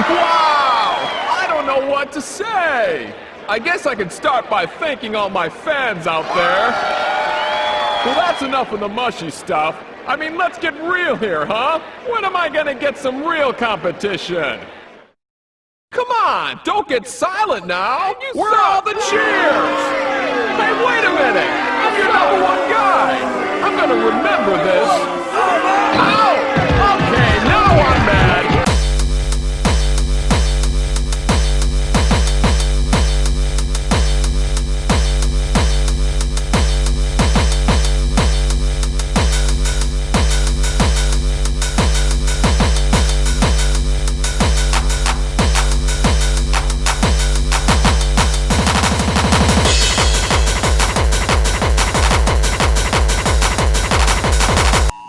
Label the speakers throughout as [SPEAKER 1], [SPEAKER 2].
[SPEAKER 1] Wow! I don't know what to say. I guess I could start by thanking all my fans out there. Well, that's enough of the mushy stuff. I mean, let's get real here, huh? When am I gonna get some real competition? Come on, don't get silent now. Where are all the cheers? Hey, wait a minute. I'm your #1 guy. I'm gonna remember this. Ow! Okay, now I'm mad.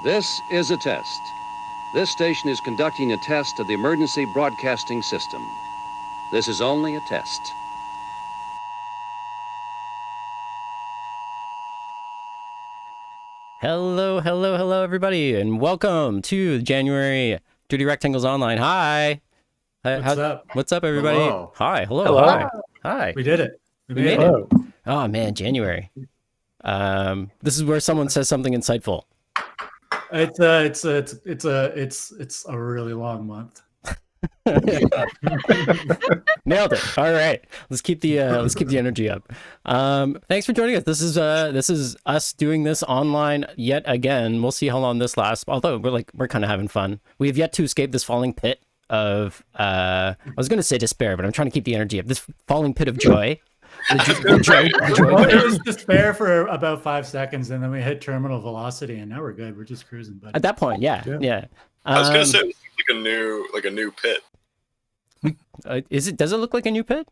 [SPEAKER 2] This is a test. This station is conducting a test of the emergency broadcasting system. This is only a test.
[SPEAKER 3] Hello, hello, hello, everybody, and welcome to January 2D Rectangles Online. Hi.
[SPEAKER 4] What's up?
[SPEAKER 3] What's up, everybody?
[SPEAKER 4] Hello.
[SPEAKER 3] Hi, hello,
[SPEAKER 4] Hello.
[SPEAKER 3] hi. Hi.
[SPEAKER 4] We did it.
[SPEAKER 3] We made it. Oh, man, January. This is where someone says something insightful.
[SPEAKER 4] It's a really long month.
[SPEAKER 3] Nailed it. All right, let's keep the energy up. Thanks for joining us. This is us doing this online yet again. We'll see how long this lasts. Although we're kind of having fun. We have yet to escape this falling pit of I was going to say despair, but I'm trying to keep the energy up. This falling pit of joy.
[SPEAKER 4] It was despair for about 5 seconds, and then we hit terminal velocity, and now we're good. We're just cruising. But
[SPEAKER 3] at that point, yeah.
[SPEAKER 5] I was gonna say it was like a new pit.
[SPEAKER 3] Does it look like a new pit?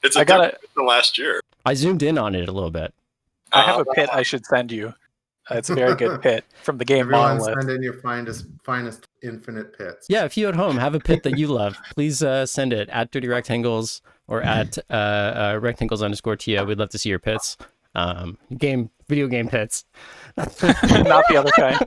[SPEAKER 5] It's a pit from last year.
[SPEAKER 3] I zoomed in on it a little bit.
[SPEAKER 6] I have a pit I should send you. It's a very good pit from the game
[SPEAKER 7] Everyone
[SPEAKER 6] Monolith.
[SPEAKER 7] send in your finest infinite pits.
[SPEAKER 3] Yeah, if you at home have a pit that you love, please send it at Dirty Rectangles or at rectangles_Tia. We'd love to see your pits. Video game pits.
[SPEAKER 6] Not the other kind.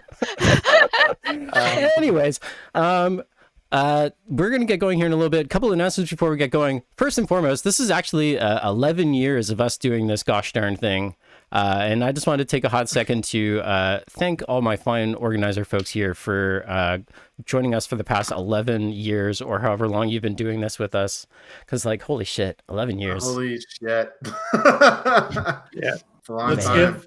[SPEAKER 3] Anyways, we're going to get going here in a little bit. A couple of announcements before we get going. First and foremost, this is actually 11 years of us doing this gosh darn thing. And I just wanted to take a hot second to thank all my fine organizer folks here for joining us for the past 11 years or however long you've been doing this with us. Because, holy shit, 11 years.
[SPEAKER 7] Holy shit.
[SPEAKER 6] Yeah.
[SPEAKER 7] It's a long time.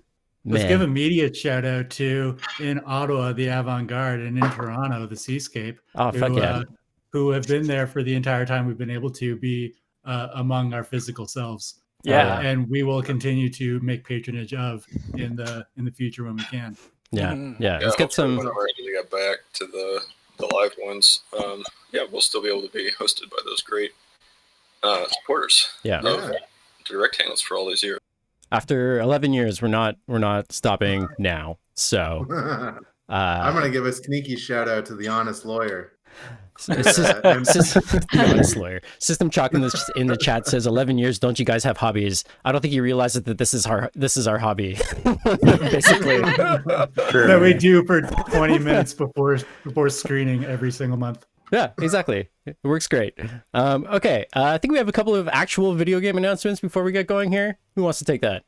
[SPEAKER 4] Let's give a media shout out to in Ottawa, the Avant-Garde, and in Toronto, the Seascape.
[SPEAKER 3] Oh, fuck yeah.
[SPEAKER 4] Who have been there for the entire time we've been able to be among our physical selves.
[SPEAKER 6] Yeah.
[SPEAKER 4] And we will continue to make patronage of in the future when we can.
[SPEAKER 3] Yeah. Let's get some.
[SPEAKER 5] When we're ready to get back to the live ones, we'll still be able to be hosted by those great supporters of Direct Handles for all these years.
[SPEAKER 3] After 11 years, we're not stopping now. So
[SPEAKER 7] I'm gonna give a sneaky shout out to the honest lawyer.
[SPEAKER 3] The honest lawyer. System Chalk in the chat says 11 years. Don't you guys have hobbies? I don't think you realize that this is our hobby. Basically,
[SPEAKER 4] that we do for 20 minutes before screening every single month.
[SPEAKER 3] Yeah, exactly. It works great. Okay, I think we have a couple of actual video game announcements before we get going here. Who wants to take that?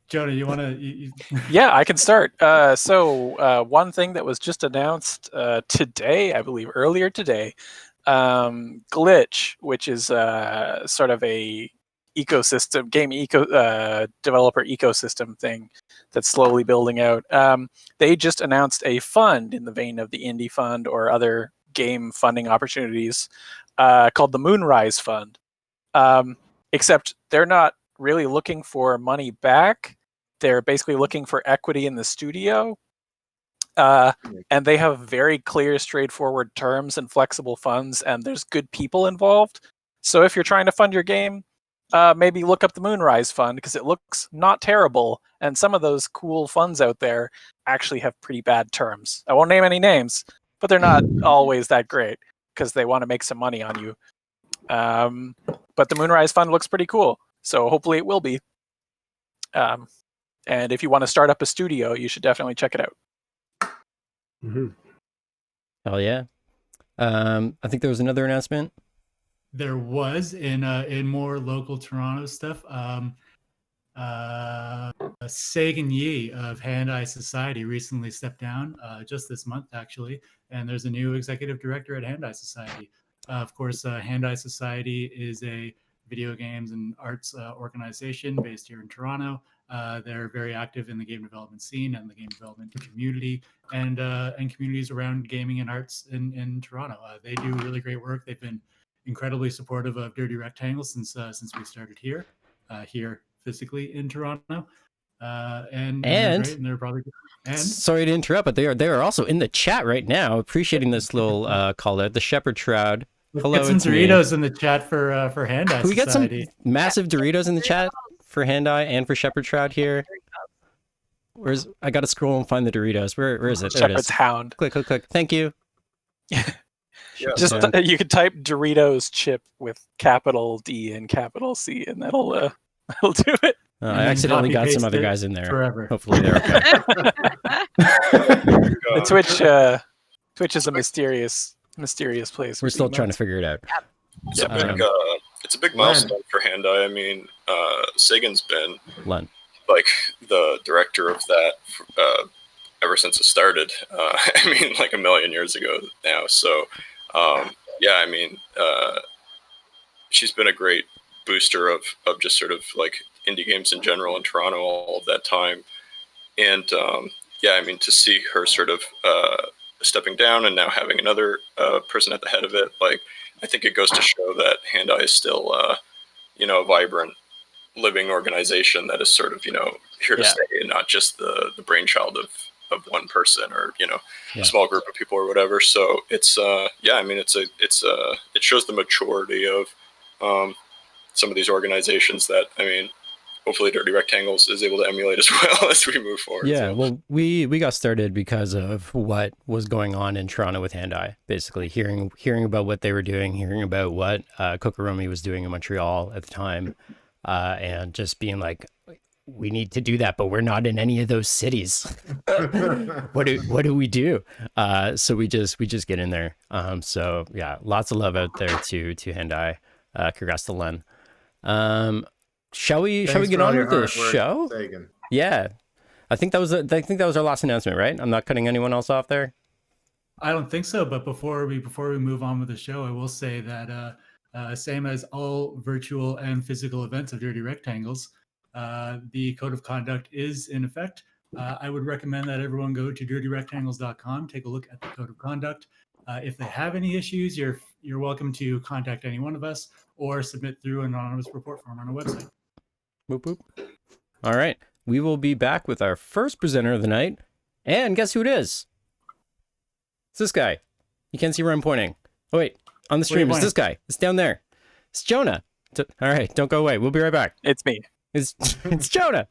[SPEAKER 4] Jonah, you want to?
[SPEAKER 6] Yeah, I can start. So one thing that was just announced today, I believe, earlier today, Glitch, which is sort of a developer ecosystem thing that's slowly building out. They just announced a fund in the vein of the Indie Fund or other game funding opportunities called the Moonrise Fund. Except they're not really looking for money back. They're basically looking for equity in the studio. And they have very clear, straightforward terms and flexible funds, and there's good people involved. So if you're trying to fund your game, maybe look up the Moonrise Fund because it looks not terrible. And some of those cool funds out there actually have pretty bad terms. I won't name any names, but they're not always that great because they want to make some money on you. But the Moonrise Fund looks pretty cool. So hopefully it will be. And if you want to start up a studio, you should definitely check it out.
[SPEAKER 3] Mm-hmm. Hell yeah. I think there was another announcement.
[SPEAKER 4] There was in more local Toronto stuff. Sagan Yi of Hand-Eye Society recently stepped down just this month, actually. And there's a new executive director at Hand-Eye Society. Of course, Hand-Eye Society is a video games and arts organization based here in Toronto. They're very active in the game development scene and the game development community and communities around gaming and arts in Toronto. They do really great work. They've been incredibly supportive of Dirty Rectangles since we started here physically in Toronto. And they're probably
[SPEAKER 3] sorry to interrupt, but they are also in the chat right now, appreciating this little call out. The Shepherd Shroud. Hello,
[SPEAKER 4] get some Doritos in the chat for Hand-Eye Society.
[SPEAKER 3] Can we get some massive Doritos in the chat for Hand-Eye and for Shepherd Shroud here? I gotta scroll and find the Doritos. Where is it? There
[SPEAKER 6] Shepherd's
[SPEAKER 3] it is.
[SPEAKER 6] Hound.
[SPEAKER 3] Click. Thank you.
[SPEAKER 6] Just you could type Doritos chip with capital D and capital C, and that'll do it.
[SPEAKER 3] I accidentally got some other guys in there.
[SPEAKER 4] Forever.
[SPEAKER 3] Hopefully they're okay.
[SPEAKER 6] The Twitch is a mysterious place.
[SPEAKER 3] We're still trying to figure it out.
[SPEAKER 5] It's a big milestone for Hand-Eye. I mean, Sagan's been
[SPEAKER 3] Len.
[SPEAKER 5] like the director of that ever since it started. I mean, like a million years ago now. So, yeah, I mean, she's been a great booster of just sort of like indie games in general in Toronto all of that time. And yeah, I mean, to see her sort of stepping down and now having another person at the head of it, like, I think it goes to show that Hand Eye is still, a vibrant, living organization that is sort of, here to stay, and not just the brainchild of one person or, a small group of people or whatever. So it's, I mean, it shows the maturity of some of these organizations that, I mean, hopefully Dirty Rectangles is able to emulate as well as we move forward.
[SPEAKER 3] Yeah, well, we got started because of what was going on in Toronto with Hand Eye. Basically, hearing about what they were doing, hearing about what Kokorumi was doing in Montreal at the time, and just being like, we need to do that, but we're not in any of those cities. What do we do? So we just get in there. So yeah, lots of love out there to Hand Eye. Congrats to Len. Shall we get on with the show?
[SPEAKER 7] Sagan.
[SPEAKER 3] Yeah, I think that was our last announcement, right? I'm not cutting anyone else off there.
[SPEAKER 4] I don't think so. But before we move on with the show, I will say that same as all virtual and physical events of Dirty Rectangles, the code of conduct is in effect. I would recommend that everyone go to dirtyrectangles.com, take a look at the code of conduct. If they have any issues, you're welcome to contact any one of us or submit through an anonymous report form on our website.
[SPEAKER 3] Boop, boop. All right. We will be back with our first presenter of the night. And guess who it is? It's this guy. You can't see where I'm pointing. Oh, wait. On the stream, it's this guy. It's down there. It's Jonah. All right. Don't go away. We'll be right back.
[SPEAKER 6] It's me.
[SPEAKER 3] It's Jonah.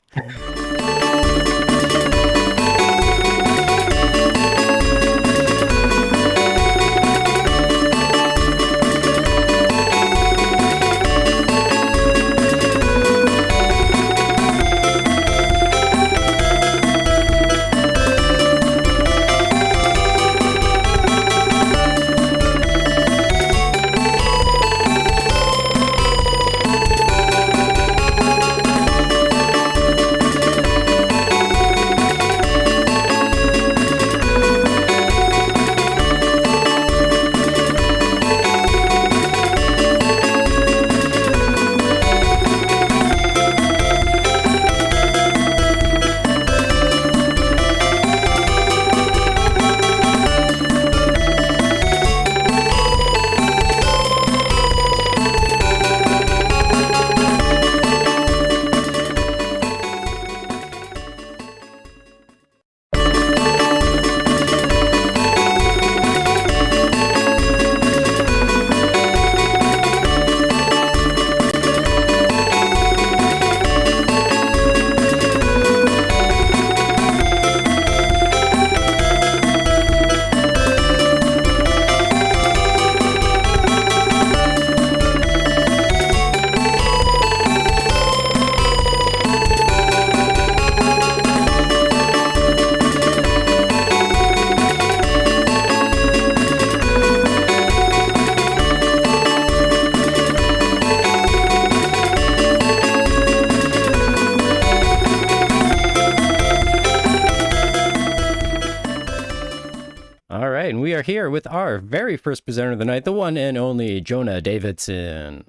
[SPEAKER 3] Here with our very first presenter of the night, the one and only Jonah Davidson.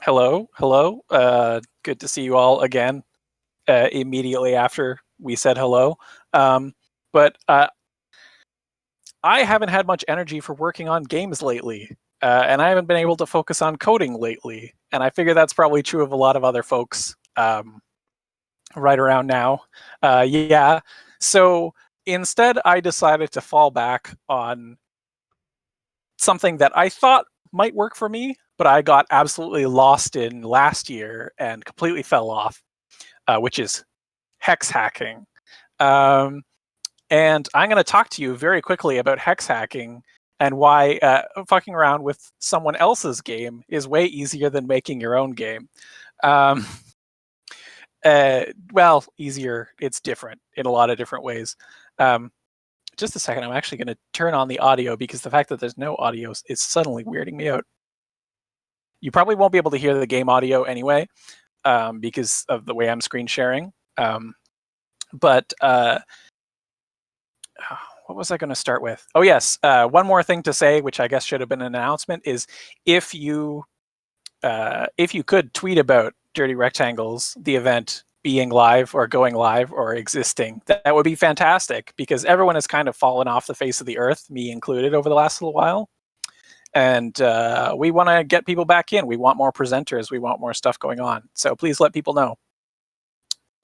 [SPEAKER 6] Hello. Good to see you all again. Immediately after we said hello, but I haven't had much energy for working on games lately, and I haven't been able to focus on coding lately. And I figure that's probably true of a lot of other folks right around now. So instead, I decided to fall back on something that I thought might work for me, but I got absolutely lost in last year and completely fell off, which is hex hacking. And I'm going to talk to you very quickly about hex hacking and why fucking around with someone else's game is way easier than making your own game. Well, easier. It's different in a lot of different ways. Just a second. I'm actually going to turn on the audio because the fact that there's no audio is suddenly weirding me out. You probably won't be able to hear the game audio anyway, because of the way I'm screen sharing. But what was I going to start with? Oh, yes. One more thing to say, which I guess should have been an announcement, is if you could tweet about Dirty Rectangles, the event being live or going live or existing, that would be fantastic, because everyone has kind of fallen off the face of the earth, me included, over the last little while. And we want to get people back in. We want more presenters. We want more stuff going on. So please let people know.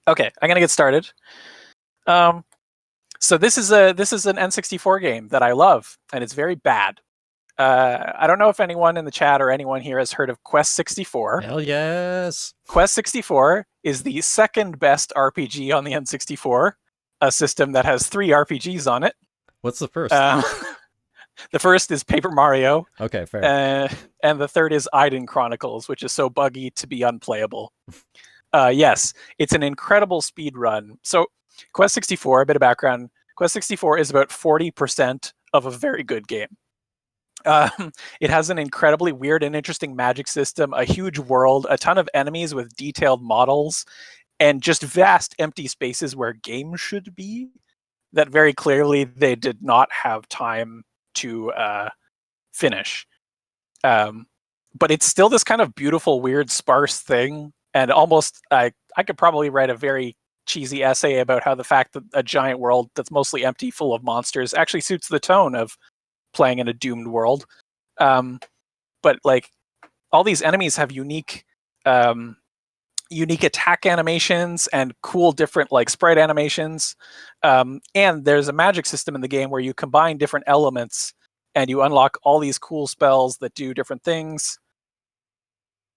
[SPEAKER 6] Okay, I'm going to get started. So this is an N64 game that I love, and it's very bad. I don't know if anyone in the chat or anyone here has heard of Quest 64.
[SPEAKER 3] Hell yes.
[SPEAKER 6] Quest 64 is the second best RPG on the N64, a system that has 3 RPGs on it.
[SPEAKER 3] What's the first?
[SPEAKER 6] The first is Paper Mario.
[SPEAKER 3] Okay, fair.
[SPEAKER 6] And the third is Aiden Chronicles, which is so buggy to be unplayable. Yes, it's an incredible speed run. So Quest 64, a bit of background. Quest 64 is about 40% of a very good game. It has an incredibly weird and interesting magic system, a huge world, a ton of enemies with detailed models, and just vast empty spaces where games should be that very clearly they did not have time to finish. But it's still this kind of beautiful, weird, sparse thing. And almost, I could probably write a very cheesy essay about how the fact that a giant world that's mostly empty, full of monsters, actually suits the tone of playing in a doomed world. But like, all these enemies have unique attack animations and cool different like sprite animations. And there's a magic system in the game where you combine different elements and you unlock all these cool spells that do different things.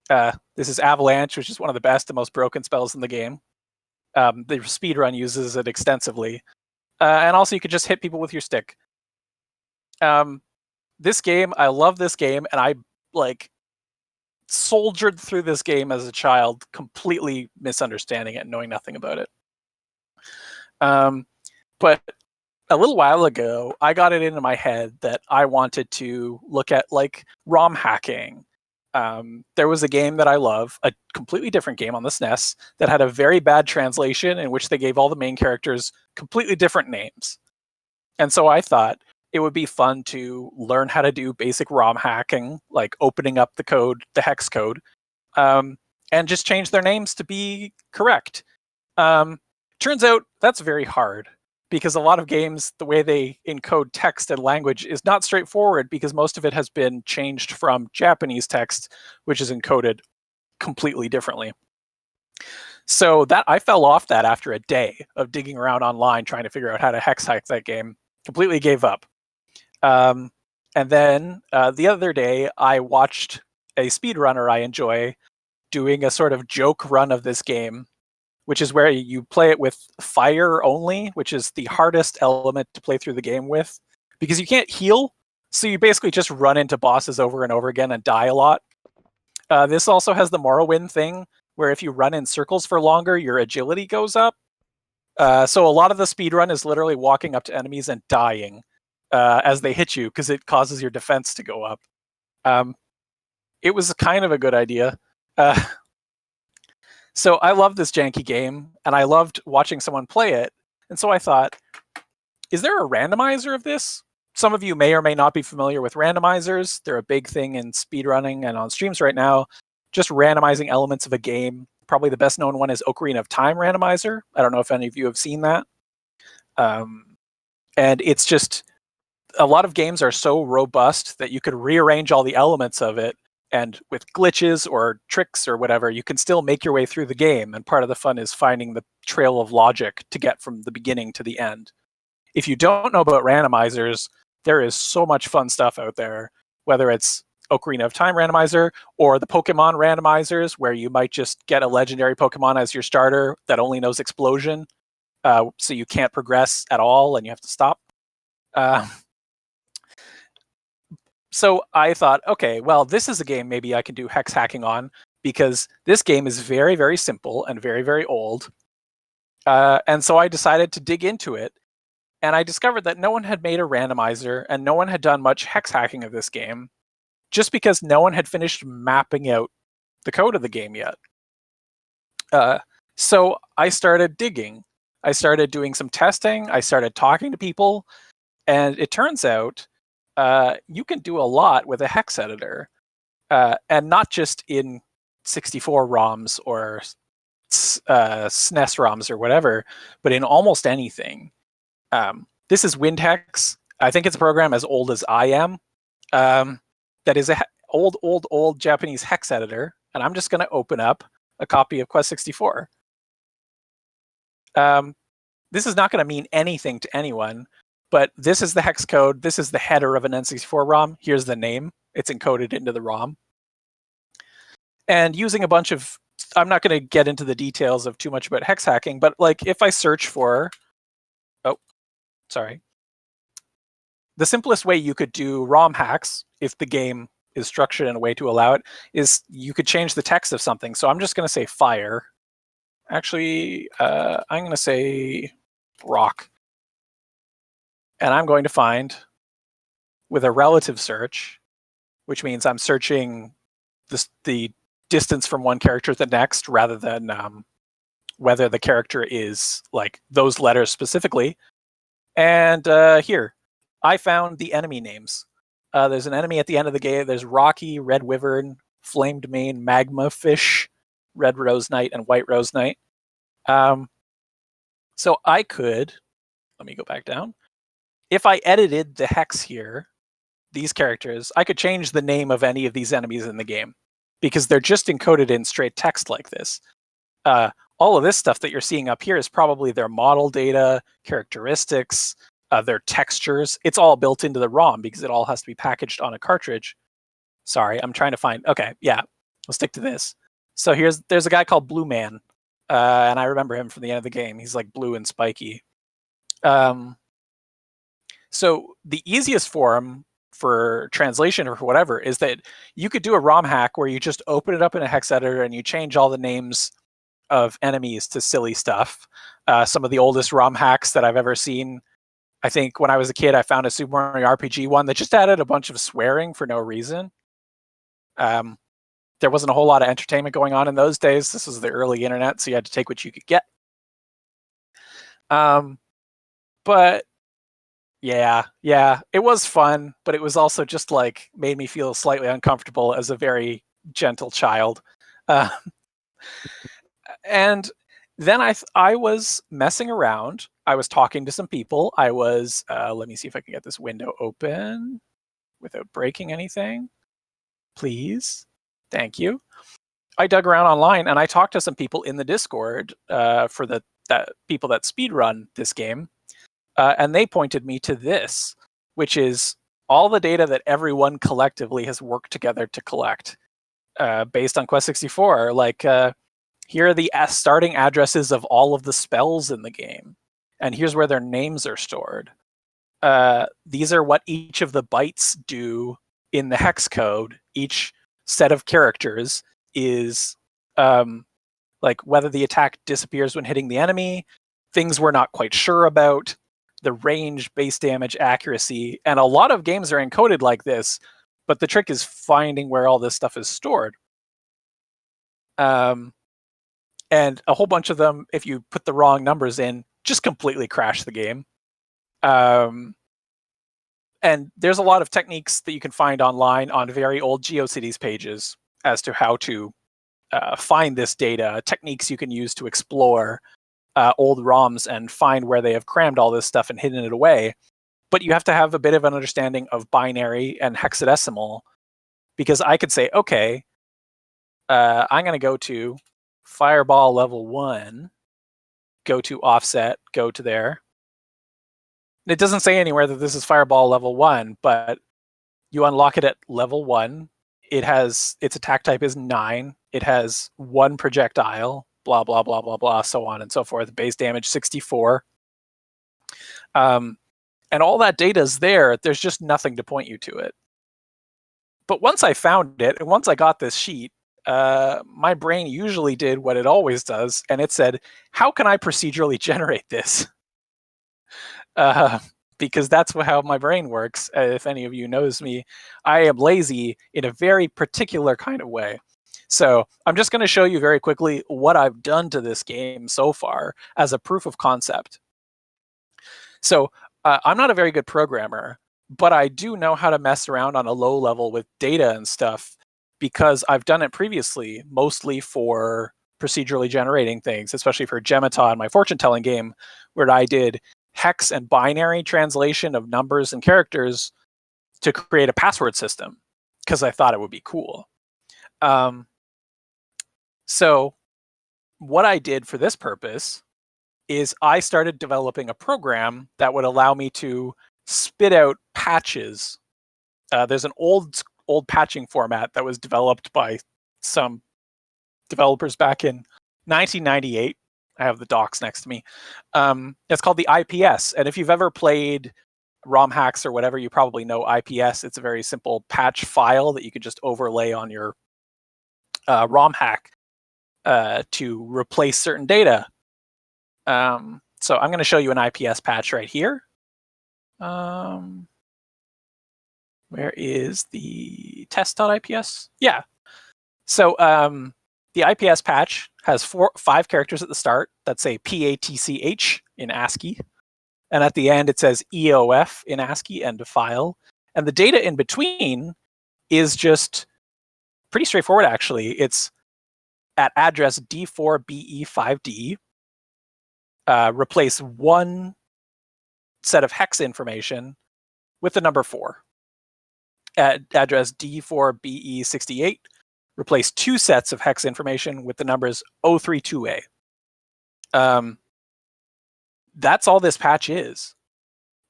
[SPEAKER 6] This is Avalanche, which is one of the best and most broken spells in the game. The speedrun uses it extensively. And also you could just hit people with your stick. This game, I love this game, and I like soldiered through this game as a child, completely misunderstanding it and knowing nothing about it. But a little while ago, I got it into my head that I wanted to look at like ROM hacking. There was a game that I love, a completely different game on the SNES, that had a very bad translation in which they gave all the main characters completely different names. And so I thought it would be fun to learn how to do basic ROM hacking, like opening up the code, the hex code, and just change their names to be correct. Turns out that's very hard, because a lot of games, the way they encode text and language is not straightforward, because most of it has been changed from Japanese text, which is encoded completely differently. So that I fell off that after a day of digging around online trying to figure out how to hex hack that game. Completely gave up. And then the other day, I watched a speedrunner I enjoy doing a sort of joke run of this game, which is where you play it with fire only, which is the hardest element to play through the game with, because you can't heal. So you basically just run into bosses over and over again and die a lot. This also has the Morrowind thing, where if you run in circles for longer, your agility goes up. So a lot of the speedrun is literally walking up to enemies and dying as they hit you, because it causes your defense to go up. It was kind of a good idea. So I love this janky game, and I loved watching someone play it. And so I thought, is there a randomizer of this? Some of you may or may not be familiar with randomizers. They're a big thing in speedrunning and on streams right now. Just randomizing elements of a game. Probably the best known one is Ocarina of Time Randomizer. I don't know if any of you have seen that. And it's just, a lot of games are so robust that you could rearrange all the elements of it, and with glitches or tricks or whatever, you can still make your way through the game. And part of the fun is finding the trail of logic to get from the beginning to the end. If you don't know about randomizers, there is so much fun stuff out there, whether it's Ocarina of Time Randomizer or the Pokemon randomizers, where you might just get a legendary Pokemon as your starter that only knows Explosion, so you can't progress at all and you have to stop. So I thought, okay, well, this is a game maybe I can do hex hacking on, because this game is very, very simple and very, very old. And so I decided to dig into it. And I discovered that no one had made a randomizer and no one had done much hex hacking of this game, just because no one had finished mapping out the code of the game yet. So I started digging. I started doing some testing. I started talking to people, and it turns out you can do a lot with a hex editor, and not just in 64 ROMs or SNES ROMs or whatever, but in almost anything. This is WindHex. I think it's a program as old as I am. That is a old Japanese hex editor, and I'm just going to open up a copy of Quest 64. This is not going to mean anything to anyone, but this is the hex code. This is the header of an N64 ROM. Here's the name. It's encoded into the ROM. And using a bunch of, I'm not going to get into the details of too much about hex hacking, but like if I search for, the simplest way you could do ROM hacks, if the game is structured in a way to allow it, is you could change the text of something. So I'm just going to say fire. Actually, I'm going to say rock. And I'm going to find, with a relative search, which means I'm searching the distance from one character to the next rather than whether the character is like those letters specifically. And here, I found the enemy names. There's an enemy at the end of the game. There's Rocky, Red Wyvern, Flamed Mane, Magma Fish, Red Rose Knight, and White Rose Knight. So I could, let me go back down. If I edited the hex here, these characters, I could change the name of any of these enemies in the game because they're just encoded in straight text like this. All of this stuff that you're seeing up here is probably their model data, characteristics, their textures. It's all built into the ROM because it all has to be packaged on a cartridge. Sorry, I'm trying to find, okay, yeah, we'll stick to this. So there's a guy called Blue Man, and I remember him from the end of the game. He's like blue and spiky. So the easiest form for translation or for whatever is that you could do a ROM hack where you just open it up in a hex editor and you change all the names of enemies to silly stuff. Some of the oldest ROM hacks that I've ever seen, I think when I was a kid, I found a Super Mario RPG one that just added a bunch of swearing for no reason. There wasn't a whole lot of entertainment going on in those days. This was the early internet, so you had to take what you could get. But yeah, it was fun, but it was also just like made me feel slightly uncomfortable as a very gentle child. And then I was messing around. I was talking to some people. I was, let me see if I can get this window open without breaking anything. Please. Thank you. I dug around online and I talked to some people in the Discord for the people that speedrun this game. And they pointed me to this, which is all the data that everyone collectively has worked together to collect based on Quest 64. Like, here are the starting addresses of all of the spells in the game. And here's where their names are stored. These are what each of the bytes do in the hex code. Each set of characters is like whether the attack disappears when hitting the enemy, things we're not quite sure about, the range, base damage, accuracy. And a lot of games are encoded like this, but the trick is finding where all this stuff is stored. And a whole bunch of them, if you put the wrong numbers in, just completely crash the game. And there's a lot of techniques that you can find online on very old GeoCities pages as to how to find this data, techniques you can use to explore old ROMs and find where they have crammed all this stuff and hidden it away. But you have to have a bit of an understanding of binary and hexadecimal, because I could say, okay, I'm going to go to Fireball level 1, go to offset, go to there. It doesn't say anywhere that this is Fireball level 1, but you unlock it at level 1. Its attack type is 9. It has 1 projectile, blah, blah, blah, blah, blah, so on and so forth. Base damage 64. And all that data is there. There's just nothing to point you to it. But once I found it, and once I got this sheet, my brain usually did what it always does, and it said, how can I procedurally generate this? Because that's how my brain works. If any of you knows me, I am lazy in a very particular kind of way. So I'm just going to show you very quickly what I've done to this game so far as a proof of concept. So I'm not a very good programmer, but I do know how to mess around on a low level with data and stuff because I've done it previously, mostly for procedurally generating things, especially for Gematon, my fortune telling game, where I did hex and binary translation of numbers and characters to create a password system because I thought it would be cool. So what I did for this purpose is I started developing a program that would allow me to spit out patches. There's an old patching format that was developed by some developers back in 1998. I have the docs next to me. It's called the IPS. And if you've ever played ROM hacks or whatever, you probably know IPS. It's a very simple patch file that you could just overlay on your ROM hack to replace certain data. So I'm going to show you an IPS patch right here. Where is the test.ips? Yeah. So the IPS patch has 5 characters at the start that say PATCH in ASCII. And at the end, it says EOF in ASCII, end of file. And the data in between is just pretty straightforward, actually. It's at address D4BE5D. Replace one set of hex information with the number 4. At address D4BE68, replace 2 sets of hex information with the numbers 032A. That's all this patch is.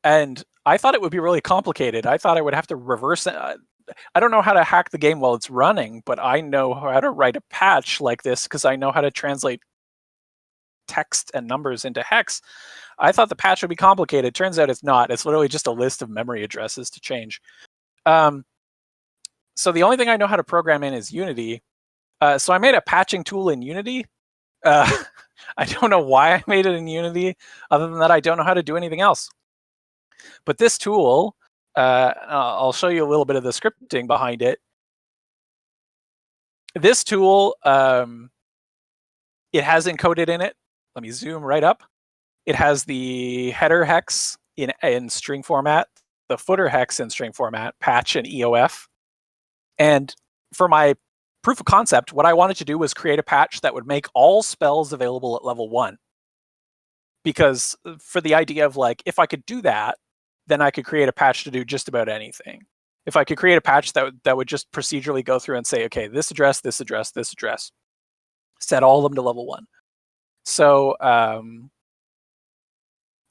[SPEAKER 6] And I thought it would be really complicated. I thought I would have to reverse it. I don't know how to hack the game while it's running, but I know how to write a patch like this because I know how to translate text and numbers into hex. I thought the patch would be complicated. Turns out it's not. It's literally just a list of memory addresses to change. So the only thing I know how to program in is Unity. So I made a patching tool in Unity. I don't know why I made it in Unity. Other than that, I don't know how to do anything else. But this tool, I'll show you a little bit of the scripting behind it. This tool, it has encoded in it. Let me zoom right up. It has the header hex in string format, the footer hex in string format, patch and EOF. And for my proof of concept, what I wanted to do was create a patch that would make all spells available at level 1. Because for the idea of like, if I could do that, then I could create a patch to do just about anything. If I could create a patch that would just procedurally go through and say, okay, this address, this address, this address, set all of them to level 1. So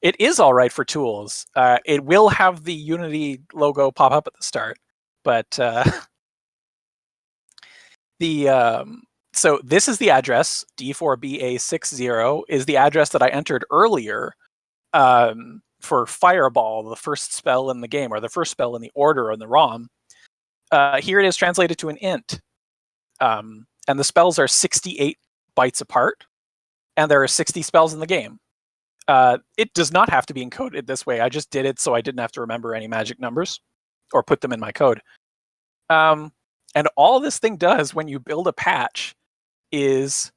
[SPEAKER 6] it is all right for tools. It will have the Unity logo pop up at the start, but so this is the address, D4BA60 is the address that I entered earlier for Fireball, the first spell in the game, or the first spell in the order in the ROM. Here it is translated to an int. And the spells are 68 bytes apart, and there are 60 spells in the game. It does not have to be encoded this way. I just did it so I didn't have to remember any magic numbers or put them in my code. And all this thing does when you build a patch is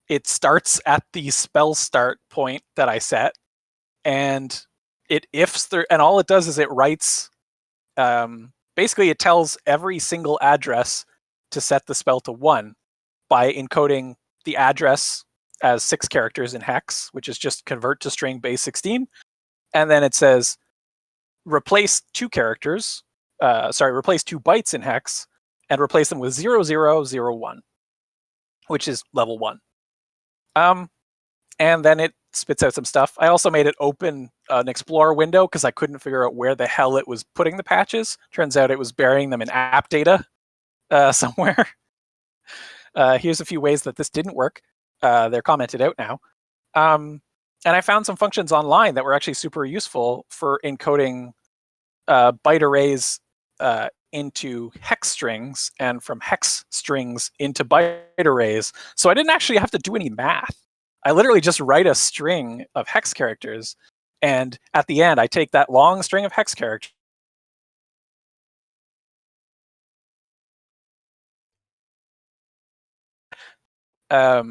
[SPEAKER 6] it starts at the spell start point that I set, and it ifs there, and all it does is it writes. Basically, it tells every single address to set the spell to 1 by encoding the address as 6 characters in hex, which is just convert to string base 16, and then it says replace 2 characters. Replace 2 bytes in hex and replace them with 0001, which is level 1. And then it spits out some stuff. I also made it open an Explorer window because I couldn't figure out where the hell it was putting the patches. Turns out it was burying them in app data somewhere. Here's a few ways that this didn't work. They're commented out now. And I found some functions online that were actually super useful for encoding byte arrays into hex strings and from hex strings into byte arrays. So I didn't actually have to do any math. I literally just write a string of hex characters, and at the end, I take that long string of hex characters I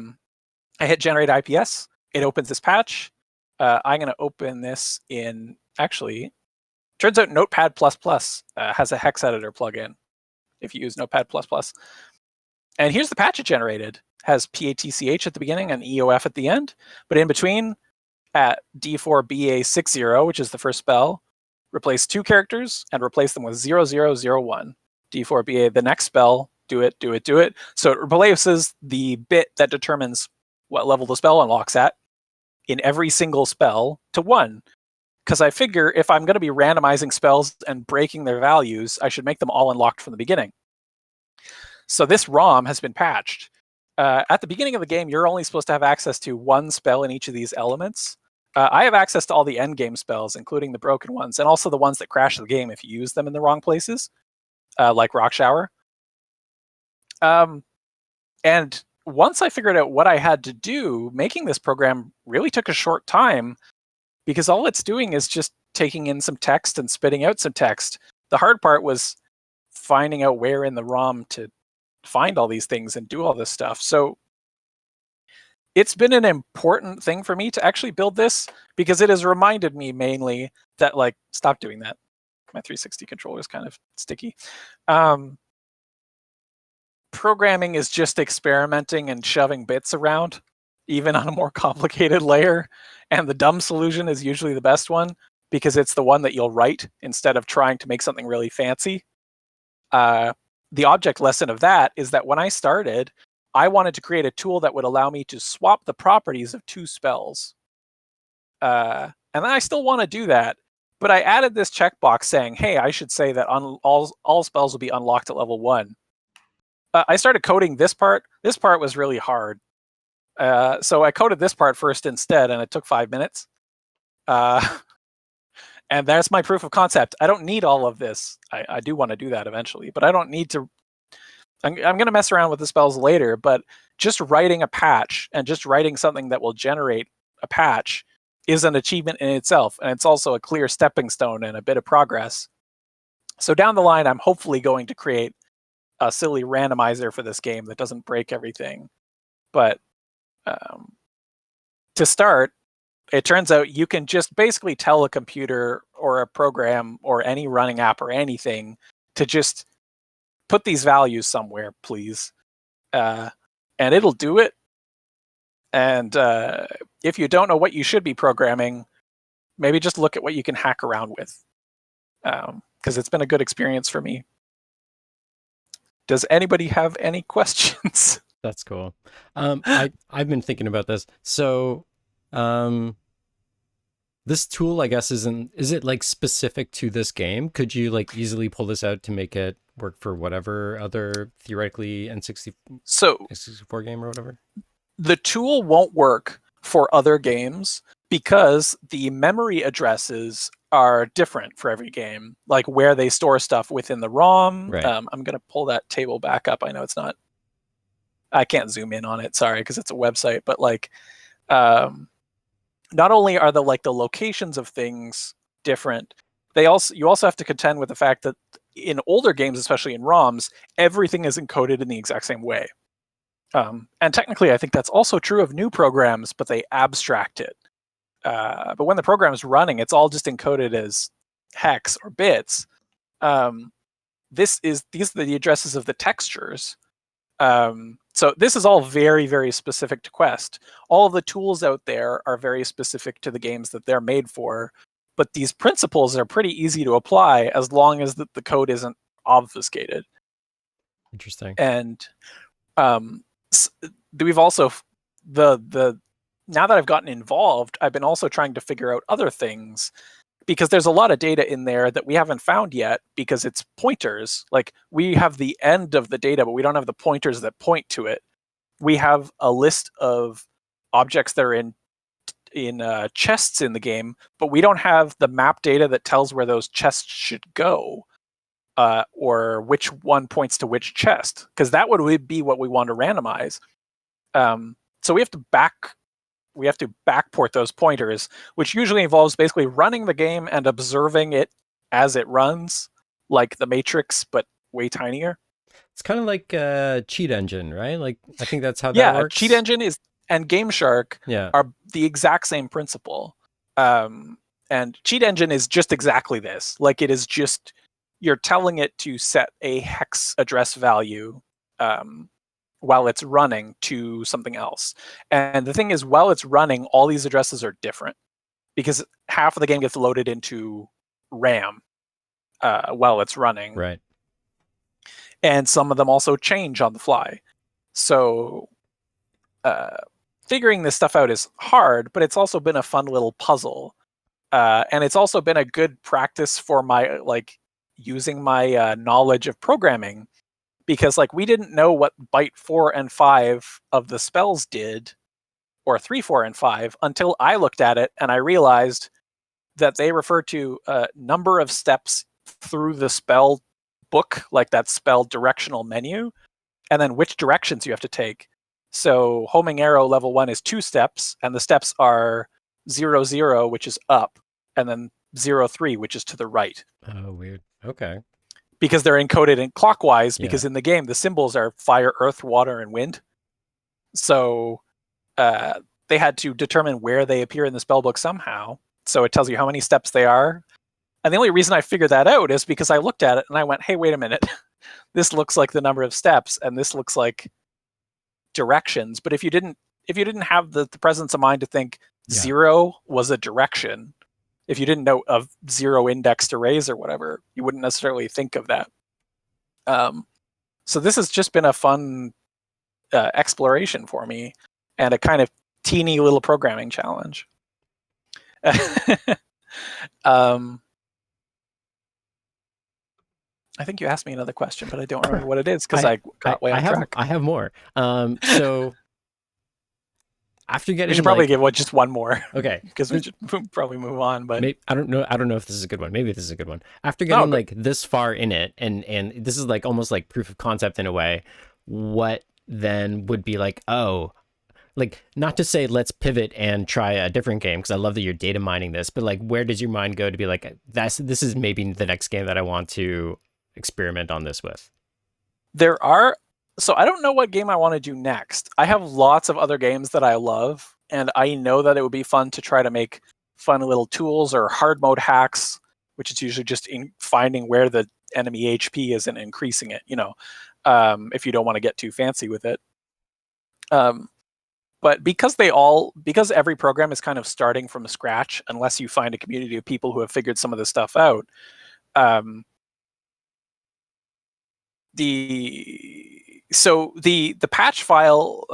[SPEAKER 6] hit generate IPS. It opens this patch. I'm going to open this in, actually, turns out Notepad++ has a hex editor plugin if you use Notepad++. And here's the patch it generated. Has PATCH at the beginning and EOF at the end. But in between, at D4BA60, which is the first spell, replace 2 characters and replace them with 0001. D4BA, the next spell, do it. So it replaces the bit that determines what level the spell unlocks at in every single spell to 1. Because I figure if I'm going to be randomizing spells and breaking their values, I should make them all unlocked from the beginning. So this ROM has been patched. At the beginning of the game, you're only supposed to have access to 1 spell in each of these elements. I have access to all the endgame spells, including the broken ones, and also the ones that crash the game if you use them in the wrong places, like Rock Shower. And once I figured out what I had to do, making this program really took a short time, because all it's doing is just taking in some text and spitting out some text. The hard part was finding out where in the ROM to find all these things and do all this stuff. So it's been an important thing for me to actually build this, because it has reminded me mainly that, like, stop doing that. My 360 controller is kind of sticky. Programming is just experimenting and shoving bits around, even on a more complicated layer. And the dumb solution is usually the best one, because it's the one that you'll write instead of trying to make something really fancy. The object lesson of that is that when I started, I wanted to create a tool that would allow me to swap the properties of 2 spells. And I still want to do that, but I added this checkbox saying, hey, I should say that all spells will be unlocked at level 1. I started coding this part. This part was really hard. So I coded this part first instead, and it took 5 minutes. And that's my proof of concept. I don't need all of this. I do want to do that eventually, but I don't need to. I'm going to mess around with the spells later, but just writing a patch and just writing something that will generate a patch is an achievement in itself. And it's also a clear stepping stone and a bit of progress. So down the line, I'm hopefully going to create a silly randomizer for this game that doesn't break everything. But to start, it turns out you can just basically tell a computer or a program or any running app or anything to just put these values somewhere, please. And it'll do it. And if you don't know what you should be programming, maybe just look at what you can hack around with. Because it's been a good experience for me. Does anybody have any questions?
[SPEAKER 3] That's cool. I've been thinking about this. So this tool, I guess, is it like specific to this game? Could you like easily pull this out to make it work for whatever other theoretically N64 game or whatever?
[SPEAKER 6] The tool won't work for other games because the memory addresses are different for every game, like where they store stuff within the ROM.
[SPEAKER 3] Right.
[SPEAKER 6] I'm going to pull that table back up. I know it's not, I can't zoom in on it, sorry, because it's a website, but like, not only are the locations of things different, you also have to contend with the fact that in older games, especially in ROMs, everything is encoded in the exact same way. And technically, I think that's also true of new programs, but they abstract it. But when the program is running, it's all just encoded as hex or bits. These are the addresses of the textures. So this is all very, very specific to Quest. All of the tools out there are very specific to the games that they're made for. But these principles are pretty easy to apply as long as the code isn't obfuscated.
[SPEAKER 3] Interesting.
[SPEAKER 6] And we've also now that I've gotten involved, I've been also trying to figure out other things, because there's a lot of data in there that we haven't found yet because it's pointers. Like, we have the end of the data, but we don't have the pointers that point to it. We have a list of objects that are in chests in the game, but we don't have the map data that tells where those chests should go, or which one points to which chest, because that would be what we want to randomize. So we have to backport those pointers, which usually involves basically running the game and observing it as it runs, like the Matrix, but way tinier.
[SPEAKER 3] It's kind of like Cheat Engine, right? Like I think that's how that
[SPEAKER 6] Yeah,
[SPEAKER 3] works.
[SPEAKER 6] Cheat Engine and GameShark
[SPEAKER 3] Yeah.
[SPEAKER 6] are the exact same principle. And Cheat Engine is just exactly this. Like it is just you're telling it to set a hex address value while it's running to something else. And the thing is, while it's running, all these addresses are different because half of the game gets loaded into RAM while it's running.
[SPEAKER 3] Right.
[SPEAKER 6] And some of them also change on the fly. So figuring this stuff out is hard, but it's also been a fun little puzzle. And it's also been a good practice for my using my knowledge of programming, because we didn't know what byte 4 and 5 of the spells did, or 3, 4, and 5, until I looked at it and I realized that they refer to a number of steps through the spell book, like that spell directional menu, and then which directions you have to take. So homing arrow level 1 is 2 steps, and the steps are 0, 0, which is up, and then 0, 3, which is to the right.
[SPEAKER 3] Oh, weird. Okay.
[SPEAKER 6] Because they're encoded in clockwise, because in the game the symbols are fire, earth, water, and wind. So they had to determine where they appear in the spellbook somehow. So it tells you how many steps they are. And the only reason I figured that out is because I looked at it and I went, hey, wait a minute. This looks like the number of steps, and this looks like directions. But if you didn't have the presence of mind to think 0 was a direction, if you didn't know of 0 index to raise or whatever, you wouldn't necessarily think of that. So this has just been a fun exploration for me, and a kind of teeny little programming challenge. I think you asked me another question, but I don't remember what it is because I got way off track.
[SPEAKER 3] I have more. So after getting,
[SPEAKER 6] we should probably give just one more.
[SPEAKER 3] Okay,
[SPEAKER 6] because we should probably move on. But
[SPEAKER 3] I don't know if this is a good one. Maybe this is a good one. After getting this far in it, and this is almost like proof of concept in a way. What then would be not to say let's pivot and try a different game, because I love that you're data mining this, but where does your mind go to be this is maybe the next game that I want to experiment on this with?
[SPEAKER 6] So I don't know what game I want to do next. I have lots of other games that I love, and I know that it would be fun to try to make fun little tools or hard mode hacks, which is usually just in finding where the enemy HP is and increasing it, if you don't want to get too fancy with it. But because every program is kind of starting from scratch, unless you find a community of people who have figured some of this stuff out, the patch file.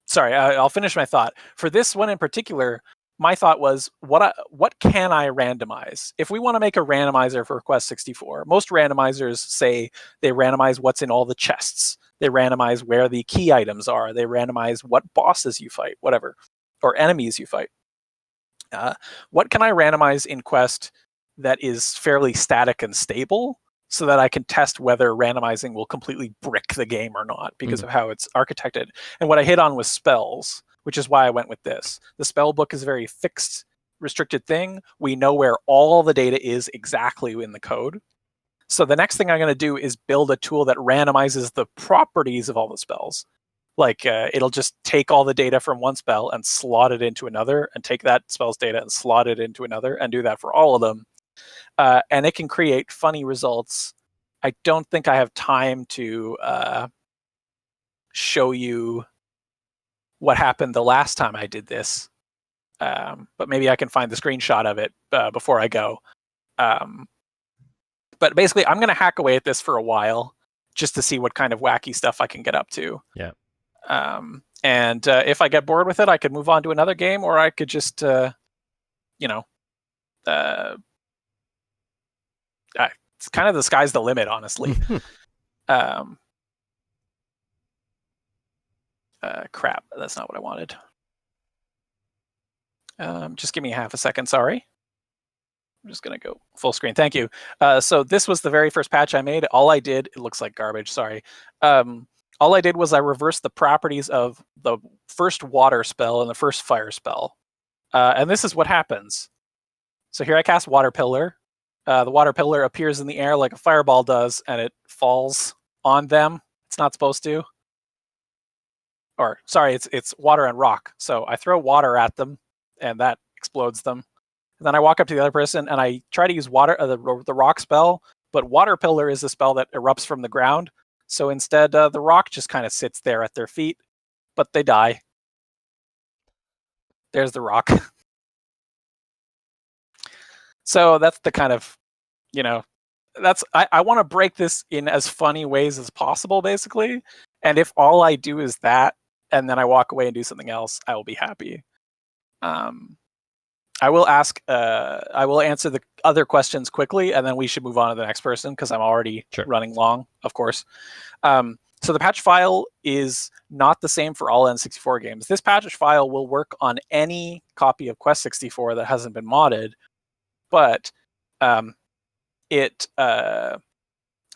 [SPEAKER 6] Sorry, I'll finish my thought. For this one in particular, my thought was, what can I randomize? If we want to make a randomizer for Quest 64, most randomizers say they randomize what's in all the chests. They randomize where the key items are. They randomize what bosses you fight, whatever, or enemies you fight. What can I randomize in Quest that is fairly static and stable, so that I can test whether randomizing will completely brick the game or not because of how it's architected? And what I hit on was spells, which is why I went with this. The spell book is a very fixed, restricted thing. We know where all the data is exactly in the code. So the next thing I'm going to do is build a tool that randomizes the properties of all the spells. It'll just take all the data from one spell and slot it into another, and take that spell's data and slot it into another, and do that for all of them. And it can create funny results. I don't think I have time to show you what happened the last time I did this, but maybe I can find the screenshot of it before I go. But basically, I'm going to hack away at this for a while just to see what kind of wacky stuff I can get up to.
[SPEAKER 3] Yeah.
[SPEAKER 6] And if I get bored with it, I could move on to another game, or I could just, it's kind of the sky's the limit, honestly. Crap, that's not what I wanted. Just give me half a second, sorry. I'm just going to go full screen. Thank you. So this was the very first patch I made. All I did, it looks like garbage, sorry. All I did was I reversed the properties of the first water spell and the first fire spell. And this is what happens. So here I cast Water Pillar. The Water Pillar appears in the air like a fireball does, and it falls on them. It's not supposed to. Or sorry, it's water and rock. So I throw water at them, and that explodes them. And then I walk up to the other person and I try to use water, the rock spell. But water pillar is a spell that erupts from the ground. So instead, the rock just kind of sits there at their feet, but they die. There's the rock. So that's the kind of, I want to break this in as funny ways as possible, basically. And if all I do is that, and then I walk away and do something else, I will be happy. I will answer the other questions quickly, and then we should move on to the next person because I'm already running long, of course. So the patch file is not the same for all N64 games. This patch file will work on any copy of Quest 64 that hasn't been modded, but it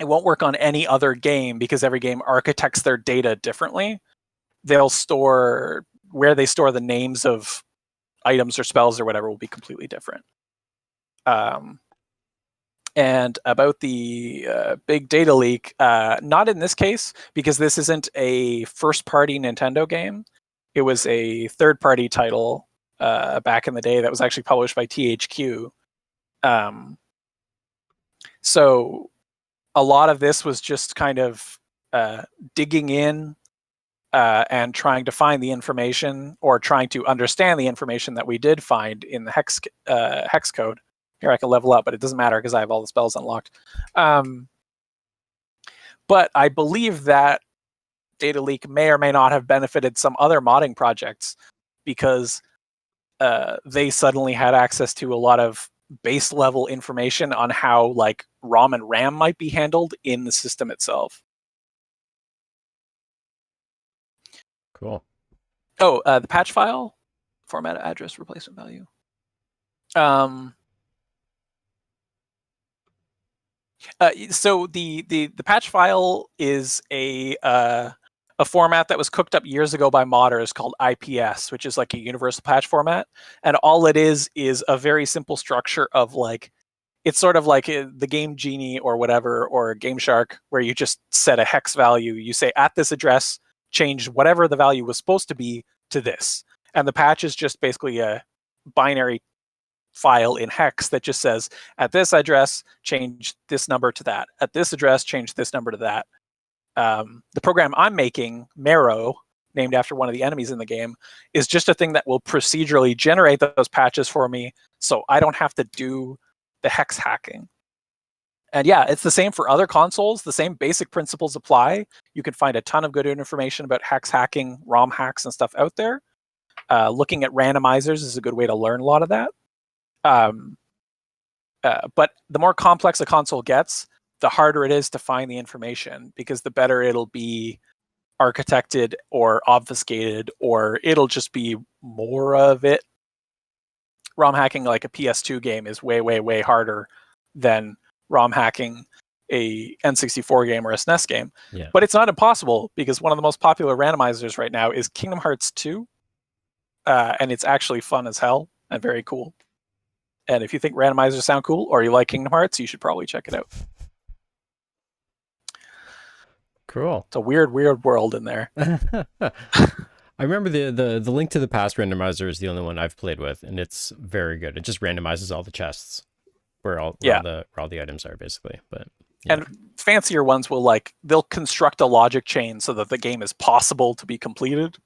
[SPEAKER 6] won't work on any other game because every game architects their data differently. They'll store where they store the names of items or spells or whatever will be completely different. And about the big data leak, not in this case, because this isn't a first-party Nintendo game. It was a third-party title back in the day that was actually published by THQ. So a lot of this was just kind of digging in and trying to find the information, or trying to understand the information that we did find in the hex code. Here I can level up, but it doesn't matter because I have all the spells unlocked. But I believe that data leak may or may not have benefited some other modding projects because they suddenly had access to a lot of base level information on how like ROM and RAM might be handled in the system itself.
[SPEAKER 3] Cool.
[SPEAKER 6] Oh, the patch file, format, address, replacement value. So the patch file is a format that was cooked up years ago by modders called IPS, which is like a universal patch format, and all it is a very simple structure of like, it's sort of like the Game Genie or whatever, or Game Shark, where you just set a hex value. You say at this address, change whatever the value was supposed to be to this, and the patch is just basically a binary file in hex that just says at this address change this number to that, at this address change this number to that. The program I'm making, Marrow, named after one of the enemies in the game, is just a thing that will procedurally generate those patches for me so I don't have to do the hex hacking. And yeah, it's the same for other consoles. The same basic principles apply. You can find a ton of good information about hex hacking, ROM hacks, and stuff out there. Looking at randomizers is a good way to learn a lot of that. But the more complex a console gets, the harder it is to find the information, because the better it'll be architected or obfuscated, or it'll just be more of it. ROM hacking like a PS2 game is way, way, way harder than ROM hacking a N64 game or a SNES game.
[SPEAKER 3] Yeah.
[SPEAKER 6] But it's not impossible, because one of the most popular randomizers right now is Kingdom Hearts 2. And it's actually fun as hell and very cool. And if you think randomizers sound cool, or you like Kingdom Hearts, you should probably check it out.
[SPEAKER 3] Cool.
[SPEAKER 6] It's a weird, weird world in there.
[SPEAKER 3] I remember the Link to the Past randomizer is the only one I've played with, and it's very good. It just randomizes all the chests where all the items are, basically. But yeah.
[SPEAKER 6] And fancier ones will they'll construct a logic chain so that the game is possible to be completed.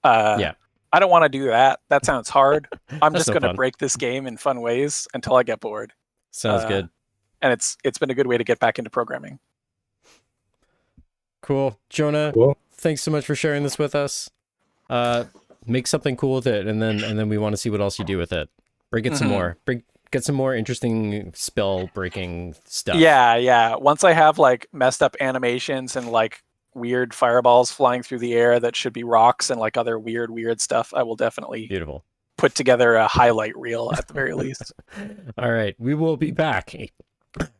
[SPEAKER 3] Yeah.
[SPEAKER 6] I don't want to do that. That sounds hard. I'm just going to
[SPEAKER 3] fun.
[SPEAKER 6] break this game in fun ways until I get bored.
[SPEAKER 3] Sounds good.
[SPEAKER 6] And it's been a good way to get back into programming.
[SPEAKER 3] Cool. Jonah, Thanks so much for sharing this with us. Make something cool with it, and then we want to see what else you do with it. Break it some more. Get some more interesting spell breaking stuff.
[SPEAKER 6] Yeah. Once I have messed up animations and weird fireballs flying through the air that should be rocks and other weird stuff, I will definitely put together a highlight reel at the very least.
[SPEAKER 3] All right, we will be back.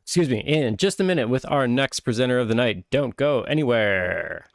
[SPEAKER 3] Excuse me, in just a minute with our next presenter of the night. Don't go anywhere.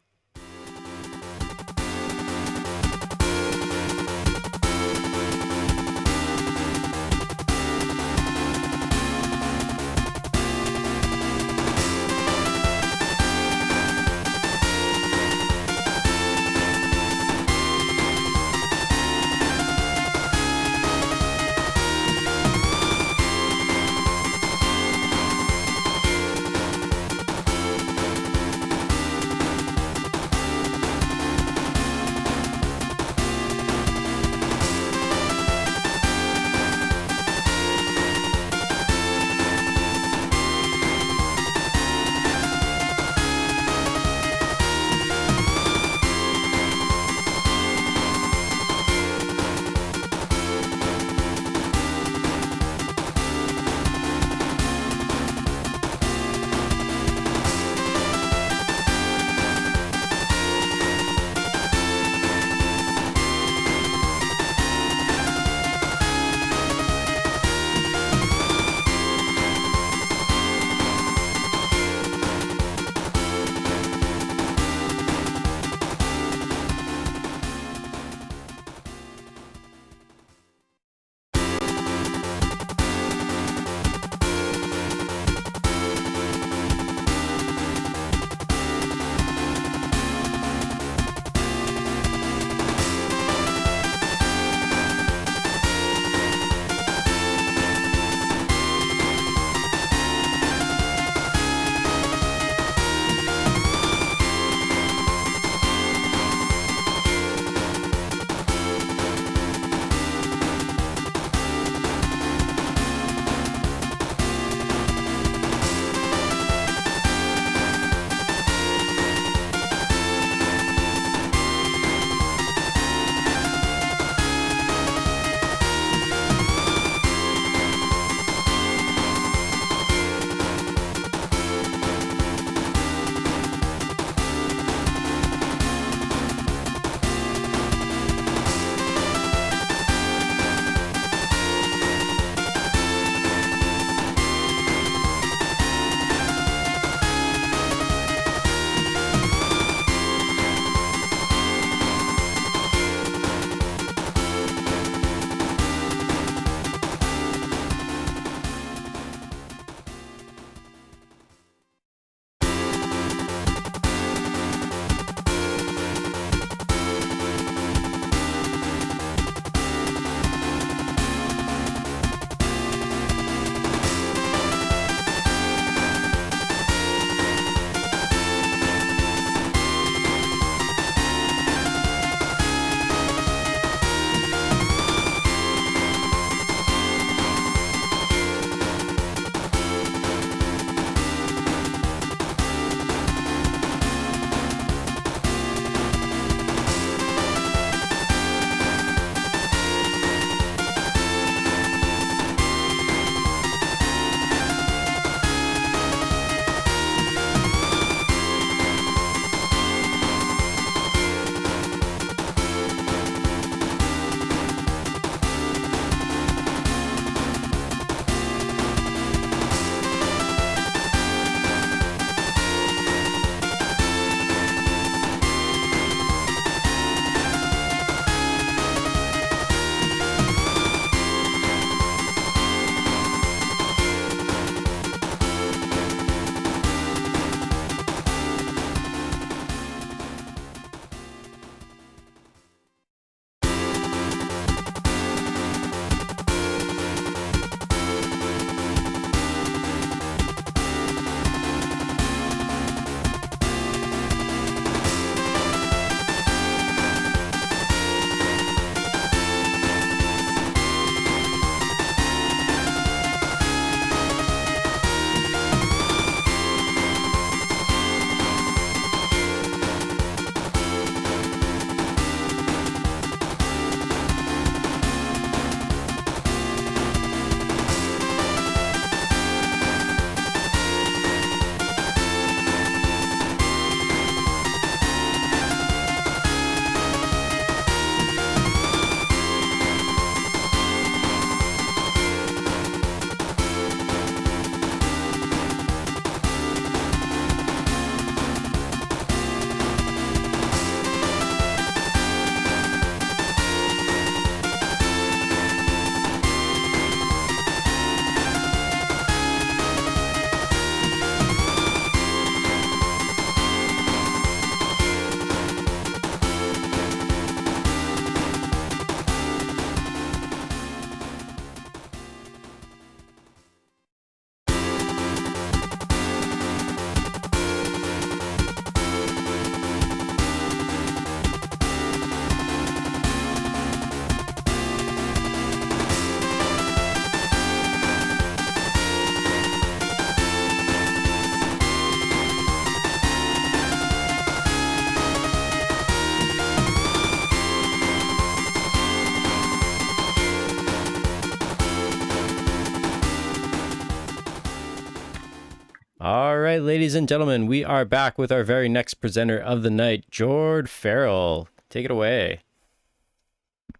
[SPEAKER 3] All right, ladies and gentlemen, we are back with our very next presenter of the night, Jord Farrell. Take it away.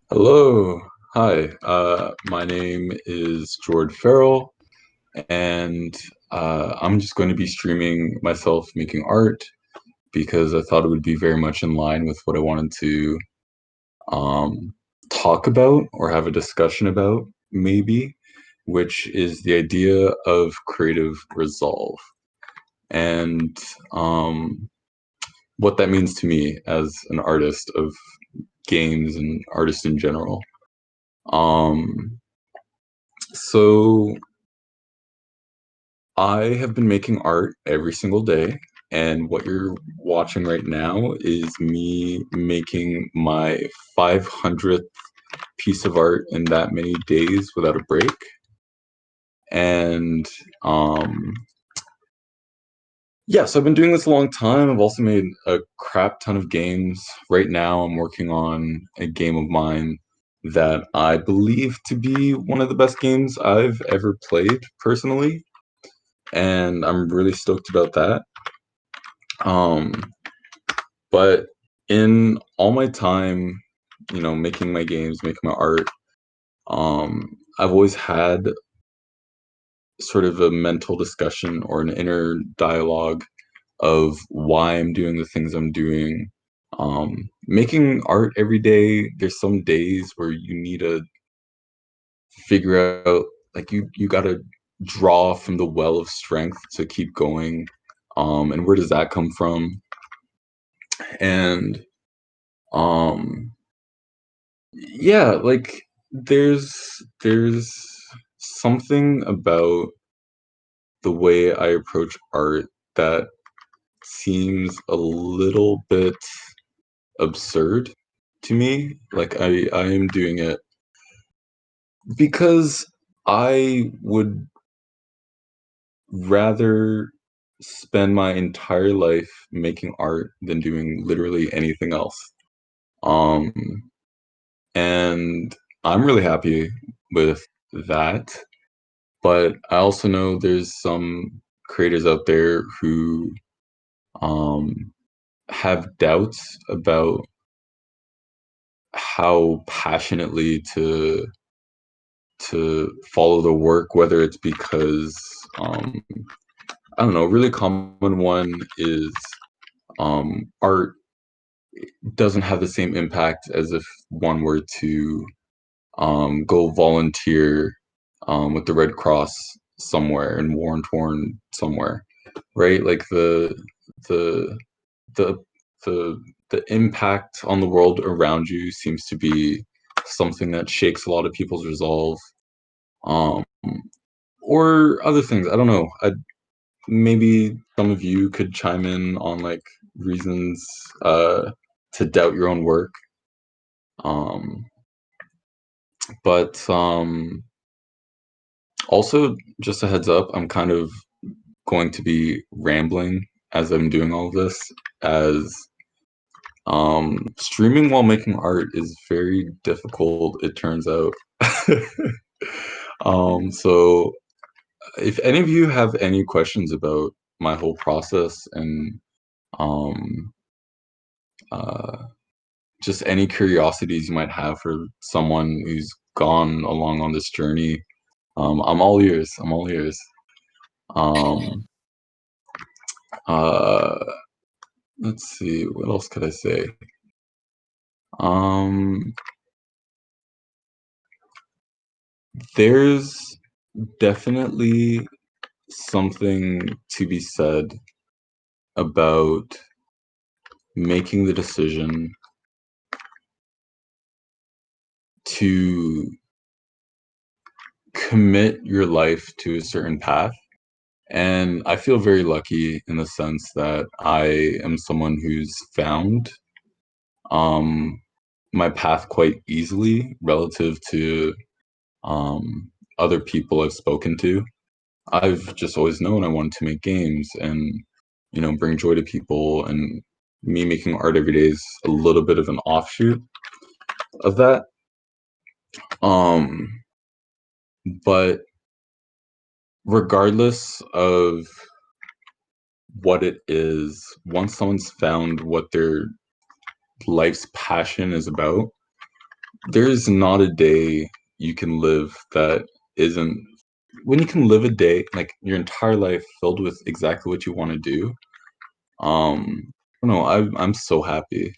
[SPEAKER 8] Hello. Hi. My name is Jord Farrell, and I'm just going to be streaming myself making art because I thought it would be very much in line with what I wanted to talk about or have a discussion about, maybe, which is the idea of creative resolve and what that means to me as an artist of games and artist in general. So I have been making art every single day, and what you're watching right now is me making my 500th piece of art in that many days without a break. And yes, I've been doing this a long time. I've also made a crap ton of games. Right now, I'm working on a game of mine that I believe to be one of the best games I've ever played personally, and I'm really stoked about that. But in all my time, making my games, making my art, I've always had sort of a mental discussion or an inner dialogue of why I'm doing the things I'm doing. Making art every day, there's some days where you need to figure out, like you got to draw from the well of strength to keep going. And where does that come from? And yeah, like there's something about the way I approach art that seems a little bit absurd to me. Like I am doing it because I would rather spend my entire life making art than doing literally anything else. Um and I'm really happy with that. But I also know there's some creators out there who um, have doubts about how passionately to follow the work, whether it's because I don't know, a really common one is art doesn't have the same impact as if one were to go volunteer with the Red Cross somewhere in war torn somewhere, right? Like the the the the impact on the world around you seems to be something that shakes a lot of people's resolve, um, or other things. I don't know. Maybe some of you could chime in on like reasons to doubt your own work. Um, but Also, just a heads up, I'm kind of going to be rambling as I'm doing all of this, as streaming while making art is very difficult, it turns out. So if any of you have any questions about my whole process and um, uh, just any curiosities you might have for someone who's gone along on this journey, I'm all ears. I'm all ears. Um, uh, let's see, what else could I say? Um, there's definitely something to be said about making the decision to commit your life to a certain path. And I feel very lucky in the sense that I am someone who's found um, my path quite easily relative to other people I've spoken to. I've just always known I wanted to make games and, bring joy to people. And me making art every day is a little bit of an offshoot of that. Um, but regardless of what it is, once someone's found what their life's passion is about, there's not a day you can live that isn't, when you can live a day, like your entire life filled with exactly what you want to do. I don't know, I'm so happy.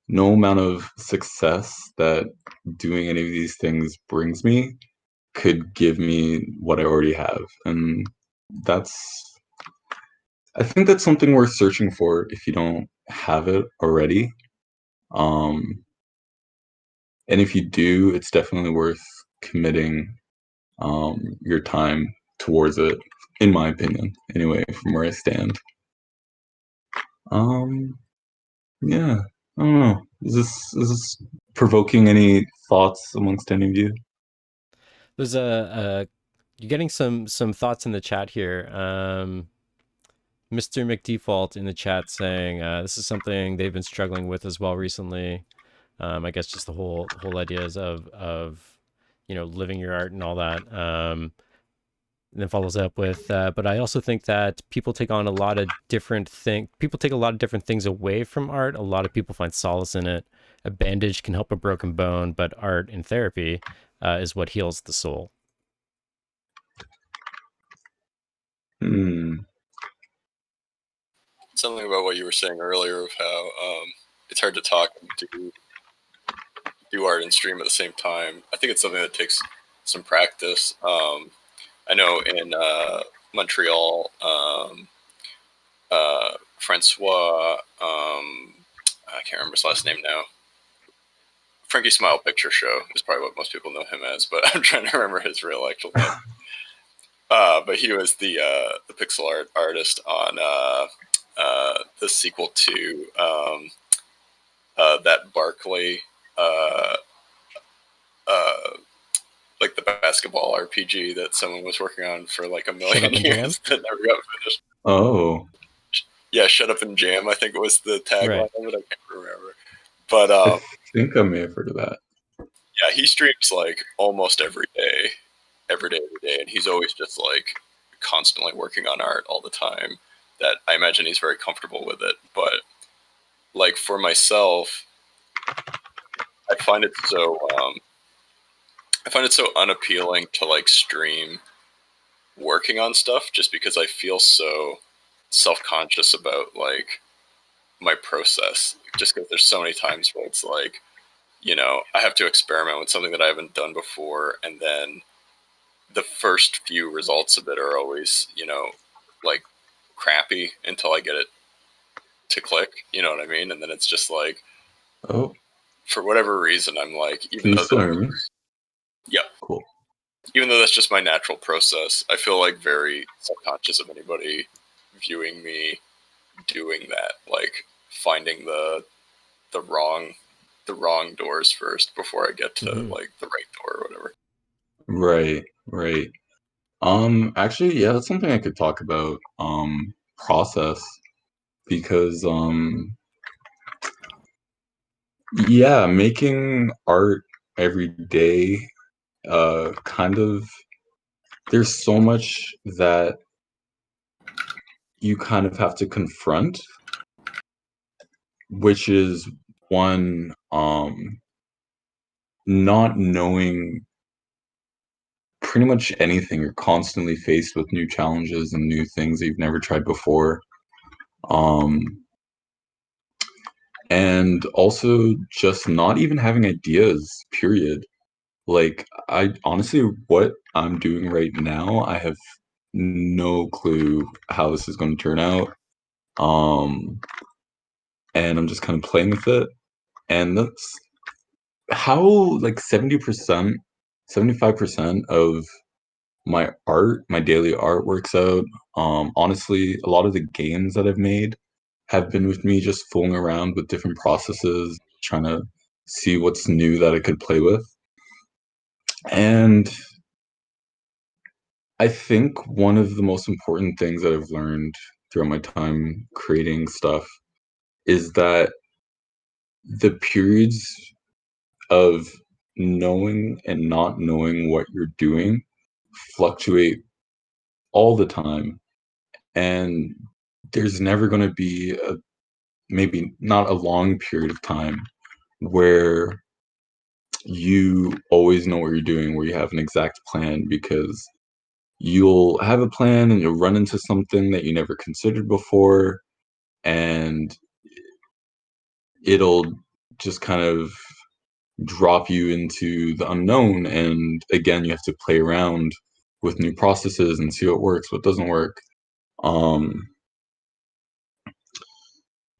[SPEAKER 8] No amount of success that doing any of these things brings me could give me what I already have. And that's, I think that's something worth searching for if you don't have it already. Um, and if you do, it's definitely worth committing your time towards it, in my opinion, anyway, from where I stand. Yeah, I don't know. Is this provoking any thoughts amongst any of you?
[SPEAKER 3] There's you're getting some thoughts in the chat here. Mr. McDefault in the chat saying this is something they've been struggling with as well recently. I guess just the whole ideas of living your art and all that. And then follows up with, but I also think that people take on a lot of different things. People take a lot of different things away from art. A lot of people find solace in it. A bandage can help a broken bone, but art and therapy is what heals the soul.
[SPEAKER 5] Something about what you were saying earlier of how it's hard to talk and do art and stream at the same time. I think it's something that takes some practice. I know in Montreal, Francois, I can't remember his last name now. Frankie Smile Picture Show is probably what most people know him as, but I'm trying to remember his real actual name. But he was the pixel art artist on the sequel to that Barkley, like the basketball RPG that someone was working on for like a million years that never got finished.
[SPEAKER 8] Oh.
[SPEAKER 5] Yeah, Shut Up and Jam, I think it was the tagline of it. I can't remember. But
[SPEAKER 8] I think I may have heard of that.
[SPEAKER 5] Yeah, he streams like almost every day, and he's always just like constantly working on art all the time. That I imagine he's very comfortable with it. But like for myself, I find it so unappealing to like stream working on stuff, just because I feel so self-conscious about like my process, just because there's so many times where it's like, I have to experiment with something that I haven't done before, and then the first few results of it are always, like crappy until I get it to click, you know what I mean? And then it's just like, for whatever reason, I'm like, even though yeah,
[SPEAKER 8] cool.
[SPEAKER 5] Even though that's just my natural process, I feel like very subconscious of anybody viewing me doing that, like finding the wrong doors first before I get to like the right door or whatever.
[SPEAKER 8] Right. Actually, yeah, that's something I could talk about. Process, because yeah, making art every day, kind of, there's so much that you kind of have to confront, which is one, not knowing pretty much anything. You're constantly faced with new challenges and new things that you've never tried before. And also just not even having ideas, period. Like, I honestly, what I'm doing right now, I have no clue how this is going to turn out. And I'm just kind of playing with it. And that's how like 70%, 75% of my art, my daily art works out. Honestly, a lot of the games that I've made have been with me just fooling around with different processes, trying to see what's new that I could play with. And I think one of the most important things that I've learned throughout my time creating stuff is that the periods of knowing and not knowing what you're doing fluctuate all the time. and there's never going to be maybe not a long period of time where you always know what you're doing, where you have an exact plan, because you'll have a plan and you'll run into something that you never considered before, and it'll just kind of drop you into the unknown. And again, you have to play around with new processes and see what works, what doesn't work. Um,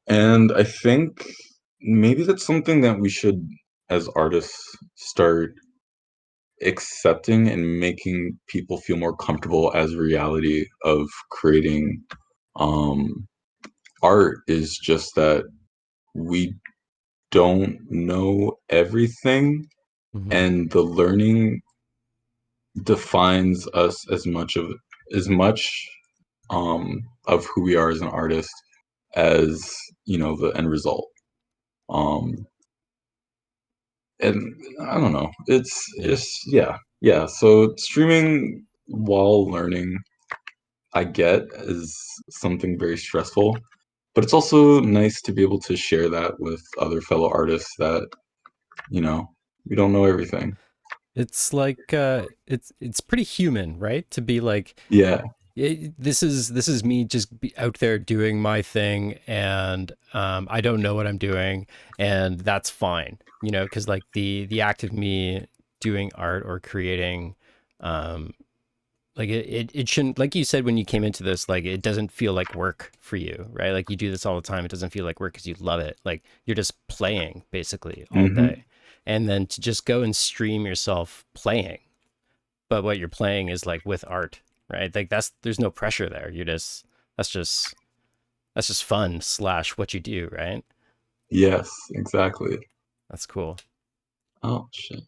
[SPEAKER 8] and I think maybe that's something that we should, as artists, start accepting and making people feel more comfortable as a reality of creating um, art, is just that we don't know everything,
[SPEAKER 3] Mhm.
[SPEAKER 8] and the learning defines us as much of who we are as an artist as the end result. Um, and I don't know.
[SPEAKER 3] Yeah.
[SPEAKER 8] Yeah. So streaming while learning, I get, is something very stressful, but it's also nice to be able to share that with other fellow artists that you know we don't know everything.
[SPEAKER 3] It's like it's pretty human, right? To be like,
[SPEAKER 8] Yeah.
[SPEAKER 3] this is me just out there doing my thing, and I don't know what I'm doing, and that's fine, because like the act of me doing art or creating, um, like it shouldn't, like you said when you came into this, like it doesn't feel like work for you, right? Like you do this all the time. It doesn't feel like work because you love it. Like you're just playing basically all
[SPEAKER 8] Hmm.
[SPEAKER 3] day, and then to just go and stream yourself playing, but what you're playing is like with art, right? Like there's no pressure there. That's just that's just fun slash what you do, right?
[SPEAKER 8] Yes, exactly.
[SPEAKER 3] That's cool.
[SPEAKER 8] Oh shit.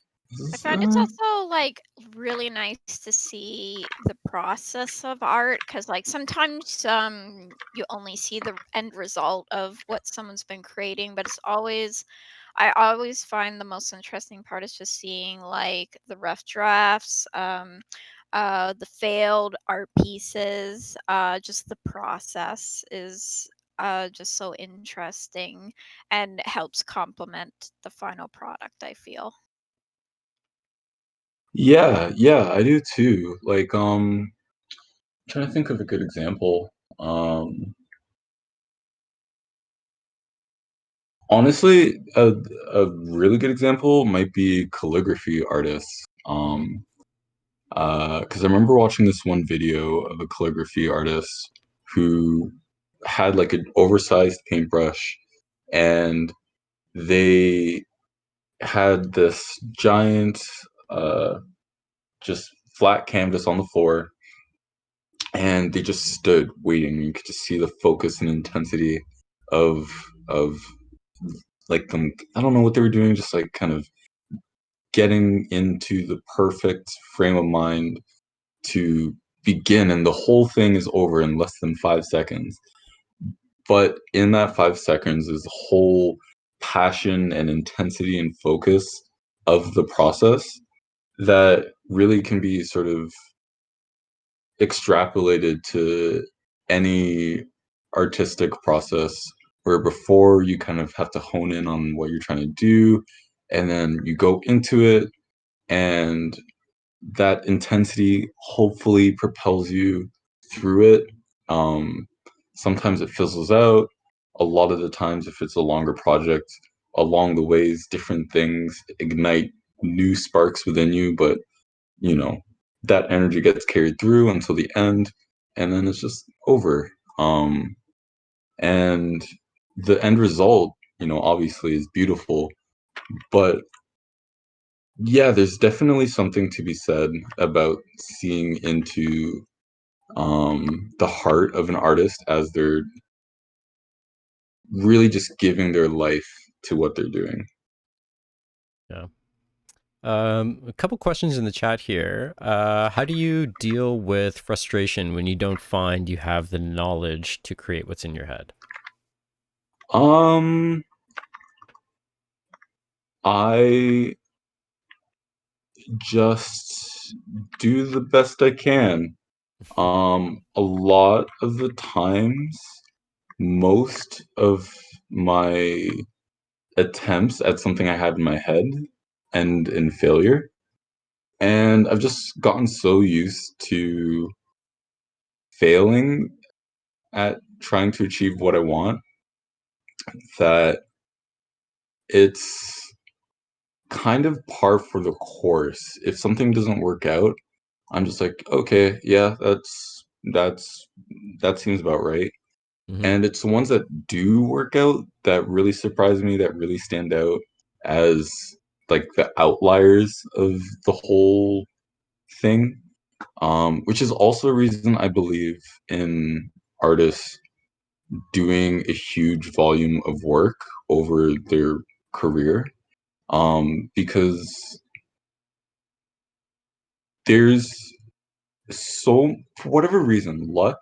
[SPEAKER 9] I found it's also like really nice to see the process of art because like sometimes you only see the end result of what someone's been creating, but it's always I always find the most interesting part is just seeing like the rough drafts, the failed art pieces, just the process is just so interesting and helps complement the final product, I feel.
[SPEAKER 8] Yeah, yeah, I do too. Like, trying to think of a good example. Honestly, a really good example might be calligraphy artists.
[SPEAKER 3] Mm-hmm.
[SPEAKER 8] Because I remember watching this one video of a calligraphy artist who had like an oversized paintbrush, and they had this giant, uh, just flat canvas on the floor, and they just stood waiting. You could just see the focus and intensity of like them. I don't know what they were doing, just like kind of getting into the perfect frame of mind to begin, and the whole thing is over in less than 5 seconds. But in that 5 seconds is the whole passion and intensity and focus of the process that really can be sort of extrapolated to any artistic process, where before you kind of have to hone in on what you're trying to do, and then you go into it, and that intensity hopefully propels you through it. Um, Sometimes it fizzles out. A lot of the times, if it's a longer project, along the ways, different things ignite new sparks within you, but you know, that energy gets carried through until the end, and then it's just over. And the end result, obviously is beautiful, but yeah, there's definitely something to be said about seeing into the heart of an artist as they're really just giving their life to what they're doing.
[SPEAKER 3] Yeah. A couple questions in the chat here. How do you deal with frustration when you don't find you have the knowledge to create what's in your head?
[SPEAKER 8] Um, I just do the best I can. A lot of the times, most of my attempts at something I had in my head end in failure. And I've just gotten so used to failing at trying to achieve what I want that it's kind of par for the course. If something doesn't work out, I'm just like, okay, yeah, that's that seems about right.
[SPEAKER 3] Mhm.
[SPEAKER 8] And it's the ones that do work out that really surprise me, that really stand out as like the outliers of the whole thing. Which is also a reason I believe in artists doing a huge volume of work over their career. Because there's so, for whatever reason, luck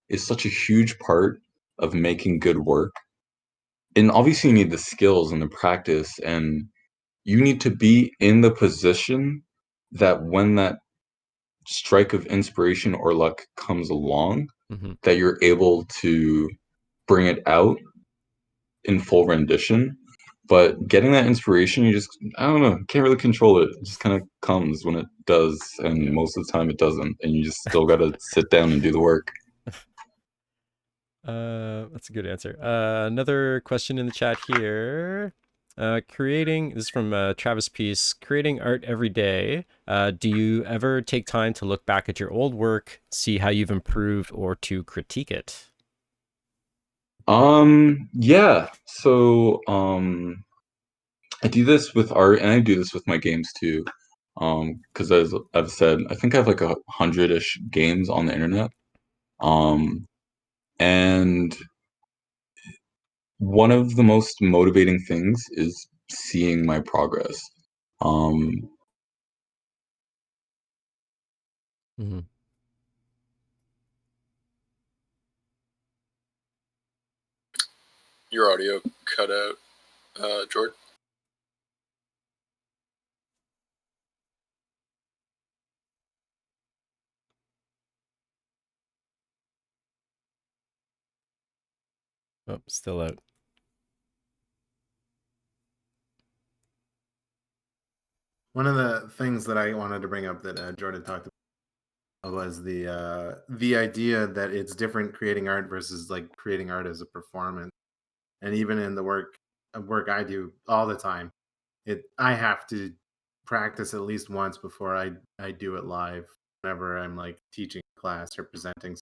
[SPEAKER 8] is such a huge part of making good work. And obviously, you need the skills and the practice, and you need to be in the position that when that strike of inspiration or luck comes along,
[SPEAKER 3] Mhm.
[SPEAKER 8] that you're able to bring it out in full rendition. But getting that inspiration, you just, I don't know, can't really control it. It just kind of comes when it does, and
[SPEAKER 3] Yeah.
[SPEAKER 8] most of the time it doesn't, and you just still got to sit down and do the work.
[SPEAKER 3] That's a good answer. Another question in the chat here. Creating, this is from Travis Peace, creating art every day. Do you ever take time to look back at your old work, see how you've improved, or to critique it?
[SPEAKER 8] Yeah. So, I do this with art, and I do this with my games too. Because as I've said, I think I have like 100-ish games on the internet. Um, and one of the most motivating things is seeing my progress. Um,
[SPEAKER 3] Mm-hmm.
[SPEAKER 5] Your audio cut out, Jordan.
[SPEAKER 3] Oh, still out.
[SPEAKER 7] One of the things that I wanted to bring up that Jordan talked about was the idea that it's different creating art versus like creating art as a performance. And even in the work I do all the time, I have to practice at least once before I do it live whenever I'm like teaching class or presenting.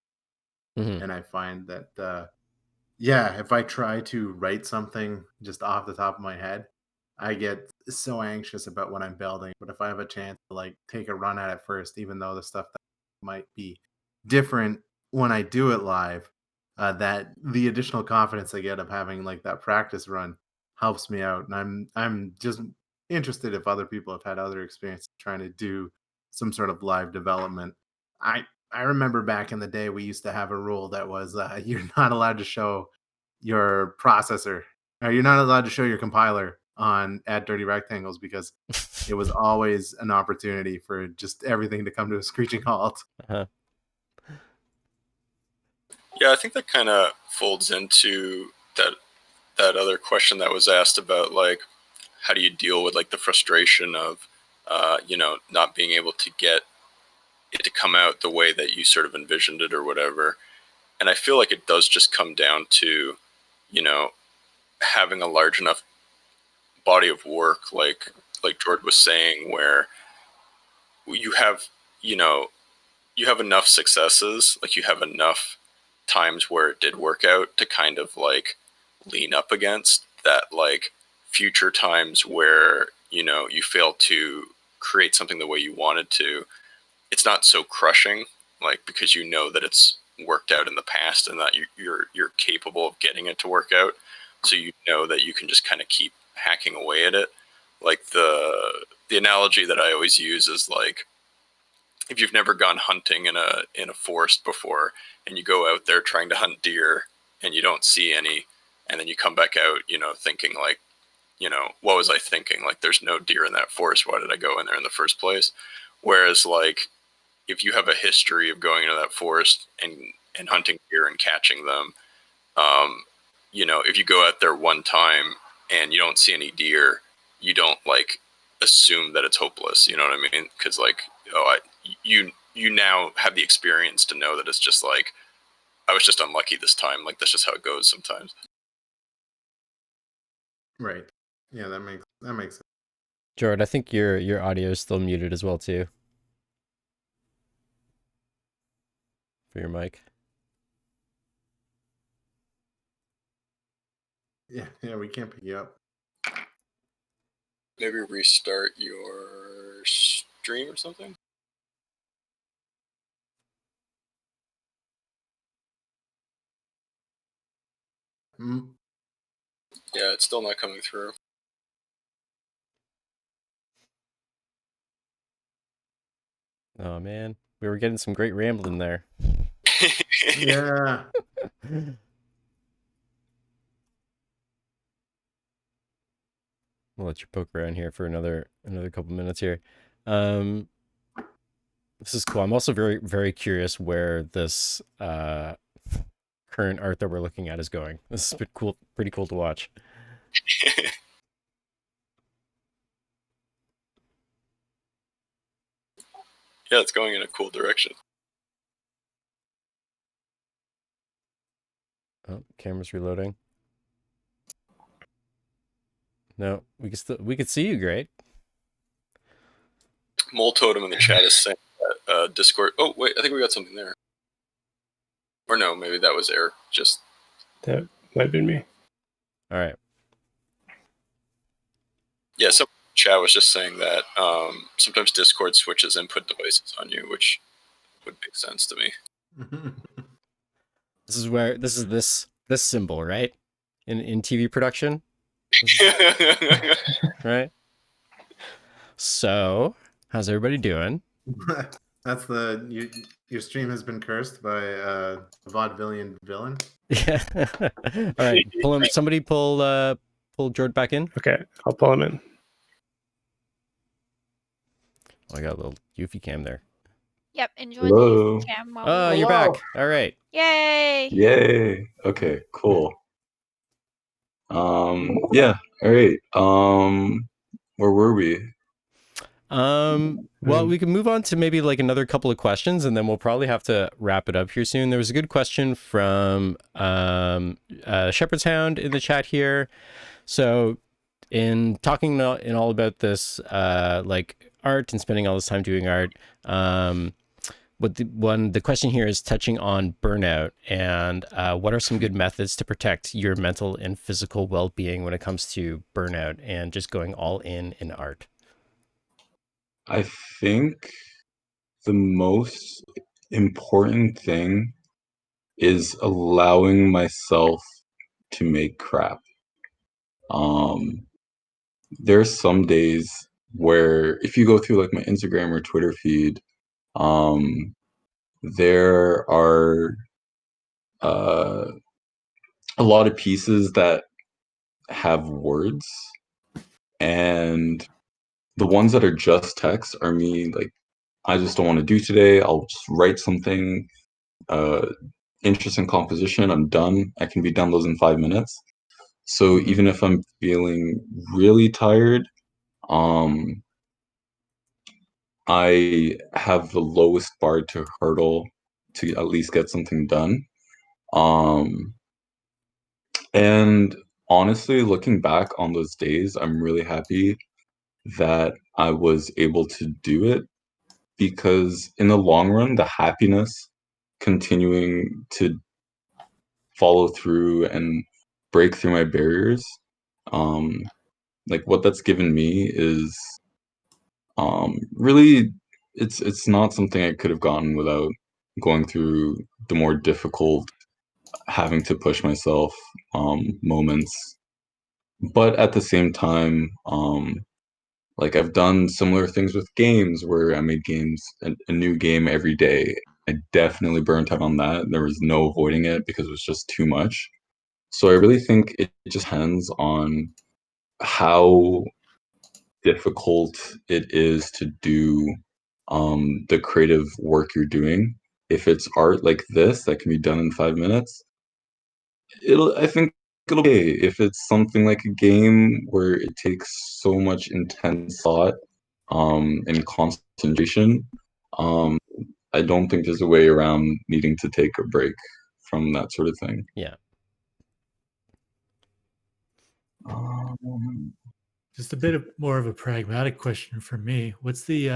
[SPEAKER 3] Mm-hmm.
[SPEAKER 7] And I find that yeah, if I try to write something just off the top of my head, I get so anxious about what I'm building. But if I have a chance to like take a run at it first, even though the stuff that might be different when I do it live, that the additional confidence I get of having like that practice run helps me out. And I'm just interested if other people have had other experiences trying to do some sort of live development. I remember back in the day we used to have a rule that was you're not allowed to show your processor, or you're not allowed to show your compiler on at Dirty Rectangles because it was always an opportunity for just everything to come to a screeching halt.
[SPEAKER 3] Uh-huh.
[SPEAKER 5] Yeah, I think that kind of folds into that other question that was asked about like how do you deal with like the frustration of not being able to get it to come out the way that you sort of envisioned it or whatever. And I feel like it does just come down to you know having a large enough body of work, like George was saying, where you have you know you have enough successes, like you have enough times where it did work out to kind of like lean up against that, like future times where you fail to create something the way you wanted to. It's not so crushing, like because you know that it's worked out in the past and that you're capable of getting it to work out. So you know that you can just kind of keep hacking away at it. Like the analogy that I always use is like if you've never gone hunting in a forest before and you go out there trying to hunt deer and you don't see any, and then you come back out thinking like what was I thinking, like there's no deer in that forest, why did I go in there in the first place? Whereas like if you have a history of going into that forest and hunting deer and catching them, if you go out there one time and you don't see any deer, you don't like assume that it's hopeless. You know what I mean? Because you now have the experience to know that it's just like, I was just unlucky this time. Like, that's just how it goes sometimes.
[SPEAKER 7] Right. Yeah, that makes sense.
[SPEAKER 3] Jordan, I think your audio is still muted as well too. For your mic.
[SPEAKER 7] Yeah, we can't pick you up.
[SPEAKER 5] Maybe restart your stream or something. Yeah, it's still not coming through.
[SPEAKER 3] Oh man, we were getting some great rambling there.
[SPEAKER 7] Yeah.
[SPEAKER 3] We'll let you poke around here for another couple minutes here. This is cool. I'm also very, very curious where this current art that we're looking at is going. This has been cool, pretty cool to watch.
[SPEAKER 5] Yeah, it's going in a cool direction.
[SPEAKER 3] Oh, camera's reloading. No, we could see you great.
[SPEAKER 5] Mole Totem in the chat is saying that Discord. Oh wait, I think we got something there. Or no, maybe that was Eric. Just
[SPEAKER 10] that might have been me.
[SPEAKER 3] All right.
[SPEAKER 5] Yeah, some chat was just saying that sometimes Discord switches input devices on you, which would make sense to me.
[SPEAKER 3] This is this symbol, right? In TV production. Right. So, how's everybody doing?
[SPEAKER 7] That's your stream has been cursed by a vaudevillian villain.
[SPEAKER 3] Yeah. All right. Somebody pull Jord back in.
[SPEAKER 10] Okay, I'll pull him in.
[SPEAKER 3] Oh, I got a little Yuffie cam there.
[SPEAKER 9] Yep, enjoy
[SPEAKER 8] Hello.
[SPEAKER 9] the cam.
[SPEAKER 3] Oh, you're back. All right.
[SPEAKER 9] Yay!
[SPEAKER 8] Yay. Okay, cool. Yeah, all right. Where were we?
[SPEAKER 3] Well, we can move on to maybe like another couple of questions, and then we'll probably have to wrap it up here soon. There was a good question from Shepherd's Hound in the chat here. So, in talking in all about this, like art and spending all this time doing art, the question here is touching on burnout and what are some good methods to protect your mental and physical well-being when it comes to burnout and just going all in art?
[SPEAKER 8] I think the most important thing is allowing myself to make crap. There's some days where if you go through like my Instagram or Twitter feed, there are a lot of pieces that have words, and the ones that are just text are me like, I just don't want to do today. I'll just write something, interesting composition. I'm done. I can be done those in 5 minutes. So even if I'm feeling really tired, I have the lowest bar to hurdle to at least get something done. And honestly, looking back on those days, I'm really happy that I was able to do it, because in the long run, the happiness continuing to follow through and break through my barriers, like what that's given me is really, it's not something I could have gotten without going through the more difficult, having to push myself moments. But at the same time, like I've done similar things with games where I made a new game every day. I definitely burnt out on that. There was no avoiding it because it was just too much. So I really think it just depends on how difficult it is to do the creative work you're doing. If it's art like this that can be done in 5 minutes, I think it'll be okay. If it's something like a game where it takes so much intense thought and concentration, I don't think there's a way around needing to take a break from that sort of thing.
[SPEAKER 3] Yeah.
[SPEAKER 4] Just a bit more of a pragmatic question for me. What's the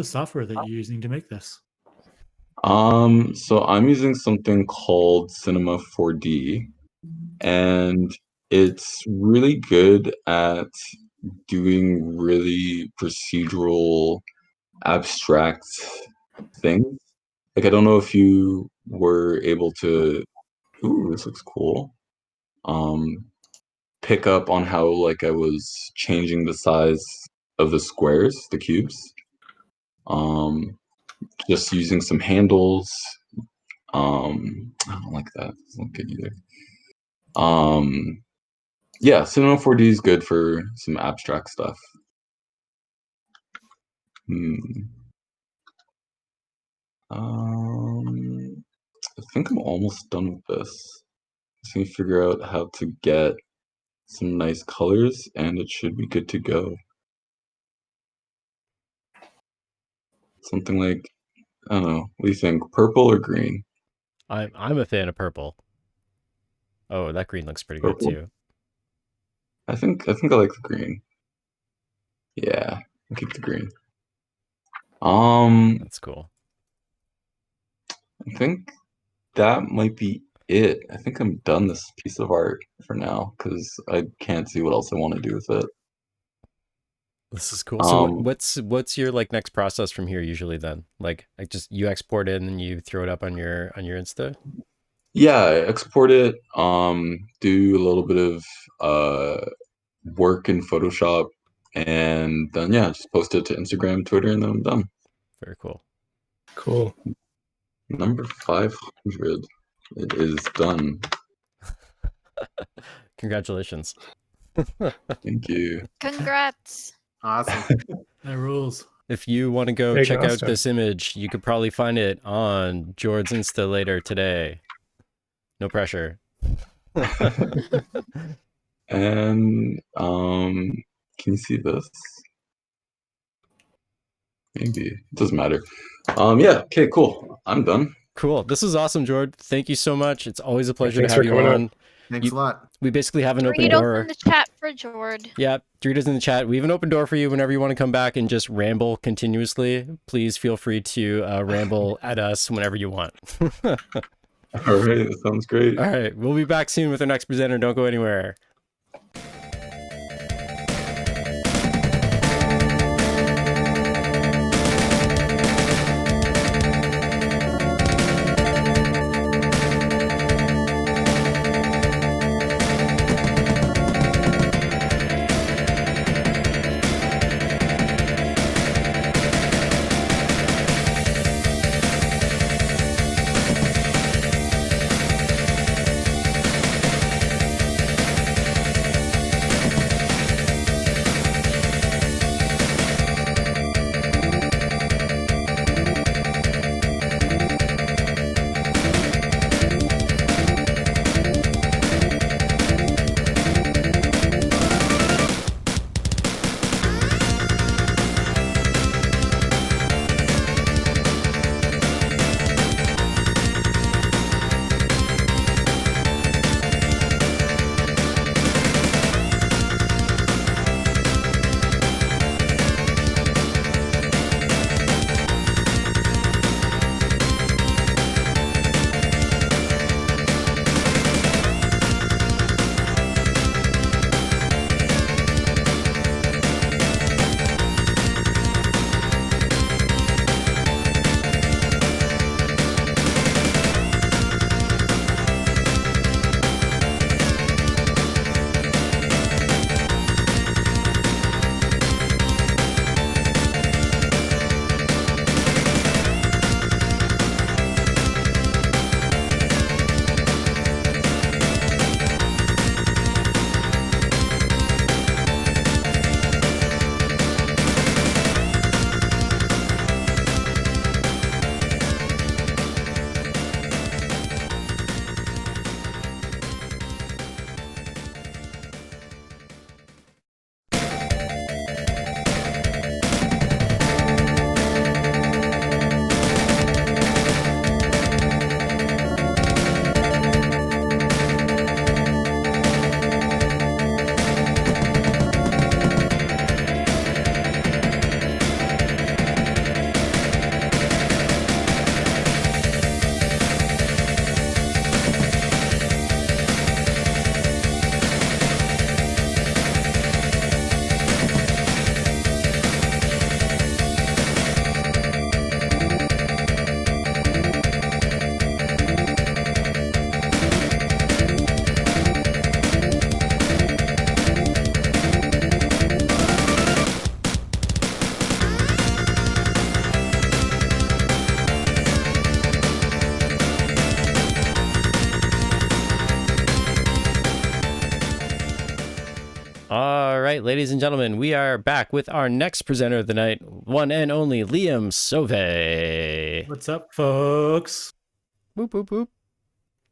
[SPEAKER 4] software that you're using to make this?
[SPEAKER 8] So I'm using something called Cinema 4D, and it's really good at doing really procedural, abstract things. Like, I don't know if you were able to, ooh, this looks cool. Pick up on how like I was changing the size of the squares, the cubes. Just using some handles. I don't like that. It's not good either. Yeah, Cinema 4D is good for some abstract stuff. I think I'm almost done with this. Just need to figure out how to get some nice colors, and it should be good to go. Something like, I don't know, what do you think, purple or green?
[SPEAKER 3] I'm a fan of purple. Oh, that green looks pretty good too.
[SPEAKER 8] I think I like the green. Yeah, I'll keep the green.
[SPEAKER 3] That's cool.
[SPEAKER 8] I think that might be it. I think I'm done this piece of art for now because I can't see what else I want to do with it.
[SPEAKER 3] This is cool. So what's your like next process from here usually then? Like just you export it and then you throw it up on your Insta?
[SPEAKER 8] Yeah, I export it, do a little bit of work in Photoshop, and then yeah, just post it to Instagram, Twitter, and then I'm done.
[SPEAKER 3] Very cool.
[SPEAKER 10] Cool.
[SPEAKER 8] Number 500. It is done.
[SPEAKER 3] Congratulations.
[SPEAKER 8] Thank you.
[SPEAKER 9] Congrats.
[SPEAKER 7] Awesome.
[SPEAKER 4] That rules.
[SPEAKER 3] If you want to go
[SPEAKER 10] Big
[SPEAKER 3] check out
[SPEAKER 10] milestone.
[SPEAKER 3] this image, you could probably find it on Jord's Insta later today. No pressure.
[SPEAKER 8] And can you see this? Maybe. It doesn't matter. Yeah, okay, cool. I'm done.
[SPEAKER 3] Cool. This is awesome, Jord. Thank you so much. It's always a pleasure to
[SPEAKER 10] Thanks
[SPEAKER 3] have
[SPEAKER 10] for
[SPEAKER 3] you
[SPEAKER 10] coming
[SPEAKER 3] on.
[SPEAKER 10] on.
[SPEAKER 7] Thanks a lot.
[SPEAKER 3] We basically have an open
[SPEAKER 9] Read
[SPEAKER 3] door.
[SPEAKER 9] open the chat for Jord.
[SPEAKER 3] Yeah, Drita's in the chat. We have an open door for you whenever you want to come back and just ramble continuously. Please feel free to ramble at us whenever you want.
[SPEAKER 8] All right, that sounds great.
[SPEAKER 3] All right, we'll be back soon with our next presenter. Don't go anywhere. right, ladies and gentlemen, we are back with our next presenter of the night, one and only Liam Sauvé.
[SPEAKER 4] What's up, folks?
[SPEAKER 3] Boop, boop, boop.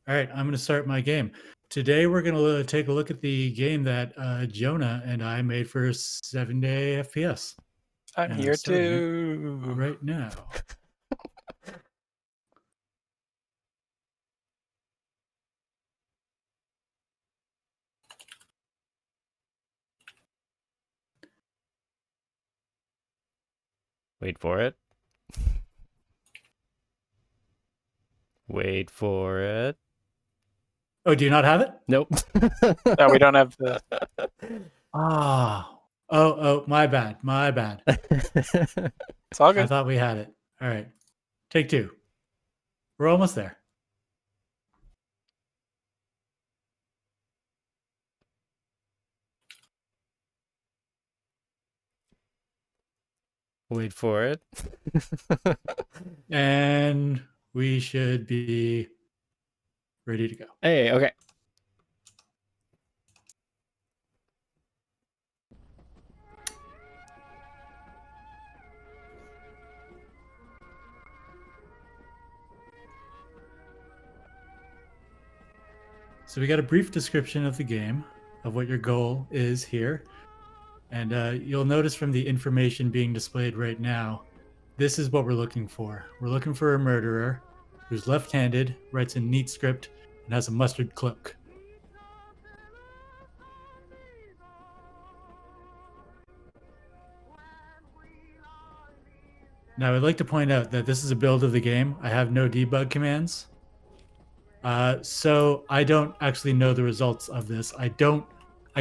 [SPEAKER 4] All right, I'm going to start my game. Today, we're going to take a look at the game that Jonah and I made for 7-day FPS.
[SPEAKER 6] I'm
[SPEAKER 4] And
[SPEAKER 6] here
[SPEAKER 4] starting it
[SPEAKER 6] too.
[SPEAKER 4] right now.
[SPEAKER 3] Wait for it. Wait for it.
[SPEAKER 4] Oh, do you not have it?
[SPEAKER 3] Nope.
[SPEAKER 6] No, we don't have the.
[SPEAKER 4] Oh, my bad. My bad.
[SPEAKER 6] It's all
[SPEAKER 4] I
[SPEAKER 6] good.
[SPEAKER 4] thought we had it. All right. Take two. We're almost there.
[SPEAKER 3] Wait for it.
[SPEAKER 4] And we should be ready to go.
[SPEAKER 3] Hey, okay.
[SPEAKER 4] So we got a brief description of the game, of what your goal is here. And you'll notice from the information being displayed right now, this is what we're looking for. We're looking for a murderer who's left-handed, writes a neat script, and has a mustard cloak. Now, I'd like to point out that this is a build of the game. I have no debug commands. So I don't actually know the results of this. I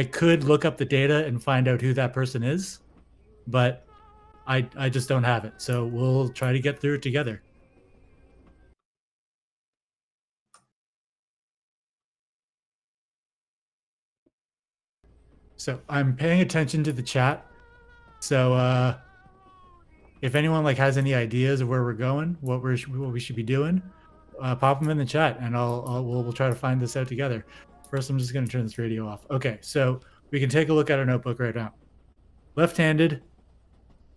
[SPEAKER 4] could look up the data and find out who that person is, but I just don't have it. So we'll try to get through it together. So I'm paying attention to the chat. So if anyone has any ideas of where we're going, what we should be doing, pop them in the chat, and we'll try to find this out together. First, I'm just going to turn this radio off. Okay, so we can take a look at our notebook right now. Left-handed,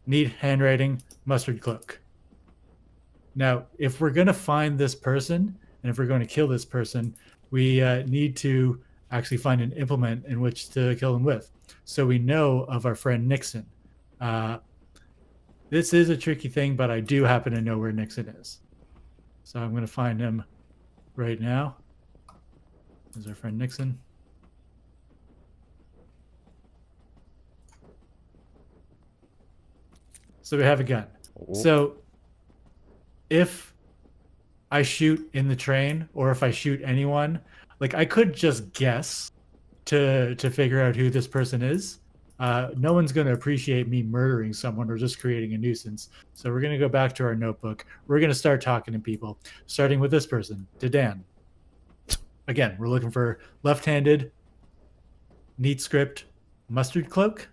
[SPEAKER 4] neat handwriting, mustard cloak. Now, if we're going to find this person, and if we're going to kill this person, we need to actually find an implement in which to kill them with. So we know of our friend Nixon. This is a tricky thing, but I do happen to know where Nixon is. So I'm going to find him right now. There's our friend Nixon. So we have a gun. So if I shoot in the train, or if I shoot anyone, I could just guess to figure out who this person is. No one's going to appreciate me murdering someone or just creating a nuisance. So we're going to go back to our notebook. We're going to start talking to people, starting with this person, Dedan. Again, we're looking for left-handed, neat script, mustard cloak.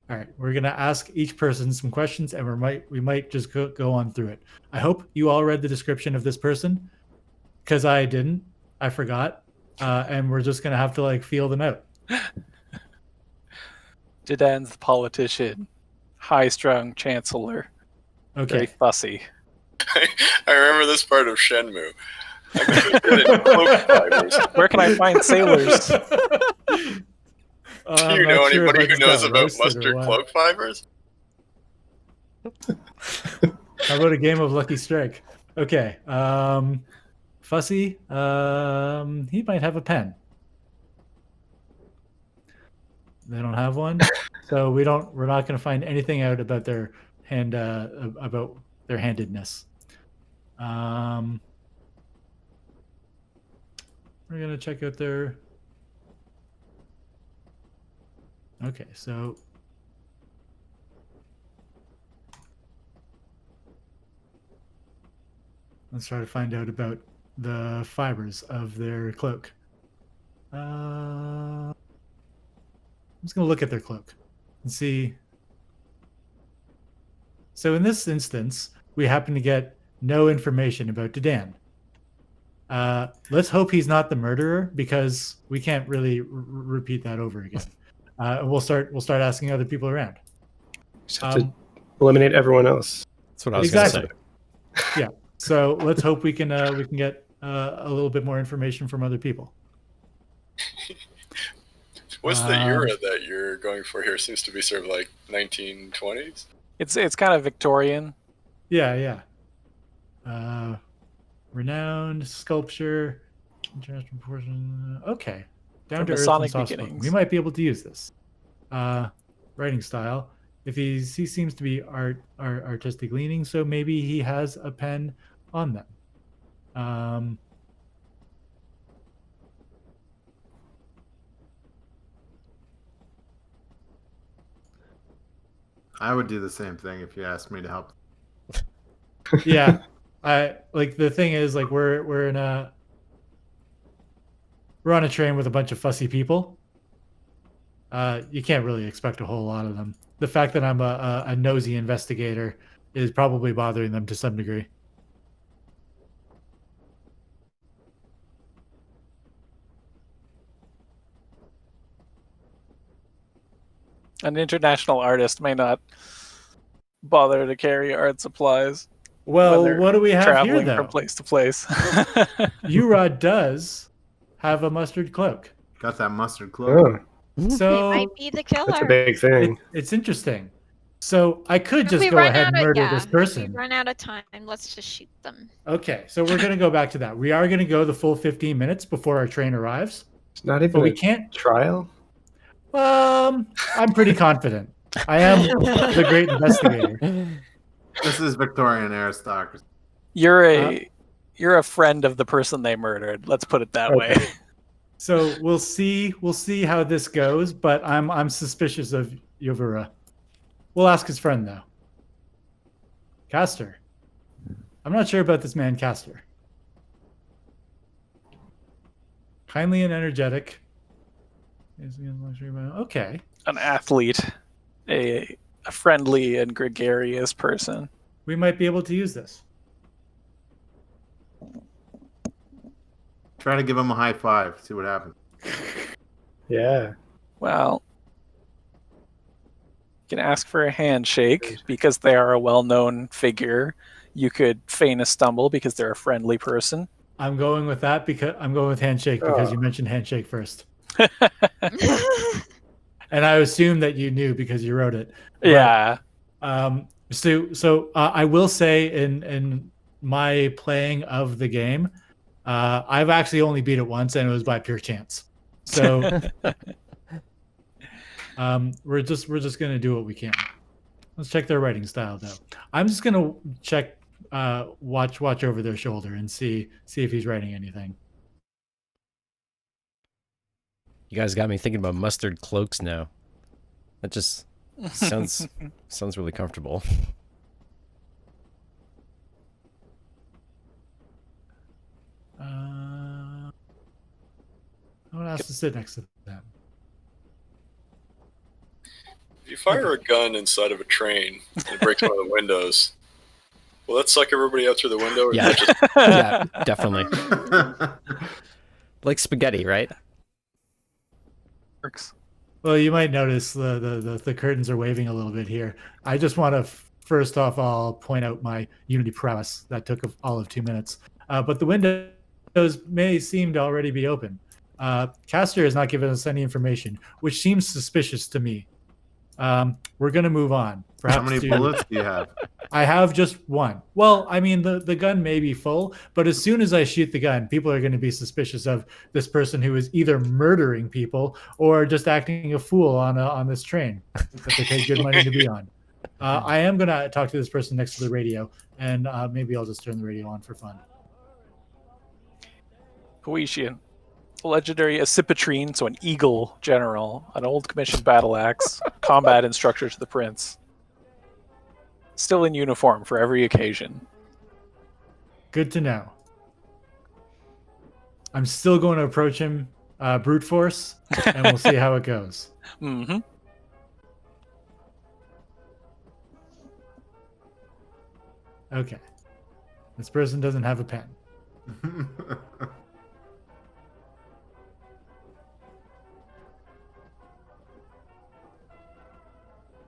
[SPEAKER 4] All right, we're going to ask each person some questions, and we might just go on through it. I hope you all read the description of this person, because I didn't. I forgot. And we're just going to have to feel them out.
[SPEAKER 6] Dedan's the politician, high-strung chancellor, very
[SPEAKER 4] Okay.
[SPEAKER 6] fussy.
[SPEAKER 5] I remember this part of Shenmue. I was interested in cloak fibers.
[SPEAKER 6] Where can I find sailors?
[SPEAKER 5] Do you know anybody who knows about mustard cloak fibers?
[SPEAKER 4] How about a game of Lucky Strike? Okay. Fussy. He might have a pen. They don't have one, so we're not going to find anything out about their about their handedness. We're going to check out their. Okay, so let's try to find out about the fibers of their cloak. I'm just going to look at their cloak and see. So in this instance, we happen to get no information about Dedan. Let's hope he's not the murderer, because we can't really repeat that over again. We'll start asking other people around.
[SPEAKER 10] Just have to eliminate everyone else.
[SPEAKER 3] That's what I was
[SPEAKER 4] Exactly.
[SPEAKER 3] going to say.
[SPEAKER 4] Yeah. So let's hope we can get a little bit more information from other people.
[SPEAKER 5] What's the era that you're going for here? Seems to be sort of like 1920s.
[SPEAKER 6] It's kind of Victorian.
[SPEAKER 4] Yeah. Renowned sculpture, international proportion. Okay, down to earth and
[SPEAKER 6] Masonic
[SPEAKER 4] soft spoken.
[SPEAKER 6] beginnings.
[SPEAKER 4] We might be able to use this. Writing style. If he seems to be artistic leaning, so maybe he has a pen on them.
[SPEAKER 7] I would do the same thing if you asked me to help.
[SPEAKER 4] Yeah, I like the thing is like we're on a train with a bunch of fussy people. You can't really expect a whole lot of them. The fact that I'm a nosy investigator is probably bothering them to some degree.
[SPEAKER 6] An international artist may not bother to carry art supplies.
[SPEAKER 4] Well,
[SPEAKER 6] when they're
[SPEAKER 4] what do we have here,
[SPEAKER 6] traveling
[SPEAKER 4] though?
[SPEAKER 6] from place to place.
[SPEAKER 4] Urod does have a mustard cloak.
[SPEAKER 7] Got that mustard cloak.
[SPEAKER 10] Oh,
[SPEAKER 4] So
[SPEAKER 9] He might be the killer.
[SPEAKER 10] that's a big thing.
[SPEAKER 4] it's interesting. So I could
[SPEAKER 9] If
[SPEAKER 4] just
[SPEAKER 9] we
[SPEAKER 4] go
[SPEAKER 9] run
[SPEAKER 4] ahead and
[SPEAKER 9] out of-
[SPEAKER 4] murder
[SPEAKER 9] yeah,
[SPEAKER 4] this
[SPEAKER 9] If
[SPEAKER 4] person.
[SPEAKER 9] we run out of time, let's just shoot them.
[SPEAKER 4] Okay, so we're going to go back to that. We are going to go the full 15 minutes before our train arrives.
[SPEAKER 10] It's not
[SPEAKER 4] But
[SPEAKER 10] even
[SPEAKER 4] we
[SPEAKER 10] a
[SPEAKER 4] can't.
[SPEAKER 10] trial.
[SPEAKER 4] I'm pretty confident. I am the great investigator.
[SPEAKER 7] This is Victorian aristocracy.
[SPEAKER 6] You're a friend of the person they murdered. Let's put it that way.
[SPEAKER 4] So we'll see how this goes, but I'm suspicious of Yovura. We'll ask his friend though. Castor. I'm not sure about this man, Castor. Kindly and energetic. Okay.
[SPEAKER 6] An athlete, a friendly and gregarious person.
[SPEAKER 4] We might be able to use this.
[SPEAKER 7] Try to give him a high five. See what happens.
[SPEAKER 10] Yeah.
[SPEAKER 6] Well, you can ask for a handshake because they are a well-known figure. You could feign a stumble because they're a friendly person.
[SPEAKER 4] I'm going with that because I'm going with handshake because you mentioned handshake first. And I assume that you knew because you wrote it. But,
[SPEAKER 6] Yeah.
[SPEAKER 4] So I will say in my playing of the game, I've actually only beat it once, and it was by pure chance. So we're just gonna do what we can. Let's check their writing style, though. I'm just gonna check, watch over their shoulder and see if he's writing anything.
[SPEAKER 3] You guys got me thinking about mustard cloaks now. That just sounds really comfortable.
[SPEAKER 4] No one has to sit next to them.
[SPEAKER 5] If you fire a gun inside of a train and it breaks one of the windows, will that suck everybody out through the window? Or is
[SPEAKER 3] Yeah.
[SPEAKER 5] that just
[SPEAKER 3] Yeah, definitely. Like spaghetti, right?
[SPEAKER 6] Works.
[SPEAKER 4] Well, you might notice the curtains are waving a little bit here. I just want to first off, I'll point out my Unity prowess. That took all of 2 minutes. But the windows may seem to already be open. Castor has not given us any information, which seems suspicious to me. We're going to move on.
[SPEAKER 7] How many bullets do you have?
[SPEAKER 4] I have just one. Well, I mean, the gun may be full, but as soon as I shoot the gun, people are going to be suspicious of this person who is either murdering people or just acting a fool on this train that they paid good money to be on. I am going to talk to this person next to the radio, and maybe I'll just turn the radio on for fun.
[SPEAKER 6] Poetian. A legendary Accipitrine, so an eagle general, an old commissioned battle axe, combat instructor to the prince. Still in uniform for every occasion.
[SPEAKER 4] Good to know. I'm still going to approach him brute force, and we'll see how it goes.
[SPEAKER 6] Mm-hmm.
[SPEAKER 4] Okay. This person doesn't have a pen.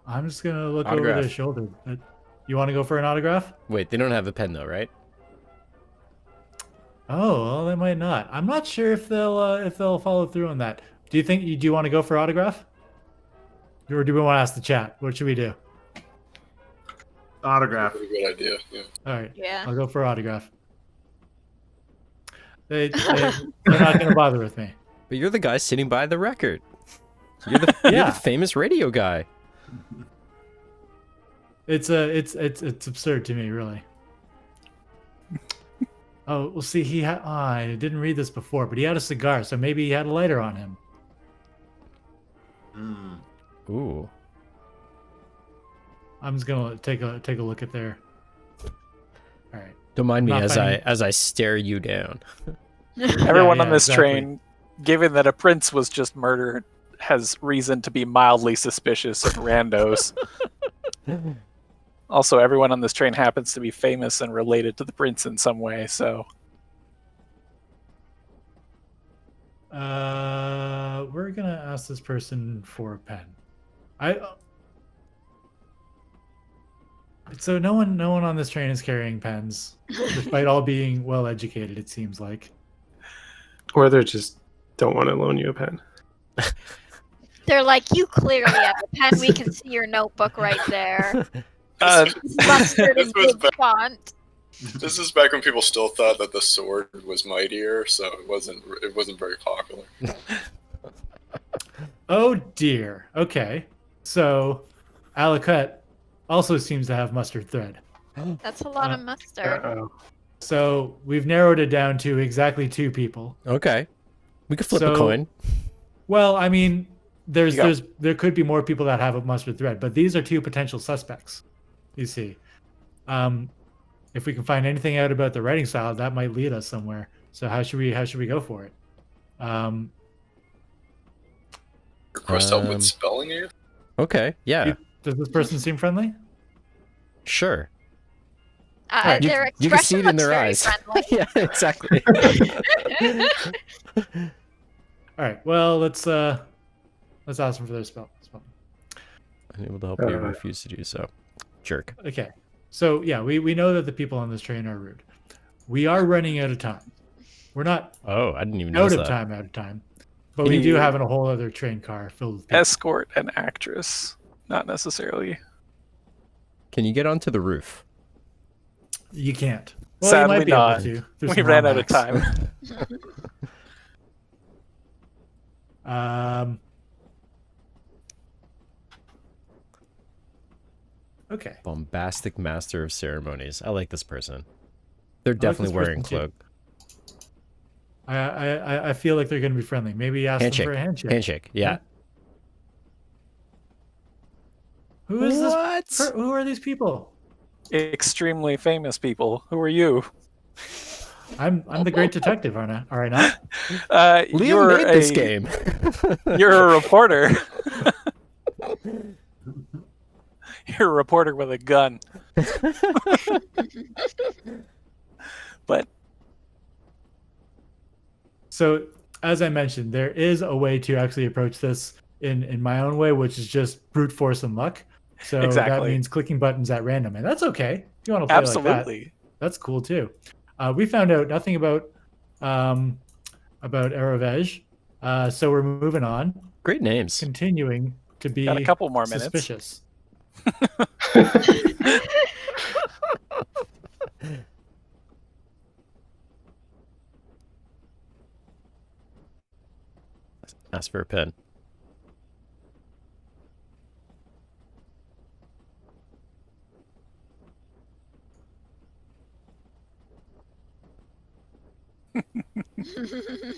[SPEAKER 4] I'm just gonna look over
[SPEAKER 3] Autograph.
[SPEAKER 4] their shoulder. You want to go for an autograph?
[SPEAKER 3] Wait, they don't have a pen though, right?
[SPEAKER 4] Oh, well, they might not. I'm not sure if they'll follow through on that. Do you want to go for autograph? Or do we want to ask the chat? What should we do?
[SPEAKER 7] Autograph.
[SPEAKER 5] Pretty good idea. Yeah.
[SPEAKER 4] All right.
[SPEAKER 9] Yeah.
[SPEAKER 4] I'll go for autograph. They're not going to bother with me.
[SPEAKER 3] But you're the guy sitting by the record. You're you're
[SPEAKER 4] Yeah.
[SPEAKER 3] the famous radio guy.
[SPEAKER 4] It's absurd to me, really. Oh, well, see, I didn't read this before, but he had a cigar, so maybe he had a lighter on him.
[SPEAKER 7] Mm.
[SPEAKER 3] Ooh.
[SPEAKER 4] I'm just gonna take a look at their. All right.
[SPEAKER 3] Don't mind me
[SPEAKER 4] Not
[SPEAKER 3] as
[SPEAKER 4] finding-
[SPEAKER 3] I stare you down.
[SPEAKER 6] Everyone
[SPEAKER 4] yeah,
[SPEAKER 6] on this
[SPEAKER 4] exactly.
[SPEAKER 6] train, given that a prince was just murdered, has reason to be mildly suspicious of randos. Also, everyone on this train happens to be famous and related to the prince in some way, so
[SPEAKER 4] We're gonna ask this person for a pen. So no one on this train is carrying pens, despite all being well educated. It seems like.
[SPEAKER 10] Or they just don't want to loan you a pen.
[SPEAKER 9] They're like, you clearly have a pen. We can see your notebook right there.
[SPEAKER 6] uh,
[SPEAKER 9] Mustard in
[SPEAKER 5] This was
[SPEAKER 9] big
[SPEAKER 5] back-
[SPEAKER 9] font.
[SPEAKER 5] This is back when people still thought that the sword was mightier, so it wasn't very popular.
[SPEAKER 4] Oh dear. Okay. So, Aliquette also seems to have mustard thread.
[SPEAKER 9] That's a lot of mustard.
[SPEAKER 10] Uh-oh.
[SPEAKER 4] So we've narrowed it down to exactly 2 people.
[SPEAKER 3] Okay. We could flip a
[SPEAKER 4] So-
[SPEAKER 3] coin.
[SPEAKER 4] Well, I mean, there
[SPEAKER 6] You go.
[SPEAKER 4] could be more people that have a mustard thread, but these are 2 potential suspects. You see, if we can find anything out about the writing style, that might lead us somewhere. So how should we go for it?
[SPEAKER 5] Request help
[SPEAKER 3] Um,
[SPEAKER 5] with spelling it?
[SPEAKER 3] Okay. Yeah.
[SPEAKER 4] Does this person seem friendly?
[SPEAKER 3] Sure.
[SPEAKER 4] Alright,
[SPEAKER 3] You,
[SPEAKER 9] Their
[SPEAKER 3] you can see
[SPEAKER 9] expression
[SPEAKER 3] it in
[SPEAKER 9] looks
[SPEAKER 3] their
[SPEAKER 9] very
[SPEAKER 3] eyes.
[SPEAKER 9] friendly.
[SPEAKER 3] Yeah, exactly.
[SPEAKER 4] All right. Well, let's ask them for their spell.
[SPEAKER 3] Unable to help you, refuse to do so. Jerk.
[SPEAKER 4] Okay. So yeah, we know that the people on this train are rude. We are running out of time. We're not
[SPEAKER 3] Oh, I didn't even
[SPEAKER 4] out
[SPEAKER 3] notice
[SPEAKER 4] of
[SPEAKER 3] that.
[SPEAKER 4] out of time. But we do have a whole other train car filled with people.
[SPEAKER 6] escort an actress, not necessarily.
[SPEAKER 3] Can you get onto the roof?
[SPEAKER 4] You can't. Well,
[SPEAKER 6] Sadly
[SPEAKER 4] you might be
[SPEAKER 6] not.
[SPEAKER 4] able to. There's
[SPEAKER 6] We
[SPEAKER 4] some
[SPEAKER 6] ran out of
[SPEAKER 4] drawbacks.
[SPEAKER 6] time.
[SPEAKER 4] Okay.
[SPEAKER 3] Bombastic master of ceremonies. I like this person. They're
[SPEAKER 4] like
[SPEAKER 3] definitely
[SPEAKER 4] this
[SPEAKER 3] wearing
[SPEAKER 4] person too.
[SPEAKER 3] cloak.
[SPEAKER 4] I feel like they're going to be friendly. Maybe ask them for a handshake.
[SPEAKER 3] Handshake. Yeah.
[SPEAKER 4] Who is
[SPEAKER 3] What?
[SPEAKER 4] this? Who are these people?
[SPEAKER 6] Extremely famous people. Who are you?
[SPEAKER 4] I'm the great detective, aren't I? Are I not?
[SPEAKER 3] Liam
[SPEAKER 6] You're
[SPEAKER 3] made this
[SPEAKER 6] a-
[SPEAKER 3] game.
[SPEAKER 6] You're a reporter. You're a reporter with a gun. But
[SPEAKER 4] So, as I mentioned, there is a way to actually approach this in my own way, which is just brute force and luck. So that
[SPEAKER 6] Exactly.
[SPEAKER 4] means clicking buttons at random, and that's okay. If you want to play like that,
[SPEAKER 6] absolutely.
[SPEAKER 4] that's cool too. We found out nothing about Aravej, so we're moving on,
[SPEAKER 3] Great names.
[SPEAKER 4] continuing to be
[SPEAKER 6] Got a couple more minutes.
[SPEAKER 4] suspicious.
[SPEAKER 3] Ask for a pen.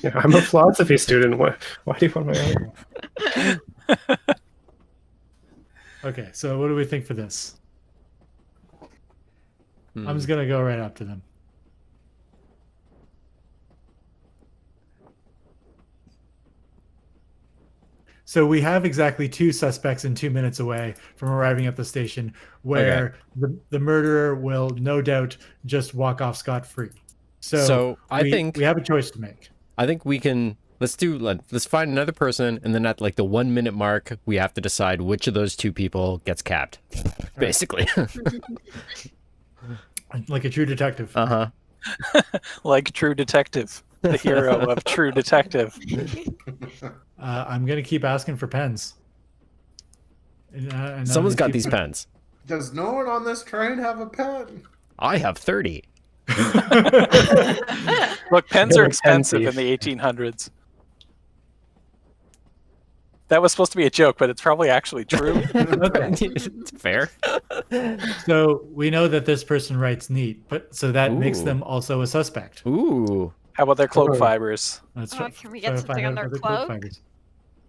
[SPEAKER 10] Yeah, I'm a philosophy student. Why do you want my autograph?
[SPEAKER 4] Okay, so what do we think for this? I'm
[SPEAKER 3] Hmm.
[SPEAKER 4] just gonna go right up to them. So we have exactly 2 suspects and 2 minutes away from arriving at the station, where the murderer will no doubt just walk off scot-free. So
[SPEAKER 3] I think
[SPEAKER 4] we have a choice to make.
[SPEAKER 3] I think we can Let's find another person, and then at like the 1 minute mark, we have to decide which of those two people gets capped. Basically.
[SPEAKER 4] Like a true detective.
[SPEAKER 3] Uh-huh.
[SPEAKER 6] Like True Detective, the hero of True Detective.
[SPEAKER 4] I'm gonna keep asking for pens. And
[SPEAKER 3] Someone's got
[SPEAKER 4] keep-
[SPEAKER 3] these pens.
[SPEAKER 7] Does no one on this train have a pen?
[SPEAKER 3] I have 30.
[SPEAKER 6] Look, pens
[SPEAKER 10] You're
[SPEAKER 6] are
[SPEAKER 10] a pen
[SPEAKER 6] expensive in
[SPEAKER 10] thief.
[SPEAKER 6] the 1800s. That was supposed to be a joke, but it's probably actually true.
[SPEAKER 3] Fair.
[SPEAKER 4] So we know that this person writes neat, but so that makes
[SPEAKER 3] Ooh.
[SPEAKER 4] them also a suspect.
[SPEAKER 3] Ooh.
[SPEAKER 6] How about their cloak
[SPEAKER 10] Oh.
[SPEAKER 6] fibers?
[SPEAKER 4] Let's
[SPEAKER 9] Oh,
[SPEAKER 4] try-
[SPEAKER 9] can we
[SPEAKER 4] try
[SPEAKER 9] get
[SPEAKER 4] to
[SPEAKER 9] something
[SPEAKER 4] find
[SPEAKER 9] on
[SPEAKER 4] out
[SPEAKER 9] their
[SPEAKER 4] about the cloak
[SPEAKER 9] cloak?
[SPEAKER 4] fibers.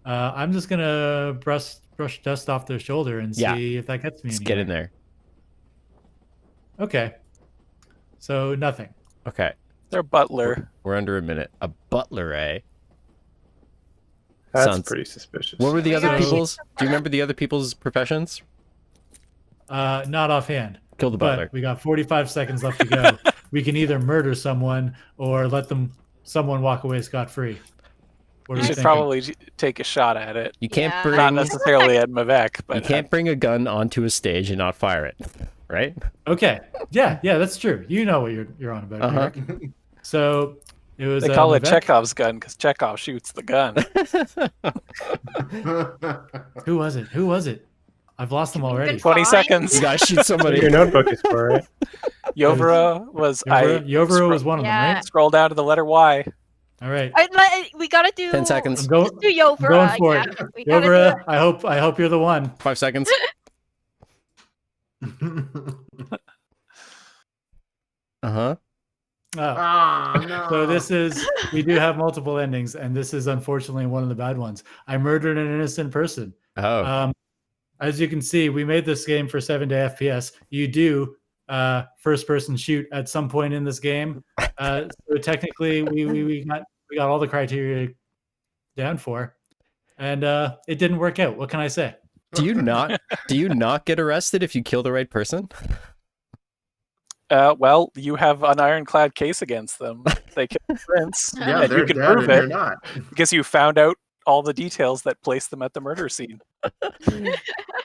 [SPEAKER 4] I'm just gonna brush dust off their shoulder and
[SPEAKER 3] Yeah.
[SPEAKER 4] see if that gets me.
[SPEAKER 3] Let's get in
[SPEAKER 4] anywhere.
[SPEAKER 3] there.
[SPEAKER 4] Okay. So nothing.
[SPEAKER 3] Okay.
[SPEAKER 6] Their butler.
[SPEAKER 3] We're under a minute. A butler, eh?
[SPEAKER 10] That's
[SPEAKER 3] Sounds-
[SPEAKER 10] pretty suspicious.
[SPEAKER 3] What were the other
[SPEAKER 4] So-
[SPEAKER 3] people's? Do you remember the other people's professions?
[SPEAKER 4] Not offhand.
[SPEAKER 3] Kill the butler.
[SPEAKER 4] But we got 45 seconds left to go. We can either murder someone or let someone walk away scot-free. What are
[SPEAKER 6] You
[SPEAKER 4] you
[SPEAKER 6] should
[SPEAKER 4] thinking?
[SPEAKER 6] probably take a shot at it.
[SPEAKER 3] You can't
[SPEAKER 9] Yeah.
[SPEAKER 3] bring
[SPEAKER 6] Not necessarily at Mavek, but
[SPEAKER 3] you can't bring a gun onto a stage and not fire it, right?
[SPEAKER 4] Okay. Yeah, that's true. You know what you're on about,
[SPEAKER 3] Uh-huh.
[SPEAKER 4] Derek. So it was.
[SPEAKER 6] they call it
[SPEAKER 4] Mavek.
[SPEAKER 6] Chekhov's gun because Chekhov shoots the gun.
[SPEAKER 4] Who was it? I've lost them already.
[SPEAKER 9] Good
[SPEAKER 6] 20
[SPEAKER 9] find.
[SPEAKER 6] seconds.
[SPEAKER 3] You gotta shoot somebody.
[SPEAKER 10] Your notebook is for it.
[SPEAKER 6] Yovra was
[SPEAKER 4] Yovra was one of them,
[SPEAKER 9] Yeah.
[SPEAKER 4] right?
[SPEAKER 6] Scroll down to the letter Y.
[SPEAKER 4] All right.
[SPEAKER 9] We gotta do
[SPEAKER 3] 10 seconds.
[SPEAKER 4] I'm going.
[SPEAKER 9] Just do Yovra.
[SPEAKER 4] going for
[SPEAKER 9] yeah.
[SPEAKER 4] it.
[SPEAKER 9] We gotta do
[SPEAKER 4] Yovra, I hope you're the one.
[SPEAKER 3] 5 seconds. Uh-huh.
[SPEAKER 4] Oh.
[SPEAKER 7] no.
[SPEAKER 4] So we do have multiple endings, and this is unfortunately one of the bad ones. I murdered an innocent person.
[SPEAKER 3] Oh.
[SPEAKER 4] As you can see, we made this game for 7-day FPS. You do first-person shoot at some point in this game. So technically, we got all the criteria down for, and it didn't work out. What can I say?
[SPEAKER 3] Do you not get arrested if you kill the right person?
[SPEAKER 6] Well, you have an ironclad case against them. They killed the prince,
[SPEAKER 7] Yeah,
[SPEAKER 6] and
[SPEAKER 7] they're
[SPEAKER 6] you can
[SPEAKER 7] dead
[SPEAKER 6] prove
[SPEAKER 7] and you're
[SPEAKER 6] it
[SPEAKER 7] not.
[SPEAKER 6] because you found out all the details that placed them at the murder scene.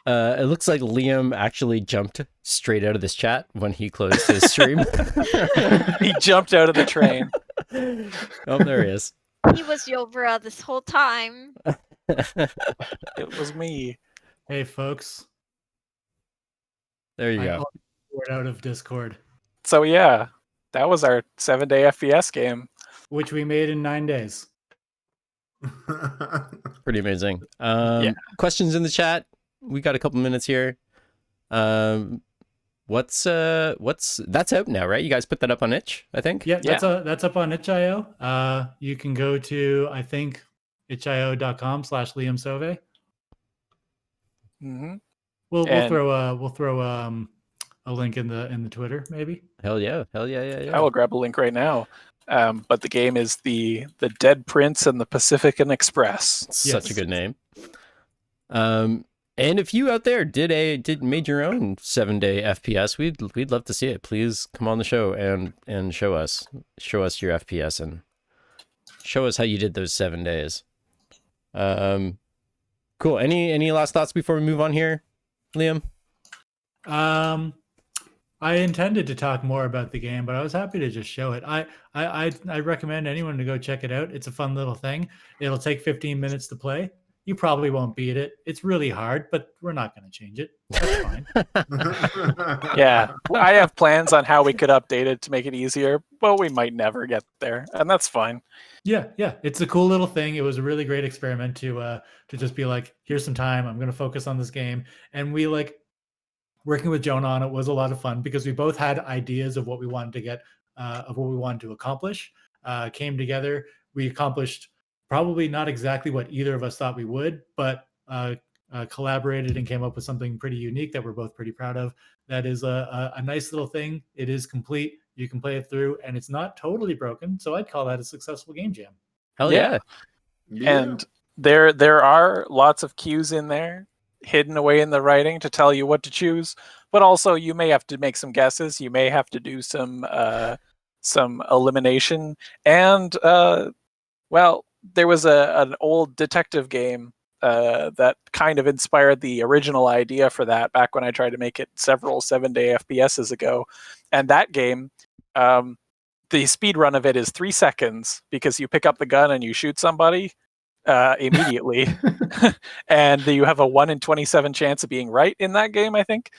[SPEAKER 3] It looks like Liam actually jumped straight out of this chat when he closed his stream.
[SPEAKER 6] He jumped out of the train.
[SPEAKER 3] Oh, there he is.
[SPEAKER 9] He was Yovra this whole time.
[SPEAKER 6] It was me.
[SPEAKER 4] Hey, folks.
[SPEAKER 3] There you
[SPEAKER 4] I
[SPEAKER 3] go.
[SPEAKER 4] called Discord out of Discord,
[SPEAKER 6] So yeah, that was our 7-day FPS game.
[SPEAKER 4] which we made in 9 days.
[SPEAKER 3] Pretty amazing.
[SPEAKER 6] Yeah.
[SPEAKER 3] Questions in the chat? We got a couple minutes here. What's that's out now, right? You guys put that up on itch, I think.
[SPEAKER 4] Yeah, that's up on itch.io. You can go to, I think, itch.io.com/Liam Sauve.
[SPEAKER 6] Mm-hmm.
[SPEAKER 4] We'll
[SPEAKER 6] And-
[SPEAKER 4] throw a link in the Twitter, maybe.
[SPEAKER 3] Hell yeah.
[SPEAKER 6] I will grab a link right now. But the game is the Dead Prince and the Pacifican Express.
[SPEAKER 3] Such a
[SPEAKER 4] Yes.
[SPEAKER 3] good name. And if you out there made your own 7-day FPS, we'd love to see it. Please come on the show and show us your FPS and show us how you did those 7 days. Cool. Any last thoughts before we move on here, Liam?
[SPEAKER 4] I intended to talk more about the game, but I was happy to just show it. I recommend anyone to go check it out. It's a fun little thing. It'll take 15 minutes to play. You probably won't beat it. It's really hard, but we're not going to change it. That's fine.
[SPEAKER 6] Yeah, I have plans on how we could update it to make it easier, but we might never get there, and that's fine.
[SPEAKER 4] Yeah, it's a cool little thing. It was a really great experiment to just be like, here's some time. I'm going to focus on this game, and we like working with Jonah on it was a lot of fun because we both had ideas of what we wanted to get, of what we wanted to accomplish. Came together. We accomplished probably not exactly what either of us thought we would, but collaborated and came up with something pretty unique that we're both pretty proud of. That is a nice little thing. It is complete. You can play it through, and it's not totally broken. So I'd call that a successful game jam.
[SPEAKER 3] Hell yeah.
[SPEAKER 6] And there are lots of cues in there hidden away in the writing to tell you what to choose, but also you may have to make some guesses. You may have to do some elimination, and well, there was an old detective game that kind of inspired the original idea for that back when I tried to make it several 7-day FPSs ago. And that game, the speed run of it is 3 seconds because you pick up the gun and you shoot somebody immediately. And you have a 1 in 27 chance of being right in that game, I think.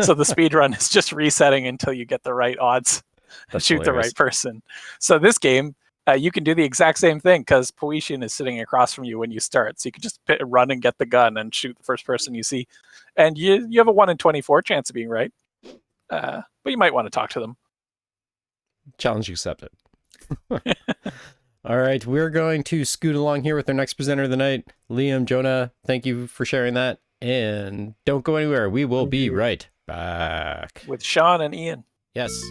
[SPEAKER 6] So the speed run is just resetting until you get the right odds to shoot
[SPEAKER 3] hilarious.
[SPEAKER 6] the right person. So this game, you can do the exact same thing because Poetian is sitting across from you when you start. So you can just run and get the gun and shoot the first person you see. And you have a 1 in 24 chance of being right. But you might want to talk to them.
[SPEAKER 3] Challenge accepted. All right, we're going to scoot along here with our next presenter of the night. Liam, Jonah, thank you for sharing that. And don't go anywhere. We will be right back.
[SPEAKER 6] With Sean and Ian.
[SPEAKER 3] Yes.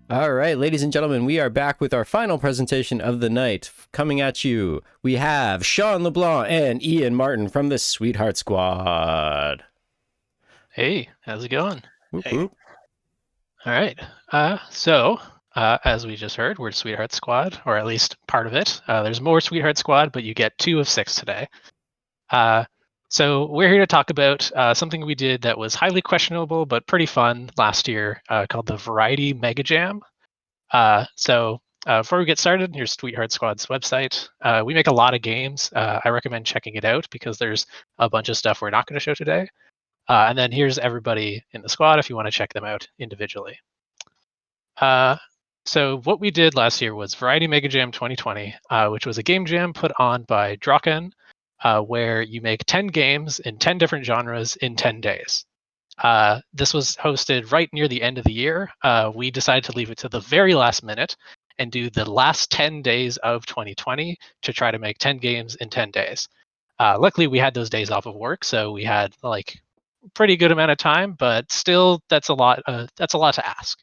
[SPEAKER 3] All right, ladies and gentlemen, we are back with our final presentation of the night. Coming at you, we have Sean LeBlanc and Ian Martin from the Sweetheart Squad.
[SPEAKER 11] Hey, how's it going?
[SPEAKER 3] Whoop,
[SPEAKER 11] Hey.
[SPEAKER 3] whoop.
[SPEAKER 11] All right. So, as we just heard, we're Sweetheart Squad, or at least part of it. There's more Sweetheart Squad, but you get 2 of 6 today. So we're here to talk about something we did that was highly questionable but pretty fun last year, called the Variety Mega Jam. So before we get started, here's Sweetheart Squad's website. We make a lot of games. I recommend checking it out because there's a bunch of stuff we're not going to show today. And then here's everybody in the squad if you want to check them out individually. So what we did last year was Variety Mega Jam 2020, which was a game jam put on by Draken, where you make 10 games in 10 different genres in 10 days. This was hosted right near the end of the year. We decided to leave it to the very last minute and do the last 10 days of 2020 to try to make 10 games in 10 days. Luckily, we had those days off of work, so we had like pretty good amount of time, but still, that's a lot to ask.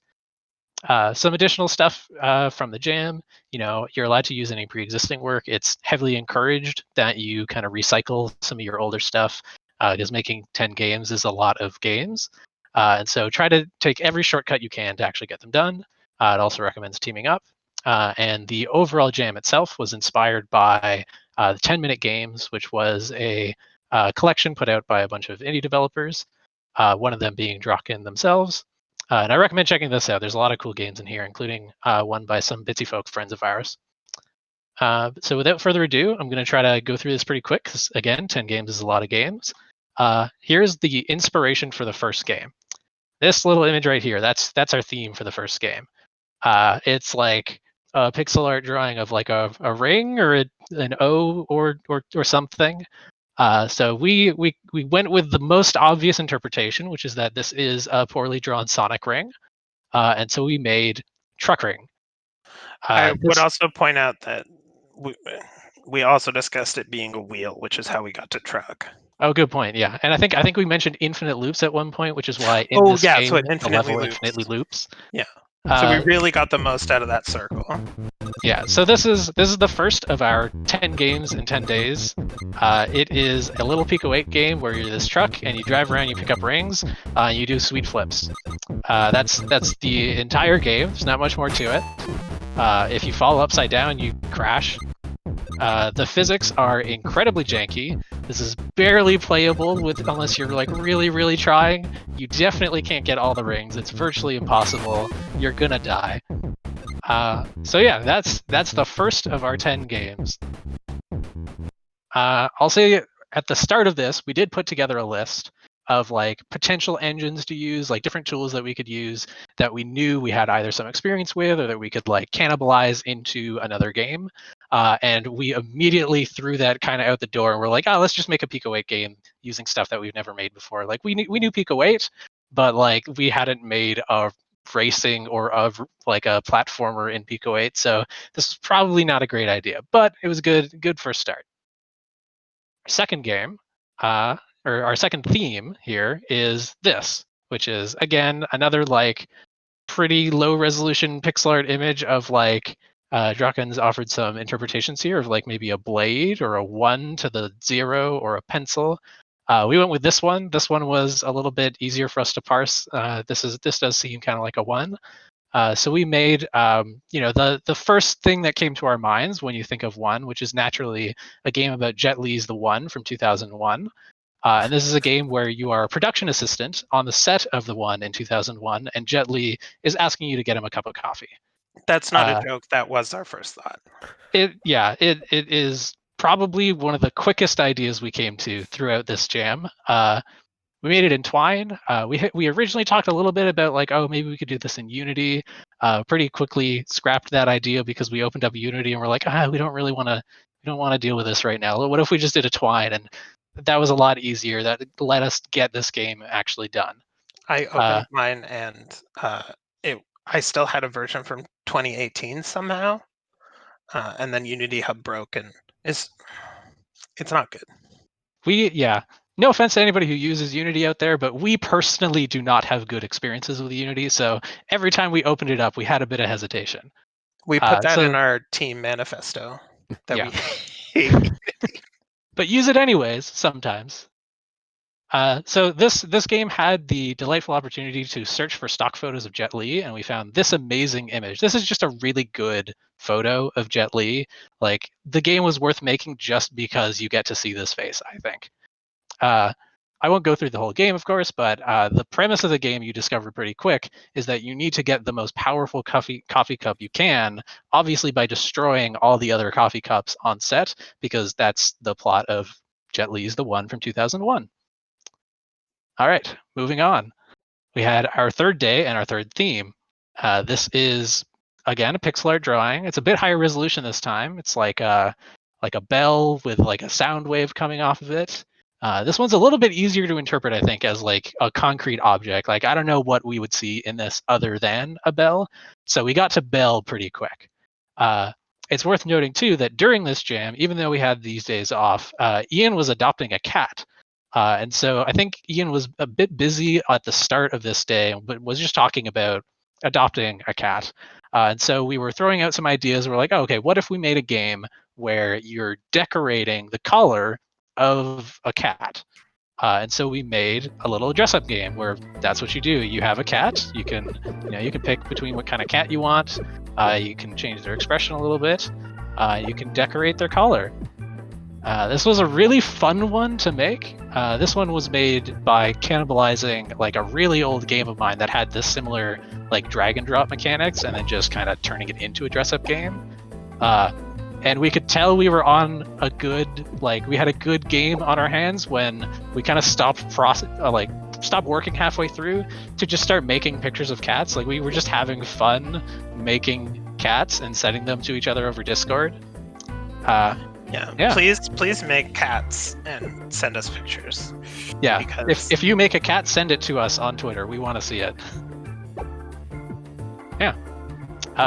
[SPEAKER 11] Some additional stuff from the jam. You're allowed to use any pre-existing work. It's heavily encouraged that you kind of recycle some of your older stuff because making 10 games is a lot of games. And so try to take every shortcut you can to actually get them done. It also recommends teaming up. And the overall jam itself was inspired by the 10-minute games, which was a collection put out by a bunch of indie developers, one of them being Draken themselves. And I recommend checking this out. There's a lot of cool games in here, including one by some Bitsy folk friends of ours. So without further ado, I'm going to try to go through this pretty quick, because again, 10 games is a lot of games. Here's the inspiration for the first game. This little image right here, that's our theme for the first game. It's like a pixel art drawing of like a ring or an O or something. So we went with the most obvious interpretation, which is that this is a poorly drawn Sonic ring, and so we made Truck Ring.
[SPEAKER 12] I would also point out that
[SPEAKER 6] we also discussed it being a wheel, which is how we got to truck.
[SPEAKER 11] Oh, good point. Yeah, and I think we mentioned infinite loops at one point, which is why in
[SPEAKER 6] Oh,
[SPEAKER 11] this
[SPEAKER 6] yeah,
[SPEAKER 11] game
[SPEAKER 6] so it
[SPEAKER 11] the
[SPEAKER 6] infinitely
[SPEAKER 11] level
[SPEAKER 6] loops.
[SPEAKER 11] infinitely loops.
[SPEAKER 6] Yeah. So we really got the most out of that circle.
[SPEAKER 11] Yeah, so this is the first of our 10 games in 10 days. It is a little Pico 8 game where you're this truck and you drive around, you pick up rings, you do sweet flips. That's the entire game. There's not much more to it. If you fall upside down, you crash. The physics are incredibly janky. This is barely playable unless you're like really, really trying. You definitely can't get all the rings. It's virtually impossible. You're gonna die. So yeah, that's the first of our 10 games. I'll say at the start of this, we did put together a list of like potential engines to use, like different tools that we could use that we knew we had either some experience with or that we could like cannibalize into another game. And we immediately threw that kind of out the door and we're like, oh, let's just make a Pico 8 game using stuff that we've never made before. Like we knew Pico 8, but like we hadn't made a racing or of like a platformer in Pico 8, so this is probably not a great idea, but it was a good first start. Second game, or our second theme here is this, which is again another like pretty low resolution pixel art image of like Drawken's offered some interpretations here of like maybe a blade or a 1 to the 0 or a pencil. We went with this one. This one was a little bit easier for us to parse. This does seem kind of like a 1. So we made, the first thing that came to our minds when you think of 1, which is naturally a game about Jet Li's The One from 2001. And this is a game where you are a production assistant on the set of The One in 2001, and Jet Li is asking you to get him a cup of coffee.
[SPEAKER 6] That's not a joke. That was our first thought.
[SPEAKER 11] It is probably one of the quickest ideas we came to throughout this jam. We made it in Twine. We originally talked a little bit about like, oh, maybe we could do this in Unity. Pretty quickly scrapped that idea because we opened up Unity and we're like, we don't want to deal with this right now. What if we just did a Twine? And that was a lot easier. That let us get this game actually done.
[SPEAKER 6] I opened mine and I still had a version from 2018 somehow, and then Unity Hub broke and it's not good.
[SPEAKER 11] No offense to anybody who uses Unity out there, but we personally do not have good experiences with Unity. So every time we opened it up, we had a bit of hesitation.
[SPEAKER 6] We put that in our team manifesto. We hate.
[SPEAKER 11] But use it anyways sometimes. So this game had the delightful opportunity to search for stock photos of Jet Li, and we found this amazing image. This is just a really good photo of Jet Li. Like the game was worth making just because you get to see this face, I think. I won't go through the whole game, of course, but the premise of the game you discover pretty quick is that you need to get the most powerful coffee cup you can, obviously by destroying all the other coffee cups on set, because that's the plot of Jet Li's The One from 2001. All right, moving on. We had our third day and our third theme. This is, again, a pixel art drawing. It's a bit higher resolution this time. It's like a bell with like a sound wave coming off of it. This one's a little bit easier to interpret, I think, as like a concrete object. Like, I don't know what we would see in this other than a bell. So we got to bell pretty quick. It's worth noting, too, that during this jam, even though we had these days off, Ian was adopting a cat. And so I think Ian was a bit busy at the start of this day, but was just talking about adopting a cat. And so we were throwing out some ideas. We're like, okay, what if we made a game where you're decorating the collar of a cat? And so we made a little dress-up game where that's what you do. You have a cat. You can pick between what kind of cat you want. You can change their expression a little bit. You can decorate their collar. This was a really fun one to make. This one was made by cannibalizing like a really old game of mine that had this similar like drag and drop mechanics, and then just kind of turning it into a dress-up game. And we could tell we were on we had a good game on our hands when we kind of stopped working halfway through to just start making pictures of cats. Like we were just having fun making cats and sending them to each other over Discord.
[SPEAKER 6] Yeah. Please make cats and send us pictures.
[SPEAKER 11] Yeah.
[SPEAKER 6] Because...
[SPEAKER 11] If you make a cat, send it to us on Twitter. We want to see it. Yeah.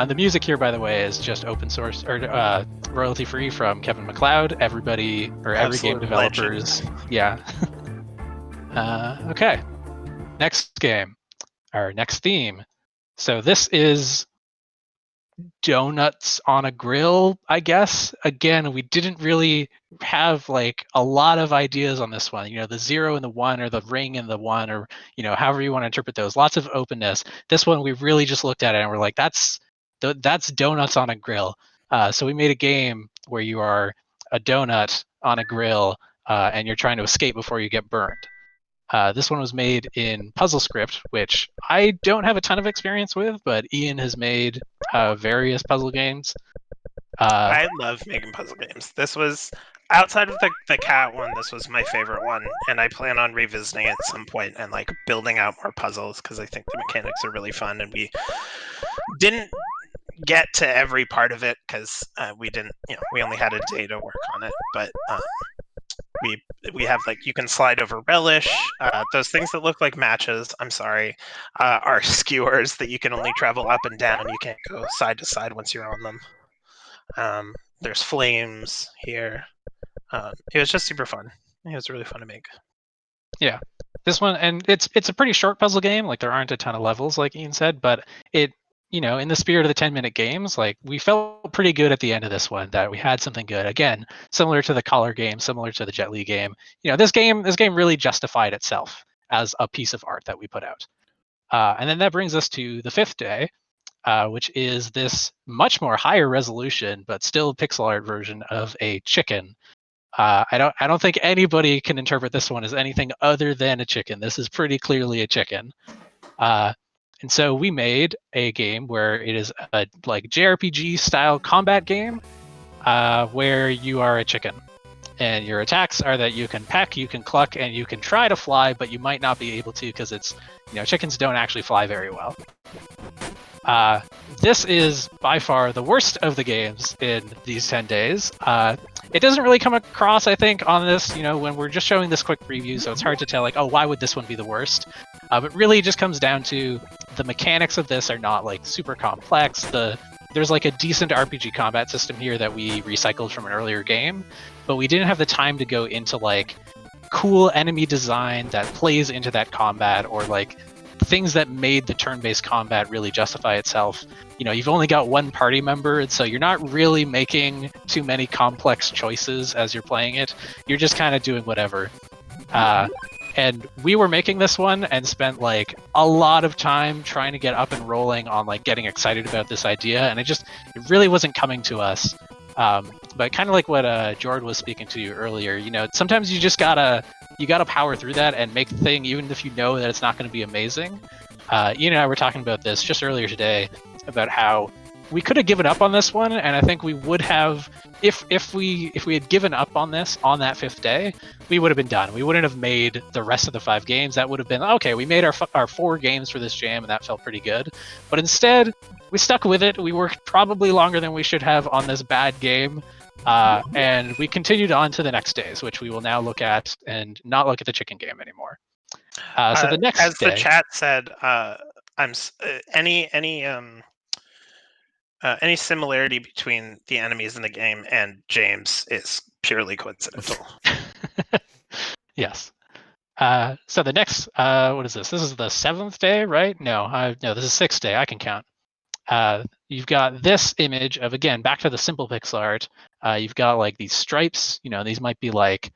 [SPEAKER 11] The music here, by the way, is just open source or royalty free from Kevin MacLeod. Everybody or every game
[SPEAKER 6] Absolute
[SPEAKER 11] developers, yeah. Okay, next game, our next theme. So this is donuts on a grill, I guess. Again, we didn't really have like a lot of ideas on this one. You know, the 0 and the 1, or the ring and the 1, or however you want to interpret those. Lots of openness. This one, we really just looked at it and we're like, that's donuts on a grill. So we made a game where you are a donut on a grill, and you're trying to escape before you get burned. This one was made in PuzzleScript, which I don't have a ton of experience with, but Ian has made various puzzle games.
[SPEAKER 12] I love making puzzle games. This was, outside of the cat one, this was my favorite one, and I plan on revisiting it at some point and like building out more puzzles because I think the mechanics are really fun, and we didn't get to every part of it because we didn't, we only had a day to work on it, but we have, like, you can slide over relish. Those things that look like matches, I'm sorry, are skewers that you can only travel up and down. You can't go side to side once you're on them. There's flames here. It was just super fun. It was really fun to make.
[SPEAKER 11] Yeah, this one, and it's a pretty short puzzle game. Like, there aren't a ton of levels, like Ian said, but it, in the spirit of the 10-minute games, like, we felt pretty good at the end of this one that we had something good. Again, similar to the Collar game, similar to the Jet Li game. This game really justified itself as a piece of art that we put out. And then that brings us to the 5th day, which is this much more higher resolution but still pixel art version of a chicken. I don't think anybody can interpret this one as anything other than a chicken. This is pretty clearly a chicken. And so we made a game where it is a like JRPG style combat game, where you are a chicken, and your attacks are that you can peck, you can cluck, and you can try to fly, but you might not be able to because it's, chickens don't actually fly very well. This is by far the worst of the games in these 10 days. It doesn't really come across, I think, on this, when we're just showing this quick preview, so it's hard to tell, like, oh, why would this one be the worst? But really it just comes down to the mechanics of this are not, like, super complex. There's, like, a decent RPG combat system here that we recycled from an earlier game, but we didn't have the time to go into, like, cool enemy design that plays into that combat, or, like, things that made the turn-based combat really justify itself. You've only got one party member, and so you're not really making too many complex choices as you're playing it. You're just kind of doing whatever. And we were making this one and spent like a lot of time trying to get up and rolling on like getting excited about this idea, and it really wasn't coming to us. But kind of like what Jordan was speaking to you earlier, sometimes you just gotta power through that and make the thing, even if you know that it's not going to be amazing. Ian and I were talking about this just earlier today, about how we could have given up on this one, and I think we would have, if we had given up on this on that 5th day, we would have been done. We wouldn't have made the rest of the 5 games. That would have been, okay, we made our 4 games for this jam, and that felt pretty good. But instead, we stuck with it. We worked probably longer than we should have on this bad game. And we continued on to the next days, which we will now look at, and not look at the chicken game anymore. So the next
[SPEAKER 12] as
[SPEAKER 11] day,
[SPEAKER 12] the chat said, any similarity between the enemies in the game and James is purely coincidental.
[SPEAKER 11] Yes. So the next, what is this? This is the 7th day, right? No, this is 6th day. I can count. You've got this image of, again, back to the simple pixel art. You've got like these stripes. These might be like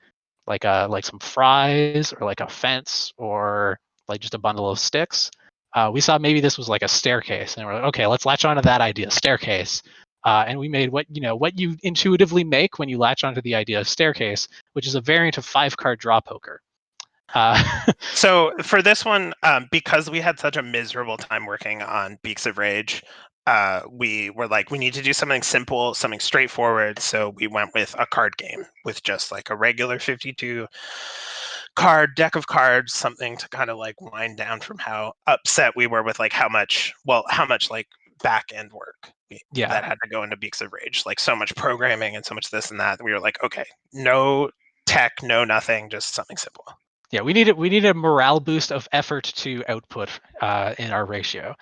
[SPEAKER 11] some fries, or like a fence, or like just a bundle of sticks. We saw maybe this was like a staircase, and we're like, okay, let's latch onto that idea, staircase. And we made what you intuitively make when you latch onto the idea of staircase, which is a variant of 5-card draw poker.
[SPEAKER 12] So for this one, because we had such a miserable time working on Beaks of Rage, we were like, we need to do something simple, something straightforward. So we went with a card game with just like a regular 52 card deck of cards, something to kind of like wind down from how upset we were with like how much like back end work that had to go into Beaks of Rage, like so much programming and so much this and that. We were like, okay, no tech, no nothing, just something simple.
[SPEAKER 11] Yeah, we need a morale boost of effort to output in our ratio.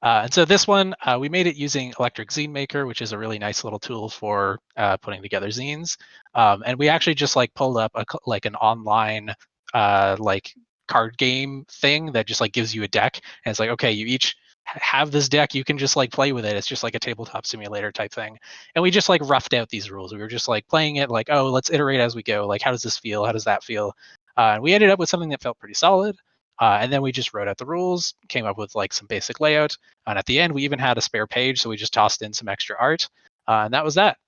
[SPEAKER 11] And so this one, we made it using Electric Zine Maker, which is a really nice little tool for putting together zines. And we actually just like pulled up like an online like card game thing that just like gives you a deck, and it's like, okay, you each have this deck, you can just like play with it. It's just like a tabletop simulator type thing. And we just like roughed out these rules. We were just like playing it like, oh, let's iterate as we go. Like, how does this feel? How does that feel? And we ended up with something that felt pretty solid. And then we just wrote out the rules, came up with like some basic layout. And at the end, we even had a spare page, so we just tossed in some extra art. And that was that.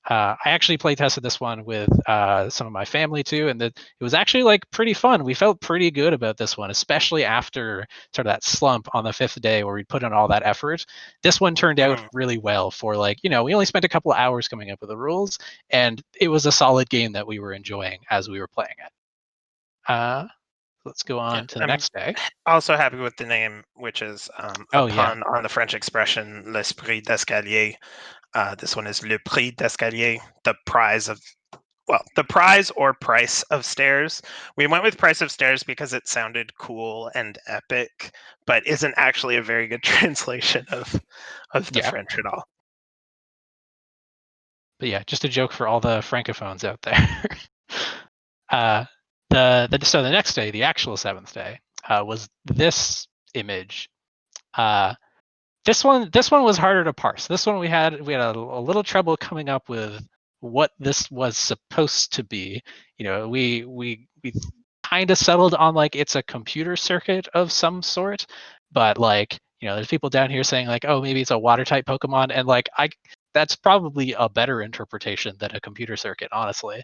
[SPEAKER 11] I actually play tested this one with some of my family too, and it was actually like pretty fun. We felt pretty good about this one, especially after sort of that slump on the 5th day where we put in all that effort. This one turned out really well for like, we only spent a couple of hours coming up with the rules, and it was a solid game that we were enjoying as we were playing it. Let's go on to the next day.
[SPEAKER 12] Also happy with the name, which is a pun on the French expression l'esprit d'escalier. This one is le prix d'escalier, the prize or price of stairs. We went with price of stairs because it sounded cool and epic, but isn't actually a very good translation of the French at all.
[SPEAKER 11] But yeah, just a joke for all the francophones out there. So the next day, the actual 7th day, was this image. This one was harder to parse. This one we had a little trouble coming up with what this was supposed to be. We kind of settled on like it's a computer circuit of some sort, but like there's people down here saying like, oh, maybe it's a water type Pokemon, and like that's probably a better interpretation than a computer circuit, honestly.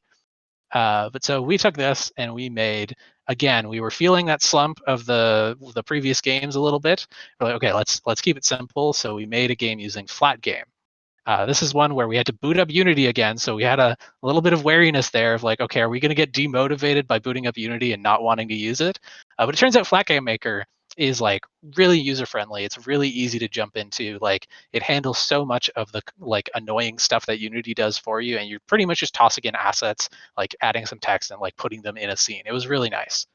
[SPEAKER 11] But so we took this and we made, again, we were feeling that slump of the previous games a little bit. We're like, okay, let's keep it simple. So we made a game using Flat Game. This is one where we had to boot up Unity again, so we had a little bit of wariness there of like, okay, are we going to get demotivated by booting up Unity and not wanting to use it? But it turns out Flat Game Maker is like really user friendly. It's really easy to jump into. Like it handles so much of the like annoying stuff that Unity does for you, and you're pretty much just tossing in assets, like adding some text and like putting them in a scene. It was really nice.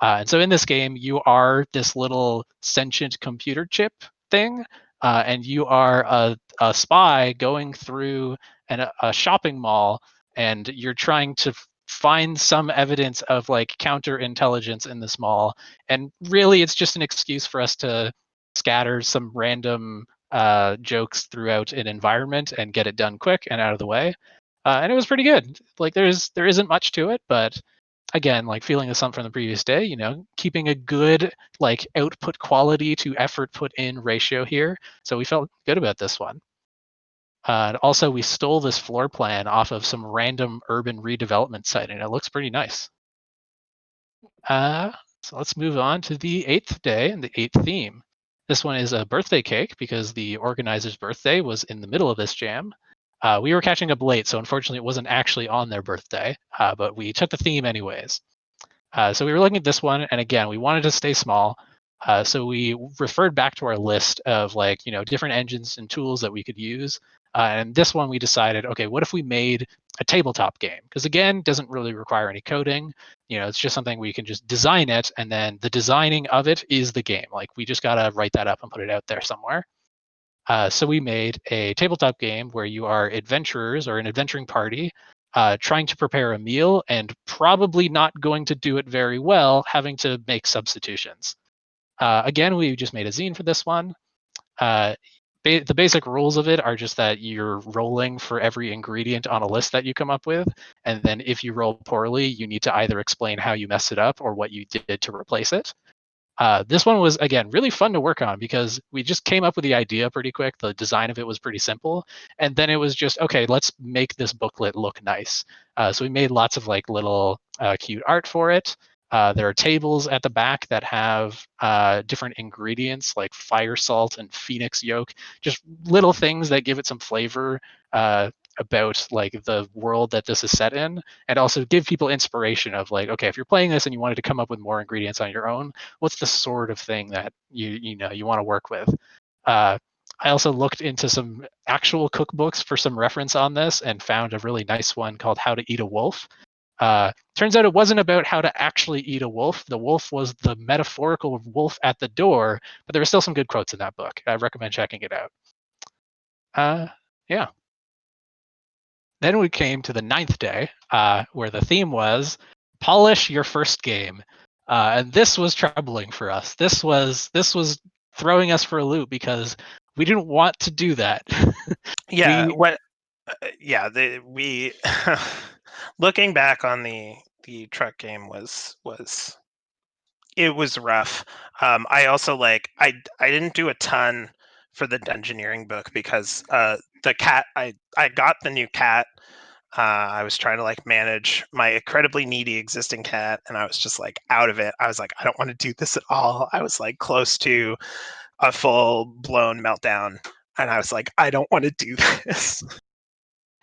[SPEAKER 11] And so in this game, you are this little sentient computer chip thing, and you are a spy going through a shopping mall, and you're trying to find some evidence of like counterintelligence in this mall. And really, it's just an excuse for us to scatter some random jokes throughout an environment and get it done quick and out of the way. And it was pretty good. Like there isn't much to it, but again, like feeling the slump from the previous day, keeping a good like output quality to effort put in ratio here. So we felt good about this one. And also, we stole this floor plan off of some random urban redevelopment site, and it looks pretty nice. So let's move on to the 8th day and the 8th theme. This one is a birthday cake because the organizer's birthday was in the middle of this jam. We were catching up late, so unfortunately it wasn't actually on their birthday, but we took the theme anyways. So we were looking at this one, and again, we wanted to stay small. So we referred back to our list of like, different engines and tools that we could use. And this one we decided, okay, what if we made a tabletop game? Because again, doesn't really require any coding. It's just something where you can just design it, and then the designing of it is the game. Like we just gotta write that up and put it out there somewhere. So we made a tabletop game where you are adventurers or an adventuring party trying to prepare a meal and probably not going to do it very well, having to make substitutions. Again, we just made a zine for this one. The basic rules of it are just that you're rolling for every ingredient on a list that you come up with, and then if you roll poorly, you need to either explain how you messed it up or what you did to replace it. This one was, again, really fun to work on because we just came up with the idea pretty quick. The design of it was pretty simple. And then it was just, okay, let's make this booklet look nice. So we made lots of like little cute art for it. There are tables at the back that have different ingredients like fire salt and phoenix yolk, just little things that give it some flavor about like the world that this is set in, and also give people inspiration of like, okay, if you're playing this and you wanted to come up with more ingredients on your own, what's the sort of thing that you want to work with. I also looked into some actual cookbooks for some reference on this and found a really nice one called How to Eat a Wolf. Turns out it wasn't about how to actually eat a wolf. The wolf was the metaphorical wolf at the door, but there were still some good quotes in that book. I recommend checking it out. Yeah. Then we came to the 9th day, where the theme was polish your first game. And this was troubling for us. This was throwing us for a loop because we didn't want to do that.
[SPEAKER 12] Yeah, we looking back on the truck game was it was rough. I also I didn't do a ton for the Dungeoneering book because the cat I got the new cat. I was trying to manage my incredibly needy existing cat, and I was just out of it. I was like, I don't want to do this at all. I was close to a full blown meltdown, and I was like, I don't want to do this.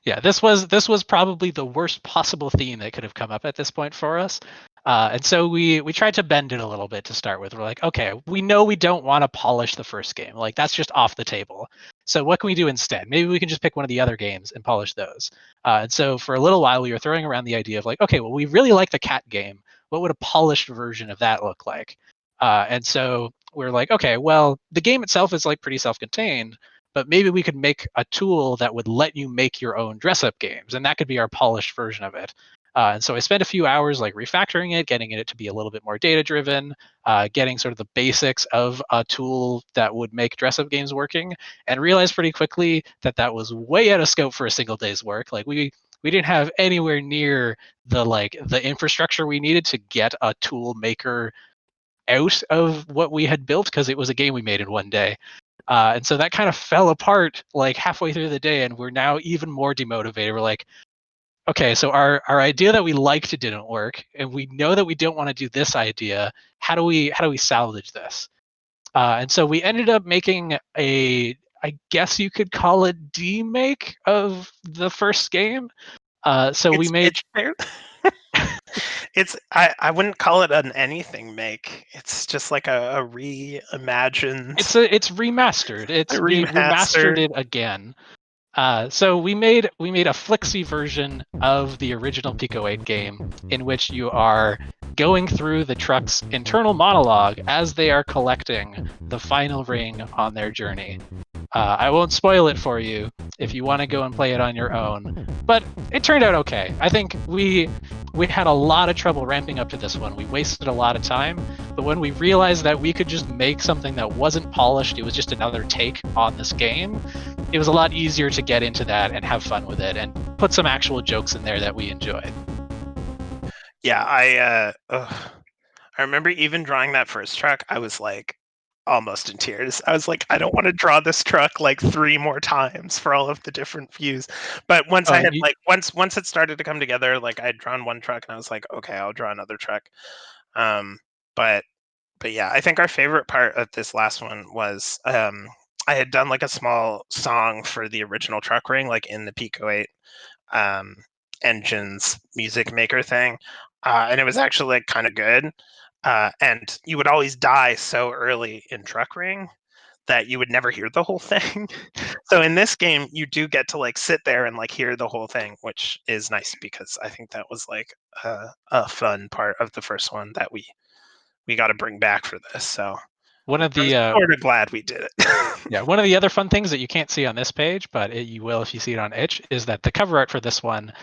[SPEAKER 11] Yeah, this was probably the worst possible theme that could have come up at this point for us. And so we tried to bend it a little bit to start with. We're like, okay, we know we don't want to polish the first game. That's just off the table. So what can we do instead? Maybe we can just pick one of the other games and polish those. And so for a little while, we were throwing around the idea of okay, well, we really like the cat game. What would a polished version of that look like? And so we're like, okay, well, the game itself is pretty self-contained, but maybe we could make a tool that would let you make your own dress-up games, and that could be our polished version of it. And so I spent a few hours refactoring it, getting it to be a little bit more data-driven, getting sort of the basics of a tool that would make dress-up games working, and realized pretty quickly that that was way out of scope for a single day's work. We didn't have anywhere near the infrastructure we needed to get a tool maker out of what we had built, because it was a game we made in one day. And so that kind of fell apart halfway through the day, and we're now even more demotivated. We're like, okay, so our idea that we liked didn't work, and we know that we don't want to do this idea. How do we salvage this? And so we ended up making I guess you could call it demake of the first game. We made.
[SPEAKER 12] I wouldn't call it an anything make. It's just a reimagined.
[SPEAKER 11] It's remastered. We remastered it again. So we made a Flixie version of the original Pico 8 game, in which you are going through the truck's internal monologue as they are collecting the final ring on their journey. I won't spoil it for you if you want to go and play it on your own, but it turned out okay. I think we had a lot of trouble ramping up to this one. We wasted a lot of time, but when we realized that we could just make something that wasn't polished, it was just another take on this game, it was a lot easier to get into that and have fun with it and put some actual jokes in there that we enjoyed.
[SPEAKER 12] Yeah, I remember even drawing that first truck, I was almost in tears. I was like, I don't want to draw this truck 3 more times for all of the different views. But once I had once it started to come together, I had drawn one truck and I was like, okay, I'll draw another truck. But yeah, I think our favorite part of this last one was I had done a small song for the original truck ring, in the Pico 8 Engines music maker thing. And it was actually kind of good. And you would always die so early in Truck Ring that you would never hear the whole thing. So in this game, you do get to sit there and hear the whole thing, which is nice because I think that was a fun part of the first one that we got to bring back for this. So
[SPEAKER 11] one of the
[SPEAKER 12] I'm sort of glad we did it.
[SPEAKER 11] Yeah, one of the other fun things that you can't see on this page, but you will if you see it on Itch, is that the cover art for this one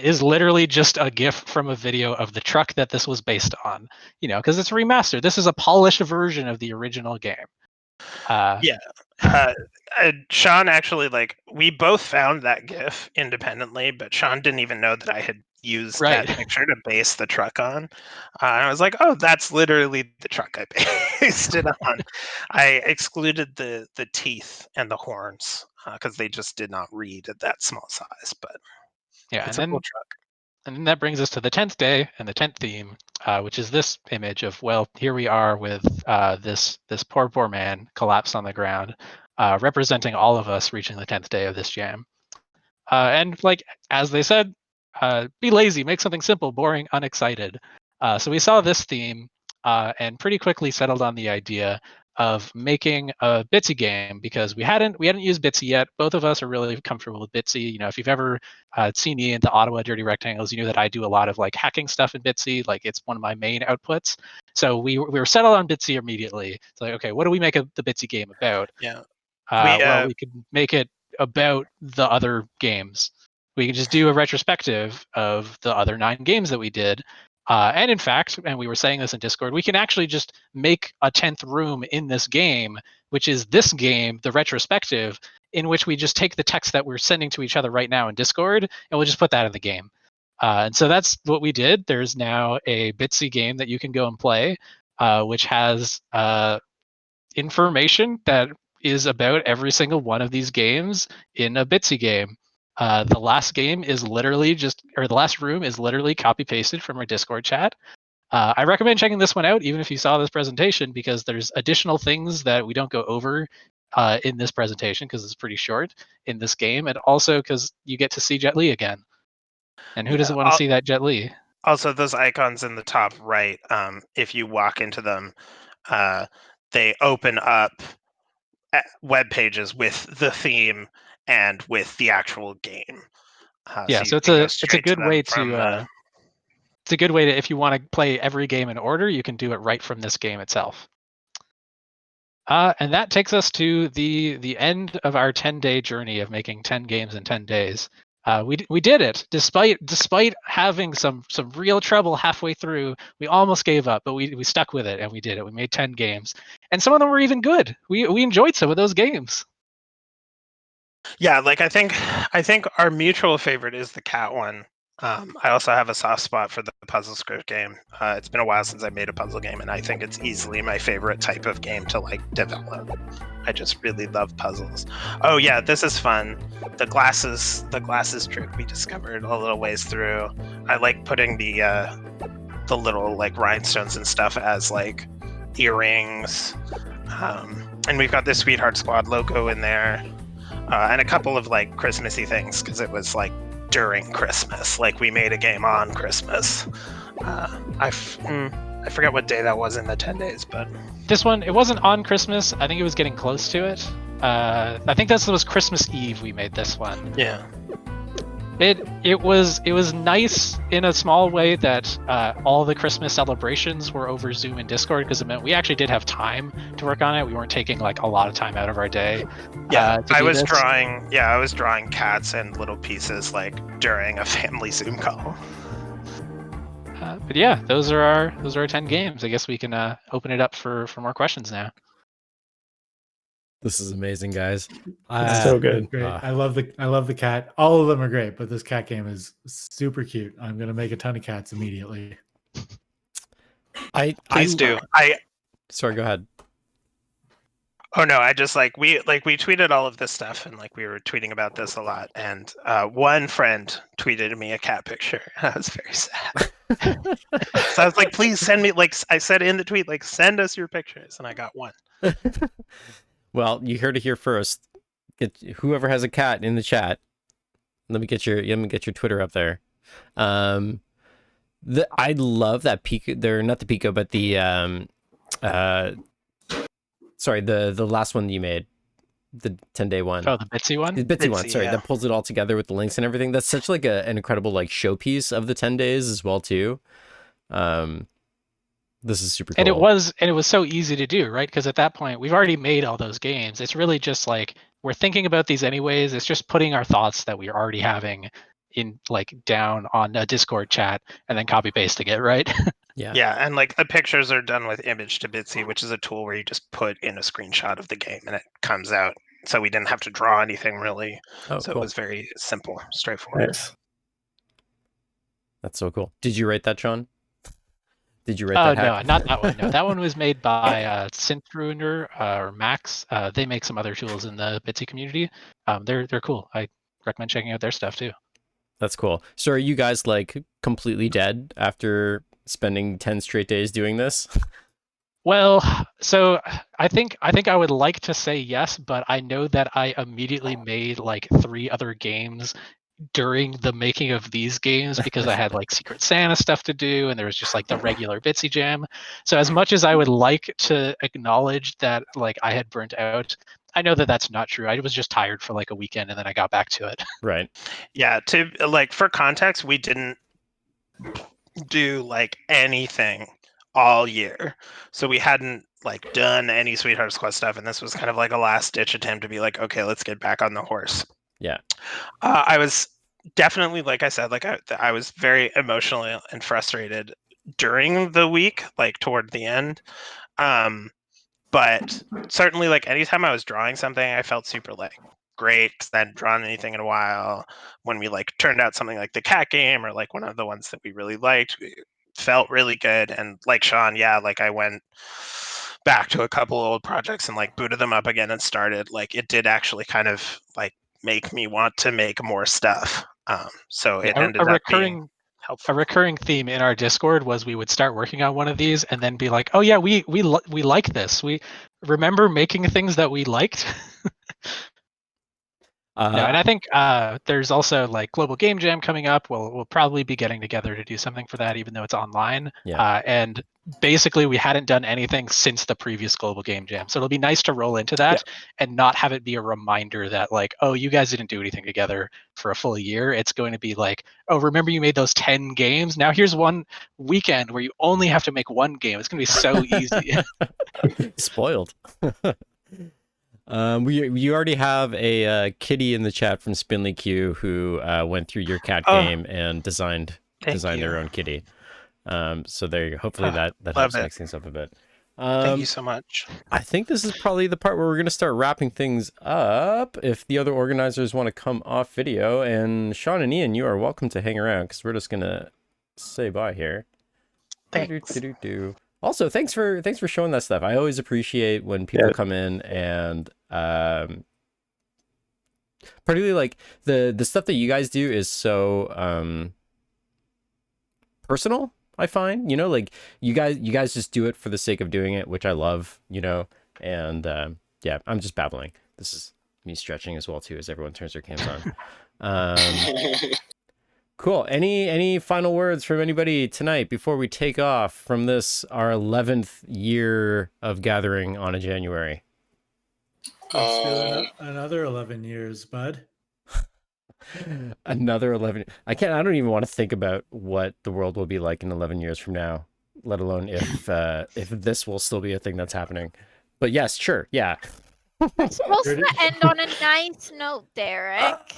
[SPEAKER 11] is literally just a GIF from a video of the truck that this was based on. Because it's remastered. This is a polished version of the original game.
[SPEAKER 12] Sean actually we both found that GIF independently, but Sean didn't even know that I had used that picture to base the truck on. And I was like, oh, that's literally the truck I based it on. I excluded the teeth and the horns because they just did not read at that small size. But
[SPEAKER 11] yeah,
[SPEAKER 12] it's a cool truck.
[SPEAKER 11] And then that brings us to the 10th day and the 10th theme, which is this image of, well, here we are with this poor man collapsed on the ground, representing all of us reaching the 10th day of this jam. And as they said, be lazy, make something simple, boring, unexcited. So we saw this theme and pretty quickly settled on the idea of making a Bitsy game because we hadn't used Bitsy yet. Both of us are really comfortable with Bitsy. You know, if you've ever seen me in the Ottawa Dirty Rectangles, you know that I do a lot of like hacking stuff in Bitsy. Like it's one of my main outputs. So we were settled on Bitsy immediately. It's like, okay, what do we make the Bitsy game about?
[SPEAKER 12] Yeah.
[SPEAKER 11] Well, we could make it about the other games. We can just do a retrospective of the other 9 games that we did. And in fact, and we were saying this in Discord, we can actually just make a 10th room in this game, which is this game, the retrospective, in which we just take the text that we're sending to each other right now in Discord, and we'll just put that in the game. And so that's what we did. There's now a Bitsy game that you can go and play, which has information that is about every single one of these games in a Bitsy game. The last game is literally the last room is literally copy pasted from our Discord chat. I recommend checking this one out, even if you saw this presentation, because there's additional things that we don't go over in this presentation because it's pretty short in this game, and also because you get to see Jet Li again. And who doesn't want to see that Jet Li?
[SPEAKER 12] Also, those icons in the top right, if you walk into them, they open up web pages with the theme and with the actual game.
[SPEAKER 11] So it's a good way to it's a good way to, if you want to play every game in order, you can do it right from this game itself. And that takes us to the end of our 10-day journey of making 10 games in 10 days. We did it despite having some real trouble halfway through. We almost gave up, but we stuck with it and we did it. We made 10 games, and some of them were even good. We enjoyed some of those games.
[SPEAKER 12] Yeah, like I think our mutual favorite is the cat one. I also have a soft spot for the puzzle script game. It's been a while since I made a puzzle game, and I think it's easily my favorite type of game to like develop. I just really love puzzles. Oh yeah, this is fun. The glasses trick we discovered a little ways through. I like putting the little like rhinestones and stuff as like earrings. And we've got the Sweetheart Squad logo in there, and a couple of like Christmassy things because it was like during Christmas. Like we made a game on Christmas. I forget what day that was in the 10 days, but
[SPEAKER 11] this one, it wasn't on Christmas. I think it was getting close to it. I think this was Christmas Eve we made this one.
[SPEAKER 12] Yeah.
[SPEAKER 11] It was nice in a small way that all the Christmas celebrations were over Zoom and Discord, because it meant we actually did have time to work on it. We weren't taking like a lot of time out of our day.
[SPEAKER 12] I was drawing cats and little pieces like during a family Zoom call.
[SPEAKER 11] But yeah, those are our 10 games. I guess we can open it up for more questions now.
[SPEAKER 3] This is amazing, guys.
[SPEAKER 10] It's so good.
[SPEAKER 4] Great. I love the cat. All of them are great, but this cat game is super cute. I'm gonna make a ton of cats immediately.
[SPEAKER 12] Please do.
[SPEAKER 3] Sorry, go ahead.
[SPEAKER 12] Oh no, I just we tweeted all of this stuff, and like we were tweeting about this a lot, and one friend tweeted me a cat picture. I was very sad. So I was like, please send me, like I said in the tweet, like send us your pictures, and I got one.
[SPEAKER 3] Well, you heard it here first. Get whoever has a cat in the chat. Let me get your Twitter up there. I love that Pico. They're not the Pico, but the the last one you made, the 10-day one.
[SPEAKER 11] Oh, the Bitsy one.
[SPEAKER 3] The Bitsy one. Sorry,
[SPEAKER 12] yeah.
[SPEAKER 3] that pulls it all together with the links and everything. That's such like an incredible like showpiece of the 10 days as well too. This is super cool.
[SPEAKER 11] And it was so easy to do, right? Because at that point, we've already made all those games. It's really just like we're thinking about these anyways. It's just putting our thoughts that we're already having in like down on a Discord chat and then copy pasting it, right?
[SPEAKER 12] Yeah, and like the pictures are done with Image to Bitsy, which is a tool where you just put in a screenshot of the game and it comes out. So we didn't have to draw anything really.
[SPEAKER 3] Oh,
[SPEAKER 12] so
[SPEAKER 3] cool.
[SPEAKER 12] it was very simple, straightforward.
[SPEAKER 10] Nice.
[SPEAKER 3] That's so cool. Did you write that, Sean? Did you write that?
[SPEAKER 11] No,
[SPEAKER 3] hack?
[SPEAKER 11] not that one. No, that one was made by Synthruiner or Max. They make some other tools in the Bitsy community. They're cool. I recommend checking out their stuff too.
[SPEAKER 3] That's cool. So are you guys like completely dead after spending 10 straight days doing this?
[SPEAKER 11] Well, so I think I would like to say yes, but I know that I immediately made like 3 other games during the making of these games because I had like Secret Santa stuff to do, and there was just like the regular Bitsy Jam. So as much as I would like to acknowledge that like I had burnt out, I know that that's not true. I was just tired for like a weekend and then I got back to it.
[SPEAKER 3] Right.
[SPEAKER 12] Yeah, to like for context, we didn't do like anything all year. So we hadn't like done any Sweethearts Quest stuff, and this was kind of like a last ditch attempt to be like, okay, let's get back on the horse.
[SPEAKER 3] Yeah.
[SPEAKER 12] I was definitely, like I said, like I was very emotional and frustrated during the week, like toward the end. But certainly, like anytime I was drawing something, I felt super like great because I hadn't drawn anything in a while. When we like turned out something like the cat game or like one of the ones that we really liked, we felt really good. And like Sean, yeah, like I went back to a couple old projects and like booted them up again and started. Like it did actually kind of like make me want to make more stuff. So it ended up being helpful.
[SPEAKER 11] A recurring theme in our Discord was we would start working on one of these and then be like, "Oh yeah, we like this. We remember making things that we liked." And I think there's also like Global Game Jam coming up. We'll probably be getting together to do something for that, even though it's online.
[SPEAKER 3] Yeah.
[SPEAKER 11] And basically, we hadn't done anything since the previous Global Game Jam, so it'll be nice to roll into that and not have it be a reminder that like, oh, you guys didn't do anything together for a full year. It's going to be like, oh, remember you made those 10 games? Now here's one weekend where you only have to make one game. It's going to be so easy.
[SPEAKER 3] Spoiled. We already have a kitty in the chat from Spinley Q who went through your cat game and designed their own kitty. So there you go. Hopefully that helps mix things up a bit.
[SPEAKER 12] Thank you so much.
[SPEAKER 3] I think this is probably the part where we're going to start wrapping things up. If the other organizers want to come off video, and Sean and Ian, you are welcome to hang around because we're just going to say bye here.
[SPEAKER 6] Thanks.
[SPEAKER 3] Also, thanks for showing that stuff. I always appreciate when people come in and particularly like the stuff that you guys do is so personal. I find, you know, like you guys just do it for the sake of doing it, which I love, you know. And yeah, I'm just babbling. This is me stretching as well too, as everyone turns their cams on. Cool. Any final words from anybody tonight before we take off from this, our 11th year of gathering on a January?
[SPEAKER 4] Let's do another 11 years, bud.
[SPEAKER 3] Another 11. I don't even want to think about what the world will be like in 11 years from now, let alone if this will still be a thing that's happening. But yes, sure. Yeah.
[SPEAKER 9] We're supposed to end on a nice note, Derek.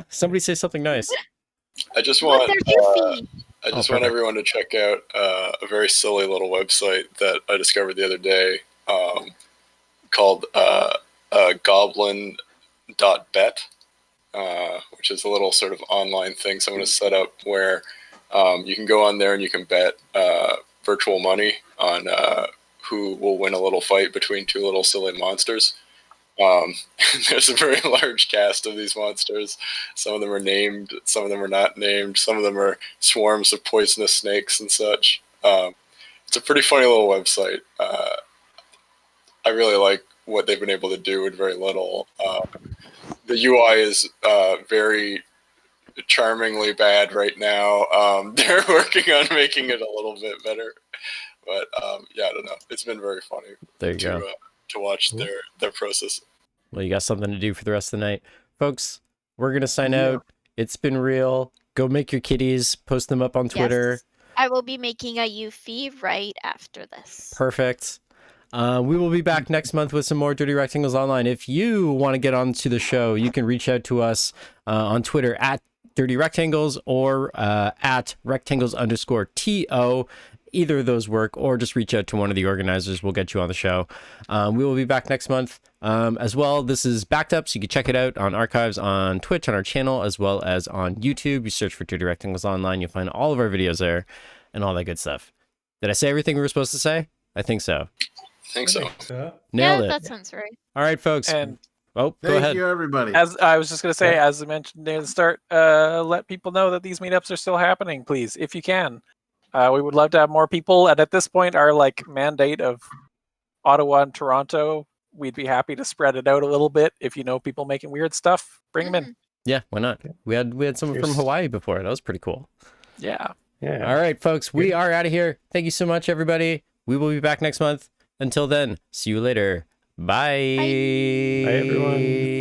[SPEAKER 3] Somebody say something nice.
[SPEAKER 5] I just want everyone to check out a very silly little website that I discovered the other day called goblin.bet, which is a little sort of online thing someone has set up where you can go on there and you can bet virtual money on who will win a little fight between two little silly monsters. There's a very large cast of these monsters. Some of them are named, some of them are not named, some of them are swarms of poisonous snakes and such. It's a pretty funny little website. I really like what they've been able to do with very little. The UI is very charmingly bad right now. They're working on making it a little bit better. But yeah, I don't know. It's been very funny to watch their process.
[SPEAKER 3] Well, you got something to do for the rest of the night. Folks, we're going to sign out. It's been real. Go make your kitties. Post them up on Twitter.
[SPEAKER 9] Yes, I will be making a Eufy right after this.
[SPEAKER 3] Perfect. We will be back next month with some more Dirty Rectangles Online. If you want to get onto the show, you can reach out to us on Twitter at Dirty Rectangles or at rectangles_TO. Either of those work, or just reach out to one of the organizers. We'll get you on the show. We will be back next month as well. This is backed up, so you can check it out on archives on Twitch, on our channel, as well as on YouTube. You search for Dirty Rectangles Online. You'll find all of our videos there and all that good stuff. Did I say everything we were supposed to say? I think so.
[SPEAKER 5] I think so.
[SPEAKER 3] Nailed it.
[SPEAKER 9] That sounds right.
[SPEAKER 3] All right, folks.
[SPEAKER 6] And
[SPEAKER 3] go ahead.
[SPEAKER 7] Thank you, everybody.
[SPEAKER 6] As I was just going to say, as I mentioned near the start, let people know that these meetups are still happening, please, if you can. We would love to have more people, and at this point, our mandate of Ottawa and Toronto, we'd be happy to spread it out a little bit. If you know people making weird stuff, bring them in.
[SPEAKER 3] Yeah, why not? We had someone from Hawaii before. That was pretty cool.
[SPEAKER 6] Yeah.
[SPEAKER 10] Yeah.
[SPEAKER 3] All right, folks, we are out of here. Thank you so much, everybody. We will be back next month. Until then, see you later. Bye.
[SPEAKER 10] Bye everyone.